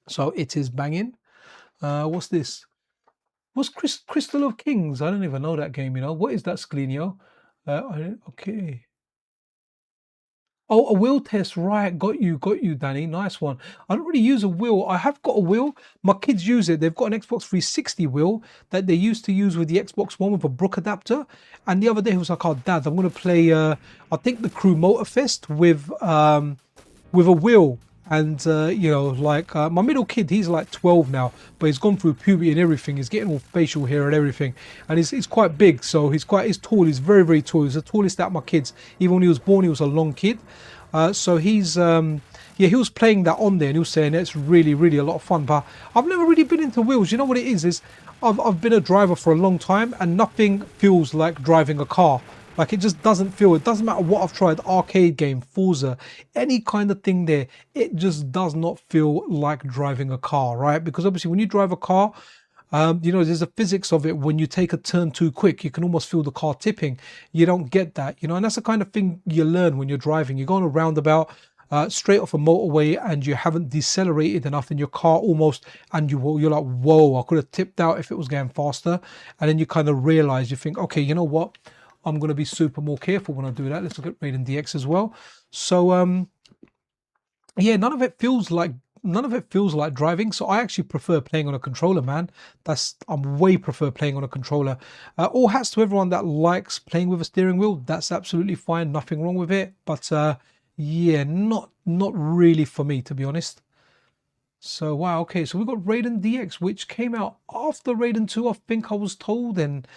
[SPEAKER 1] So it is banging. What's this? What's Crystal of Kings? I don't even know that game, you know. What is that, Sklenio? Okay. Oh, a wheel test, right? Got you, Danny. Nice one. I don't really use a wheel. I have got a wheel. My kids use it. They've got an Xbox 360 wheel that they used to use with the Xbox One with a Brook adapter. And the other day he was like, "Oh, Dad, I'm going to play. I think the Crew Motorfest with a wheel." And you know, like my middle kid, he's like 12 now, but he's gone through puberty and everything. He's getting all facial hair and everything, and he's quite big, so he's tall. He's very, very tall. He's the tallest out of my kids. Even when he was born, he was a long kid. So he's yeah, he was playing that on there, and he was saying it's really, really a lot of fun. But I've never really been into wheels. You know what it is I've been a driver for a long time, and nothing feels like driving a car. Like it just doesn't feel, it doesn't matter what I've tried, arcade game, Forza, any kind of thing there, it just does not feel like driving a car, right? Because obviously when you drive a car, you know, there's a physics of it. When you take a turn too quick, you can almost feel the car tipping. You don't get that, you know, and that's the kind of thing you learn when you're driving. You go on a roundabout, straight off a motorway, and you haven't decelerated enough in your car almost, and you're like, whoa, I could have tipped out if it was going faster. And then you kind of realize, you think, okay, you know what? I'm going to be super more careful when I do that. Let's look at Raiden DX as well. So yeah, none of it feels like driving. So I actually prefer playing on a controller, man. I'm way prefer playing on a controller. All hats to everyone that likes playing with a steering wheel. That's absolutely fine, nothing wrong with it. But yeah, not really for me, to be honest. So wow, okay, so we've got Raiden DX, which came out after Raiden 2, I think I was told, and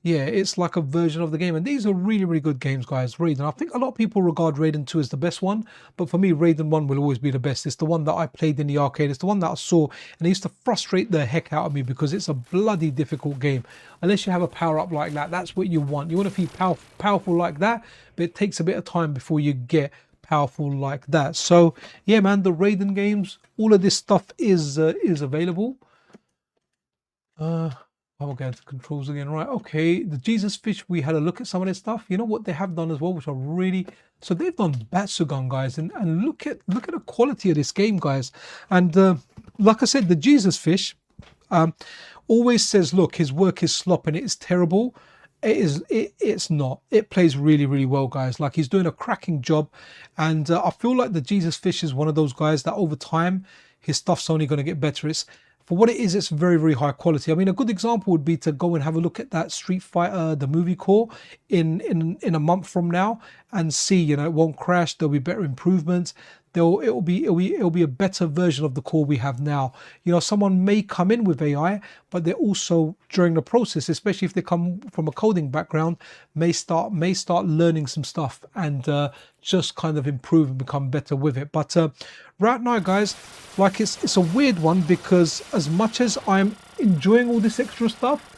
[SPEAKER 1] yeah, it's like a version of the game, and these are really, really good games, guys. Raiden, I think a lot of people regard Raiden 2 as the best one, but for me, Raiden 1 will always be the best. It's the one that I played in the arcade. It's the one that I saw, and it used to frustrate the heck out of me because it's a bloody difficult game. Unless you have a power-up like that, that's what you want. You want to be powerful like that, but it takes a bit of time before you get powerful like that. So yeah, man, the Raiden games, all of this stuff is available. I'm going to controls again, right? Okay, the Jesus Fish, we had a look at some of this stuff. You know what they have done as well, which are really, so they've done Batsugan, guys, and look at the quality of this game, guys. And like I said, the Jesus Fish always says, look, his work is slop and it is terrible. It's not. It plays really, really well, guys. Like, he's doing a cracking job, and I feel like the Jesus Fish is one of those guys that over time his stuff's only going to get better. It's, for what it is, it's very, very high quality. I mean, a good example would be to go and have a look at that Street Fighter, the movie core, in a month from now, and see, you know, it won't crash. There'll be better improvements. It'll be a better version of the core we have now. You know, someone may come in with AI, but they're also, during the process, especially if they come from a coding background, may start learning some stuff and just kind of improve and become better with it. But right now, guys, like it's a weird one, because as much as I'm enjoying all this extra stuff,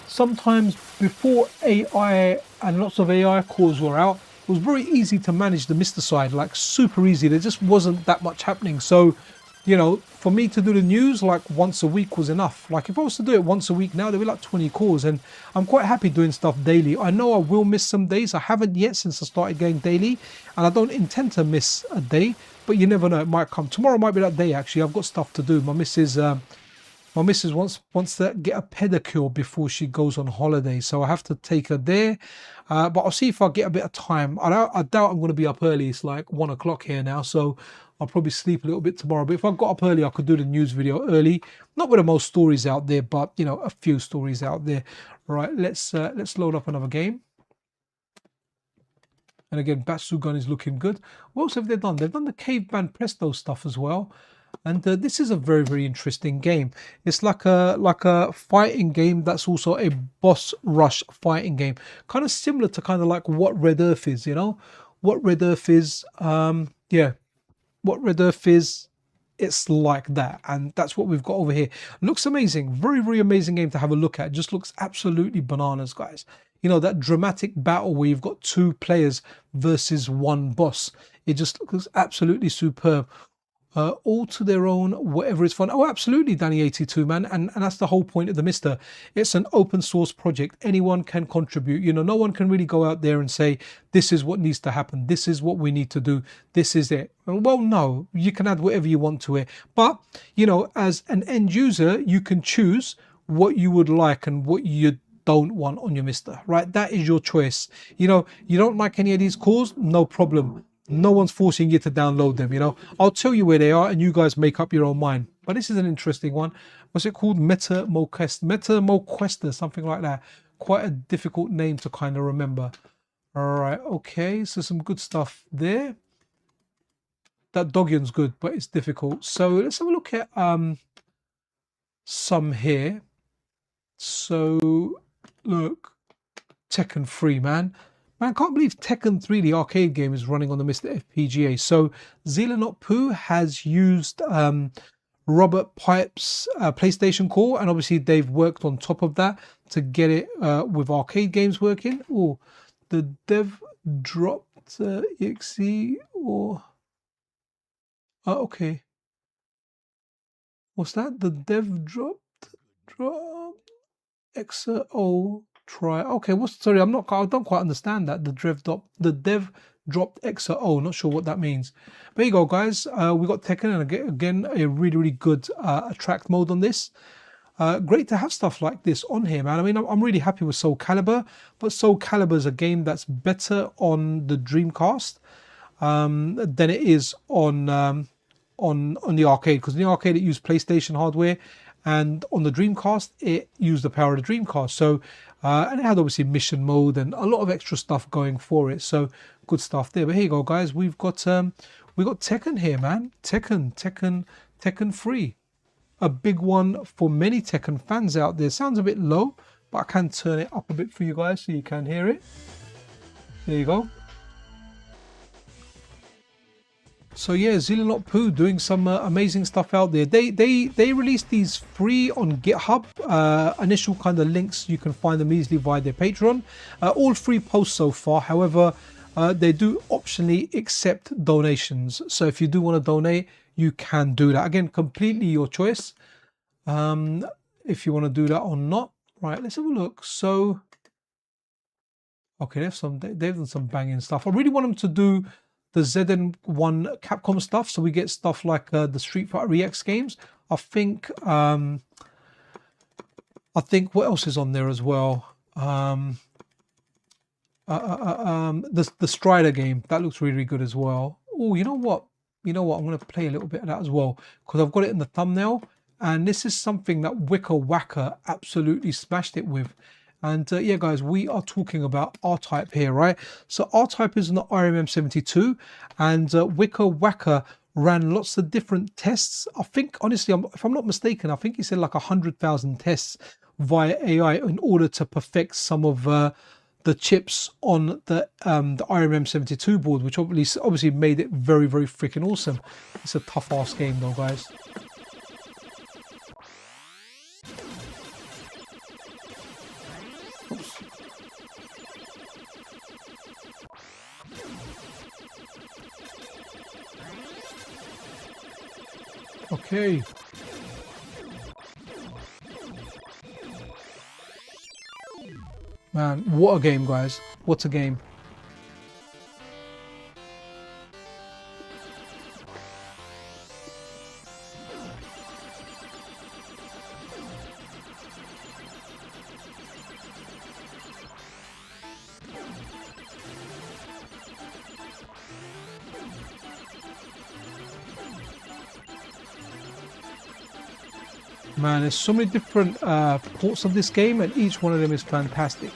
[SPEAKER 1] sometimes before AI and lots of AI cores were out, it was very easy to manage the MiSTer side, like super easy. There just wasn't that much happening. So, you know, for me to do the news like once a week was enough. Like if I was to do it once a week now, there were like 20 cores, and I'm quite happy doing stuff daily. I know I will miss some days. I haven't yet since I started going daily, and I don't intend to miss a day, but you never know, it might come. Tomorrow might be that day, actually. I've got stuff to do. My missus wants to get a pedicure before she goes on holiday, so I have to take her there. But I'll see if I get a bit of time. I doubt I'm going to be up early. It's like 1 o'clock here now, so I'll probably sleep a little bit tomorrow. But if I got up early, I could do the news video early. Not with the most stories out there, but you know, a few stories out there. Right, let's load up another game. And again, Batsugan is looking good. What else have they done? They've done the Caveman Presto stuff as well. And this is a very, very interesting game. It's like a fighting game that's also a boss rush fighting game, kind of similar to kind of like what Red Earth is. You know what Red Earth is? Yeah, what Red Earth is it's like that, and that's what we've got over here. Looks amazing, very, very amazing game to have a look at. Just looks absolutely bananas, guys. You know, that dramatic battle where you've got 2 players versus 1 boss. It just looks absolutely superb. All to their own, whatever is fun. Oh, absolutely, Danny82, man. And that's the whole point of the MiSTer. It's an open source project. Anyone can contribute. You know, no one can really go out there and say, this is what needs to happen. This is what we need to do. This is it. Well, no, you can add whatever you want to it. But, you know, as an end user, you can choose what you would like and what you don't want on your MiSTer, right? That is your choice. You know, you don't like any of these cores, no problem. No one's forcing you to download them, you know. I'll tell you where they are and you guys make up your own mind. But this is an interesting one. What's it called? Metamorquester, something like that. Quite a difficult name to kind of remember. All right, okay, so some good stuff there. That Doggion's good, but it's difficult. So let's have a look at some here. So look, Tekken 3, man. Man, I can't believe Tekken 3, the arcade game, is running on the MiSTer FPGA. So Zillanotpoo has used Robert Pipe's PlayStation core, and obviously they've worked on top of that to get it with arcade games working. Oh, the dev dropped exe or okay. What's that? The dev dropped XO. Try. Okay, sorry, I don't quite understand that. The dev dropped XO. Not sure what that means. But there you go, guys. We got Tekken, and again a really, really good attract mode on this. Great to have stuff like this on here, man. I mean, I'm really happy with Soul Calibur, but Soul Calibur is a game that's better on the Dreamcast than it is on the arcade, because in the arcade it used PlayStation hardware, and on the Dreamcast it used the power of the Dreamcast. So and it had obviously mission mode and a lot of extra stuff going for it. So good stuff there. But here you go, guys. We've got Tekken here, man. Tekken 3. A big one for many Tekken fans out there. Sounds a bit low, but I can turn it up a bit for you guys so you can hear it. There you go. So yeah, Zillanotpoo doing some amazing stuff out there. They released these free on GitHub. Initial kind of links, you can find them easily via their Patreon. All free posts so far. However, they do optionally accept donations. So if you do want to donate, you can do that. Again, completely your choice. If you want to do that or not. Right, let's have a look. So okay, they've done some banging stuff. I really want them to do the ZN1 Capcom stuff, so we get stuff like the Street Fighter EX games. I think what else is on there as well? The Strider game, that looks really, really good as well. Oh, you know what? I'm going to play a little bit of that as well, because I've got it in the thumbnail, and this is something that Wicker Wacker absolutely smashed it with. And yeah, guys, we are talking about R-Type here, right? So R-Type is an RMM72, and Wicker Wacker ran lots of different tests. I think, honestly, if I'm not mistaken, I think he said like 100,000 tests via AI in order to perfect some of the chips on the RMM72 board, which obviously made it very, very freaking awesome. It's a tough ass game though, guys. Okay. Man, what a game, guys. What a game. Man, there's so many different ports of this game, and each one of them is fantastic.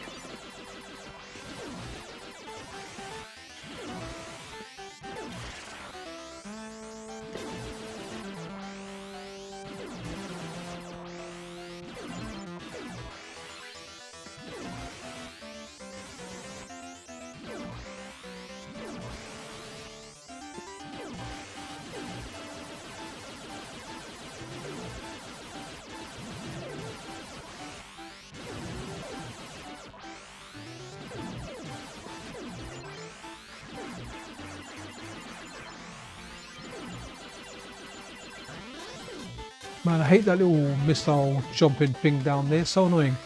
[SPEAKER 1] Man, I hate that little missile jumping thing down there. So annoying.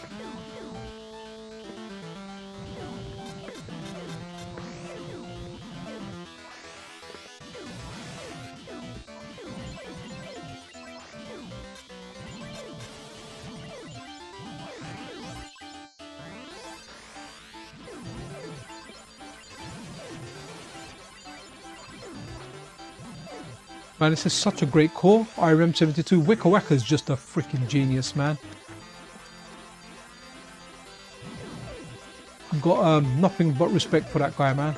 [SPEAKER 1] Man, this is such a great core. IRM72. Wicka Wacka is just a freaking genius, man. I've got nothing but respect for that guy, man.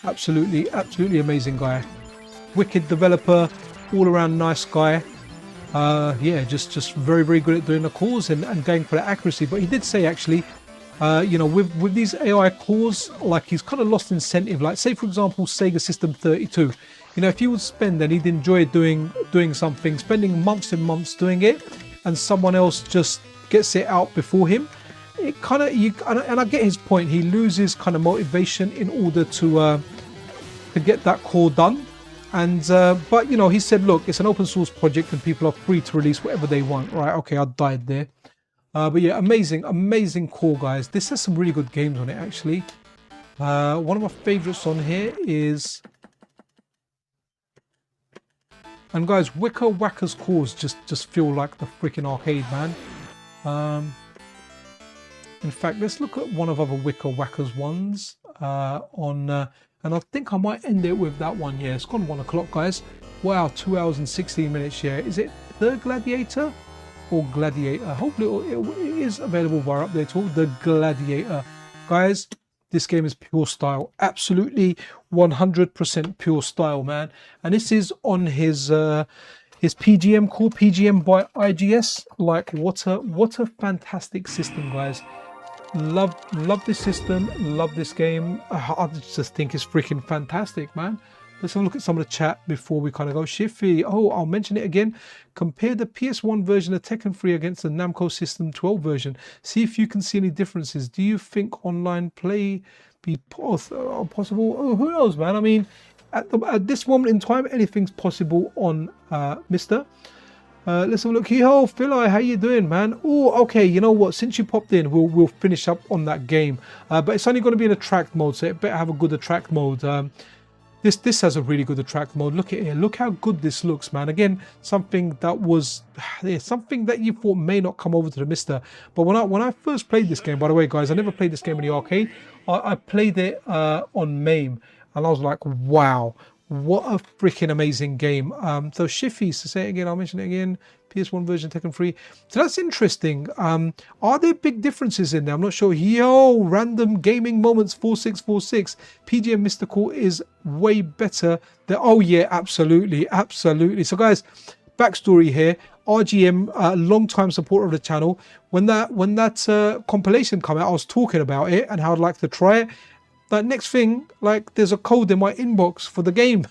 [SPEAKER 1] Absolutely, absolutely amazing guy. Wicked developer, all around nice guy. Yeah, just very, very good at doing the cores and going for the accuracy. But he did say actually, you know, with these AI cores, like he's kind of lost incentive. Like say for example, Sega System 32. You know, if he would spend and he'd enjoy doing something, spending months and months doing it, and someone else just gets it out before him, it kind of and I get his point. He loses kind of motivation in order to get that core done. And but you know, he said, look, it's an open source project and people are free to release whatever they want. Right? Okay, I died there. But yeah, amazing core, guys. This has some really good games on it actually. One of my favorites on here is. And guys, Wicka Wacka's cores just feel like the freaking arcade, man. In fact, let's look at one of other Wicka Wacka's ones and I think I might end it with that one. Yeah, it's gone 1 o'clock, guys. Wow, 2 hours and 16 minutes. Yeah, is it The Gladiator or Gladiator? Hopefully it is available via update tool. The Gladiator, guys. This game is pure style, absolutely 100% pure style, man. And this is on his PGM core, PGM by IGS. Like what a fantastic system, guys. Love this system, love this game. I just think it's freaking fantastic, man. Let's have a look at some of the chat before we kind of go. Shiffy, oh, I'll mention it again. Compare the PS1 version of Tekken 3 against the Namco System 12 version. See if you can see any differences. Do you think online play be possible? Oh, who knows, man? I mean, at this moment in time, anything's possible on MiSTer. Let's have a look. Yo, Philo, how you doing, man? Oh, okay. You know what? Since you popped in, we'll finish up on that game. But it's only going to be in attract mode, so it better have a good attract mode. This has a really good attract mode. Look at here. Look how good this looks, man. Again, something that was something that you thought may not come over to the MiSTer. But when I first played this game, by the way, guys, I never played this game in the arcade. I played it on MAME, and I was like, wow, what a freaking amazing game. So Shiffies, to say it again, I'll mention it again. PS1 version Tekken 3. So that's interesting. Are there big differences in there? I'm not sure. Yo, random gaming moments 4646. PGM MiSTer Core is way better than. Oh yeah, absolutely. So guys, backstory here. RGM, long-time supporter of the channel. When that compilation came out, I was talking about it and how I'd like to try it. That next thing, like there's a code in my inbox for the game.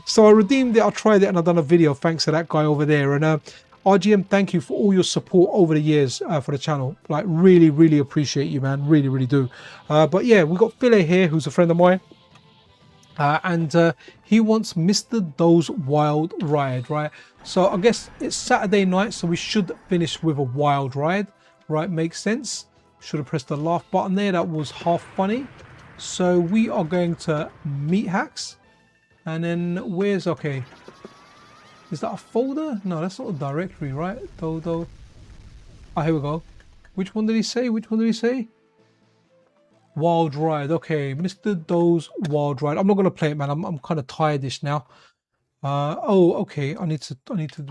[SPEAKER 1] So I redeemed it, I tried it, and I've done a video thanks to that guy over there. And RGM, thank you for all your support over the years for the channel. Like really appreciate you, man. Really do. But yeah, we've got Phile here, who's a friend of mine. And he wants Mr. Doe's Wild Ride, right? So I guess it's Saturday night, so we should finish with a wild ride, right? Makes sense. Should have pressed the laugh button there. That was half funny. So we are going to Meathax. And then where's, okay. Is that a folder? No, that's not a directory, right? Dodo. Ah, here we go. Which one did he say? Wild Ride. Okay, Mr. Doe's Wild Ride. I'm not going to play it, man. I'm kind of tired-ish now. Oh, okay. I need to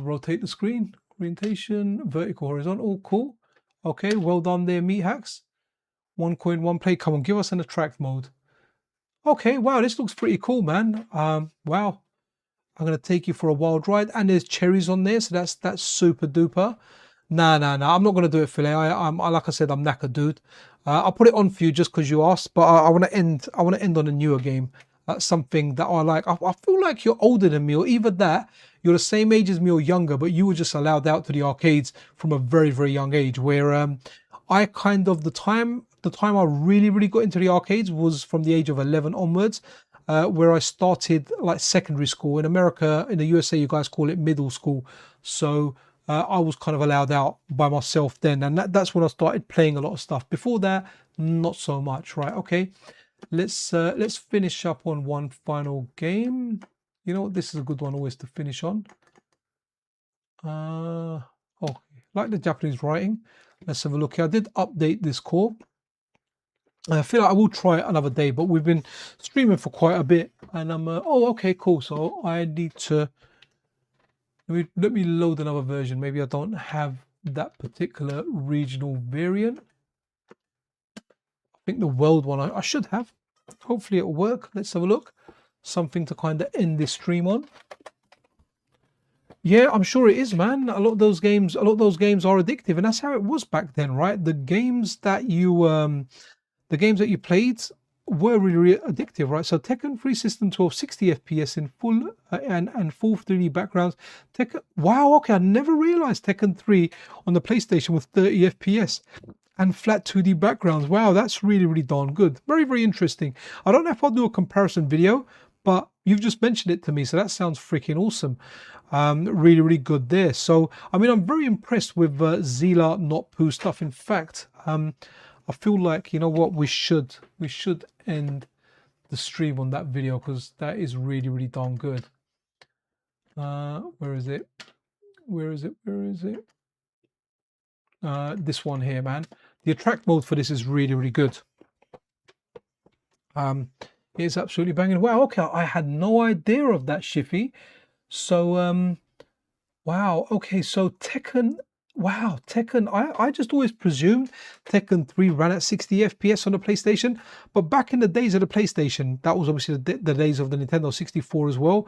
[SPEAKER 1] rotate the screen. Orientation, vertical, horizontal. Cool. Okay, well done there, Meathax. 1 coin, 1 play. Come on, give us an attract mode. Okay, wow, this looks pretty cool, man. Wow. I'm gonna take you for a wild ride, and there's cherries on there, so that's super duper. Nah. I'm not gonna do it, Philly. I'm like I said, I'm knackered, dude. I'll put it on for you just because you asked, but I want to end on a newer game. That's something that I like. I feel like you're older than me, or either that you're the same age as me or younger, but you were just allowed out to the arcades from a very young age. Where I kind of the time I really got into the arcades was from the age of 11 onwards, where I started like secondary school. In America, in the USA, you guys call it middle school. So I was kind of allowed out by myself then, and that's when I started playing a lot of stuff. Before that, not so much. Right? Okay, let's finish up on one final game. You know what? This is a good one always to finish on. Oh, like the Japanese writing. Let's have a look here. I did update this core. I feel like I will try it another day, but we've been streaming for quite a bit, and I'm oh, okay, cool. So I need to let me load another version. Maybe I don't have that particular regional variant. I think the world one I should have. Hopefully it'll work. Let's have a look. Something to kind of end this stream on. Yeah, I'm sure it is, man. A lot of those games are addictive, and that's how it was back then, right? The games that you played were really, really addictive, right? So Tekken 3 System 12, 60 FPS in full and full 3D backgrounds. Wow, okay, I never realized Tekken 3 on the PlayStation with 30 FPS and flat 2D backgrounds. Wow, that's really, really darn good. Very, very interesting. I don't know if I'll do a comparison video, but you've just mentioned it to me, so that sounds freaking awesome. Really, really good there. So, I mean, I'm very impressed with Zila Not Poo stuff. In fact, I feel like, you know what, we should end the stream on that video, because that is really, really darn good. Where is it? This one here, man. The attract mode for this is really, really good. It's absolutely banging. Wow, okay, I had no idea of that, Shiffy. So wow, okay, so Tekken, wow, Tekken, I just always presumed Tekken 3 ran at 60 FPS on the PlayStation, but back in the days of the PlayStation, that was obviously the days of the Nintendo 64 as well,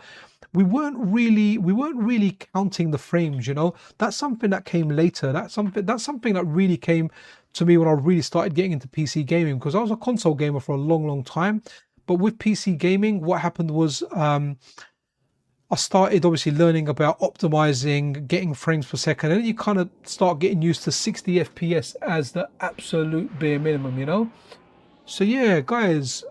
[SPEAKER 1] we weren't really counting the frames, you know. That's something that came later. That's something that really came to me when I really started getting into PC gaming, because I was a console gamer for a long, long time. But with PC gaming, what happened was I started obviously learning about optimizing, getting frames per second, and then you kind of start getting used to 60 FPS as the absolute bare minimum, you know? So yeah, guys,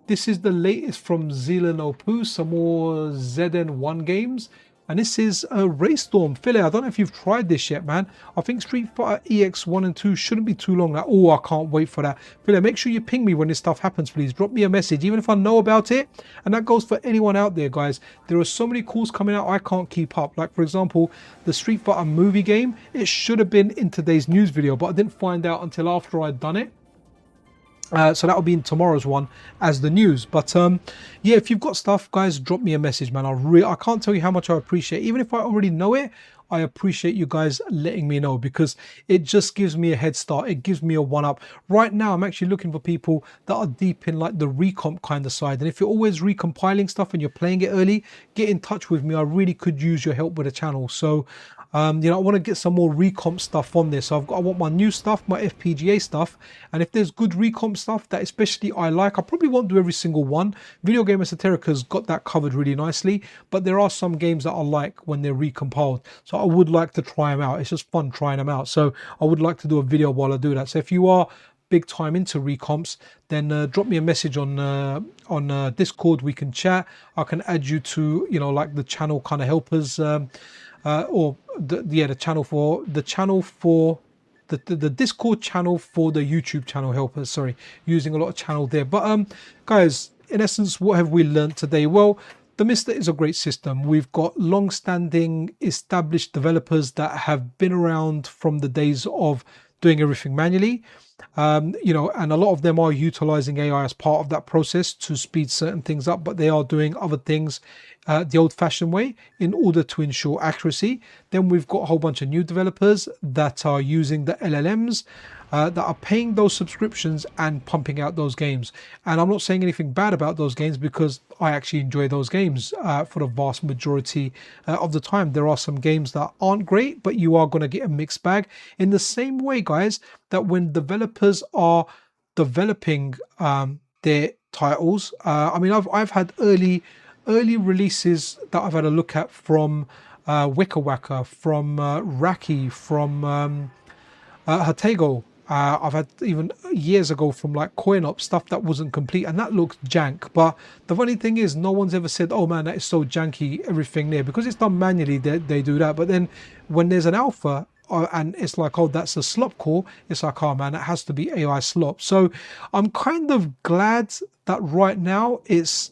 [SPEAKER 1] this is the latest from Zila No Poo, some more ZN1 games. And this is a Raystorm. Philly, I don't know if you've tried this yet, man. I think Street Fighter EX 1 and 2 shouldn't be too long. Like, oh, I can't wait for that. Philly, make sure you ping me when this stuff happens, please. Drop me a message, even if I know about it. And that goes for anyone out there, guys. There are so many calls coming out, I can't keep up. Like, for example, the Street Fighter movie game, it should have been in today's news video, but I didn't find out until after I'd done it. So that'll be in tomorrow's one as the news. But yeah, if you've got stuff, guys, drop me a message, man. I can't tell you how much I appreciate. Even if I already know it, I appreciate you guys letting me know, because it just gives me a head start. It gives me a one-up. Right now, I'm actually looking for people that are deep in like the recomp kind of side. And if you're always recompiling stuff and you're playing it early, get in touch with me. I really could use your help with the channel. So you know, I want to get some more recomp stuff on this. So I want my new stuff, my FPGA stuff, and if there's good recomp stuff that especially I like, I probably won't do every single one. Video Game Esoterica's got that covered really nicely, but there are some games that I like when they're recompiled. So I would like to try them out. It's just fun trying them out. So I would like to do a video while I do that. So if you are big time into recomps, then drop me a message on Discord. We can chat. I can add you to, you know, like the channel kind of helpers, or the channel for the Discord channel for the YouTube channel helpers. Sorry, using a lot of channel there. But guys, in essence, what have we learned today? Well, the MiSTer is a great system. We've got long-standing established developers that have been around from the days of doing everything manually, you know, and a lot of them are utilizing AI as part of that process to speed certain things up, but they are doing other things the old-fashioned way in order to ensure accuracy. Then we've got a whole bunch of new developers that are using the LLMs, that are paying those subscriptions and pumping out those games. And I'm not saying anything bad about those games, because I actually enjoy those games for the vast majority of the time. There are some games that aren't great, but you are going to get a mixed bag. In the same way, guys, that when developers are developing their titles, I mean, I've had early releases that I've had a look at from Weka Weka, from Raki, from Hatego. I've had even years ago from like CoinOp stuff that wasn't complete, and that looks jank. But the funny thing is, no one's ever said, oh man, that is so janky, everything there, because it's done manually. They do that. But then when there's an alpha, and it's like, oh, that's a slop core, it's like, oh man, it has to be AI slop. So I'm kind of glad that right now it's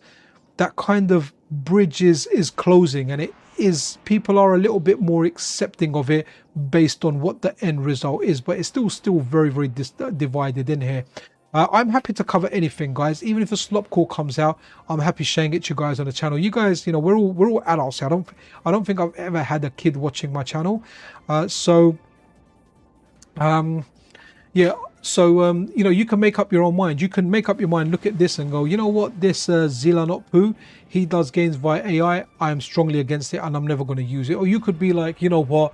[SPEAKER 1] that kind of bridge is closing, and it is, people are a little bit more accepting of it based on what the end result is, but it's still very divided in here. I'm happy to cover anything, guys. Even if a slop core comes out, I'm happy sharing it to you guys on the channel. You guys, you know, we're all adults here. I don't think I've ever had a kid watching my channel. Yeah. So you know, you can make up your own mind. You can make up your mind, look at this and go, you know what, this Zilanotpu, he does games via AI. I am strongly against it and I'm never going to use it. Or you could be like, you know what,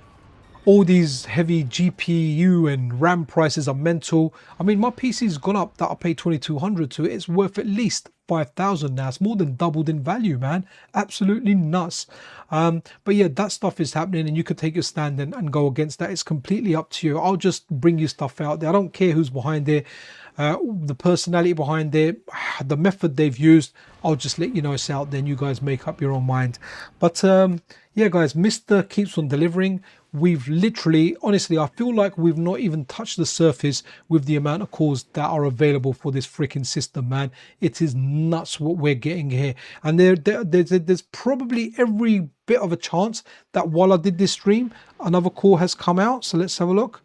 [SPEAKER 1] all these heavy GPU and RAM prices are mental. I mean, my PC's gone up that I paid 2,200 to it. It's worth at least 5,000 now. It's more than doubled in value, man. Absolutely nuts. But yeah, that stuff is happening, and you could take your stand and go against that. It's completely up to you. I'll just bring you stuff out there. I don't care who's behind it, the personality behind it, the method they've used. I'll just let you know it's out there, and you guys make up your own mind. But yeah, guys, MiSTer keeps on delivering. We've literally, honestly, I feel like we've not even touched the surface with the amount of cores that are available for this freaking system, man. It is nuts what we're getting here. And there's probably every bit of a chance that while I did this stream, another core has come out. So let's have a look.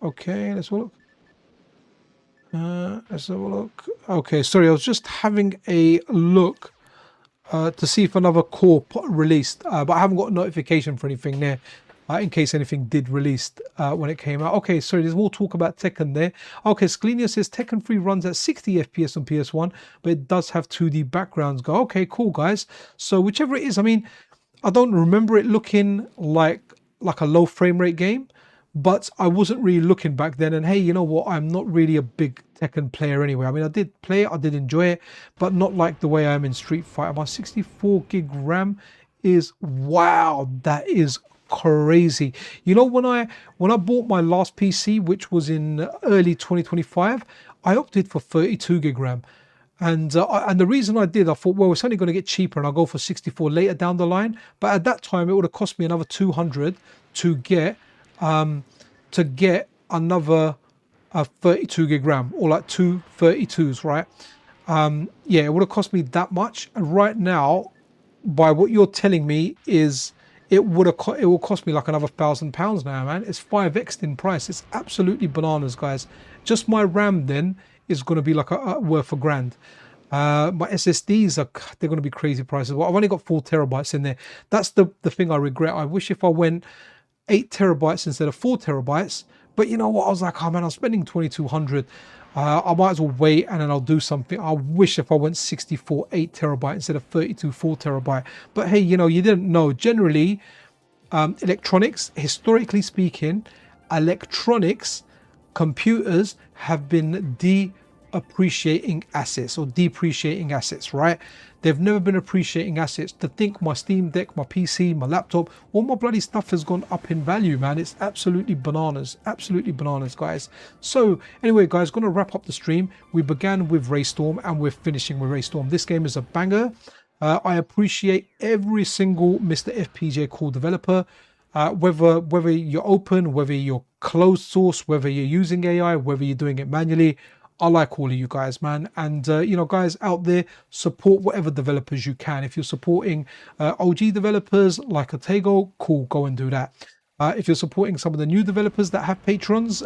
[SPEAKER 1] Okay, let's have a look. Let's have a look. Okay, sorry, I was just having a look to see if another core released, but I haven't got a notification for anything there in case anything did released when it came out. Okay, sorry, there's more talk about Tekken there. Okay, Sklenia says Tekken 3 runs at 60 FPS on PS1, but it does have 2D backgrounds. Go, okay, cool, guys. So whichever it is, I mean, I don't remember it looking like a low frame rate game, but I wasn't really looking back then. And hey, you know what? I'm not really a big Tekken player anyway. I mean, I did play it, I did enjoy it, but not like the way I am in Street Fighter. My 64 gig RAM is, wow, that is crazy. You know, when I bought my last PC, which was in early 2025, I opted for 32 gig RAM. And the reason I did, I thought, well, it's only going to get cheaper and I'll go for 64 later down the line. But at that time, it would have cost me another 200 to get another 32 gig RAM, or like two 32s, right? Yeah, it would have cost me that much. And right now, by what you're telling me, is it will cost me like another £1,000 now, man. It's 5x in price. It's absolutely bananas, guys. Just my RAM then is going to be like worth £1,000. My SSDs they're going to be crazy prices. Well, I've only got 4 terabytes in there. That's the thing I regret. I wish if I went 8 terabytes instead of 4 terabytes, but you know what, I was like, oh man, I'm spending 2,200. I might as well wait and then I'll do something. I wish if I went 64 8 terabyte instead of 32 4 terabyte. But hey, you know, you didn't know. Generally, electronics, historically speaking, computers have been depreciating assets, right? They've never been appreciating assets. To think my Steam Deck, my PC, my laptop, all my bloody stuff has gone up in value, man. It's absolutely bananas, guys. So anyway, guys, going to wrap up the stream. We began with Raystorm and we're finishing with Raystorm. This game is a banger. I appreciate every single Mr. FPGA core developer, whether you're open, whether you're closed source, whether you're using AI, whether you're doing it manually. I like all of you guys, man. And you know, guys out there, support whatever developers you can. If you're supporting OG developers like Otego, cool, go and do that. If you're supporting some of the new developers that have patrons,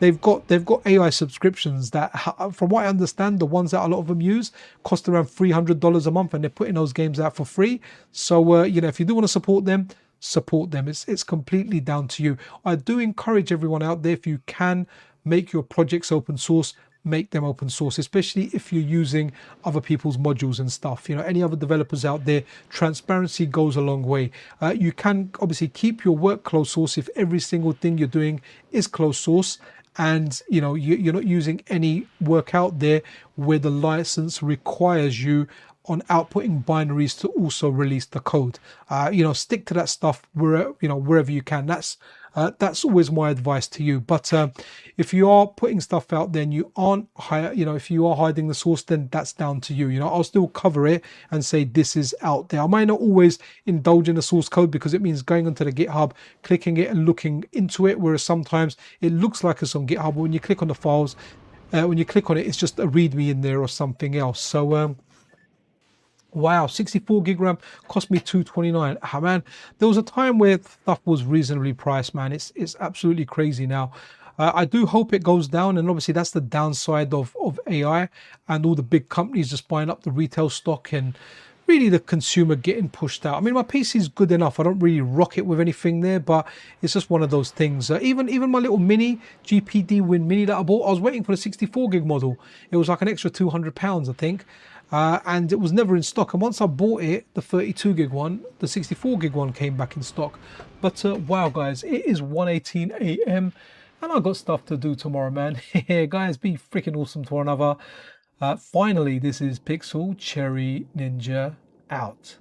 [SPEAKER 1] they've got AI subscriptions that, from what I understand, the ones that a lot of them use cost around $300 a month, and they're putting those games out for free. So you know, if you do want to support them, it's completely down to you. I do encourage everyone out there, if you can make your projects open source, make them open source, especially if you're using other people's modules and stuff. You know, any other developers out there, transparency goes a long way. You can obviously keep your work closed source if every single thing you're doing is closed source, and you know, you're not using any work out there where the license requires you on outputting binaries to also release the code. You know, stick to that stuff wherever you can. That's That's always my advice to you. But if you are putting stuff out there and you aren't if you are hiding the source, then that's down to you. I'll still cover it and say this is out there. I might not always indulge in the source code because it means going onto the GitHub, clicking it and looking into it, whereas sometimes it looks like it's on GitHub, but when you click on the files, when you click on it, it's just a readme in there or something else. So wow, 64 gig RAM cost me $229. Ah, man, there was a time where stuff was reasonably priced, man. It's absolutely crazy now. I do hope it goes down, and obviously that's the downside of AI and all the big companies just buying up the retail stock and really the consumer getting pushed out. I mean, my PC is good enough. I don't really rock it with anything there, but it's just one of those things. Even my little mini GPD Win Mini that I bought, I was waiting for the 64 gig model. It was like an extra £200, I think. And it was never in stock, and once I bought it, the 32 gig one, the 64 gig one came back in stock. But wow guys, it is 1:18 a.m. and I've got stuff to do tomorrow, man. Guys, be freaking awesome to one another. Finally, this is PixelCherryNinja out.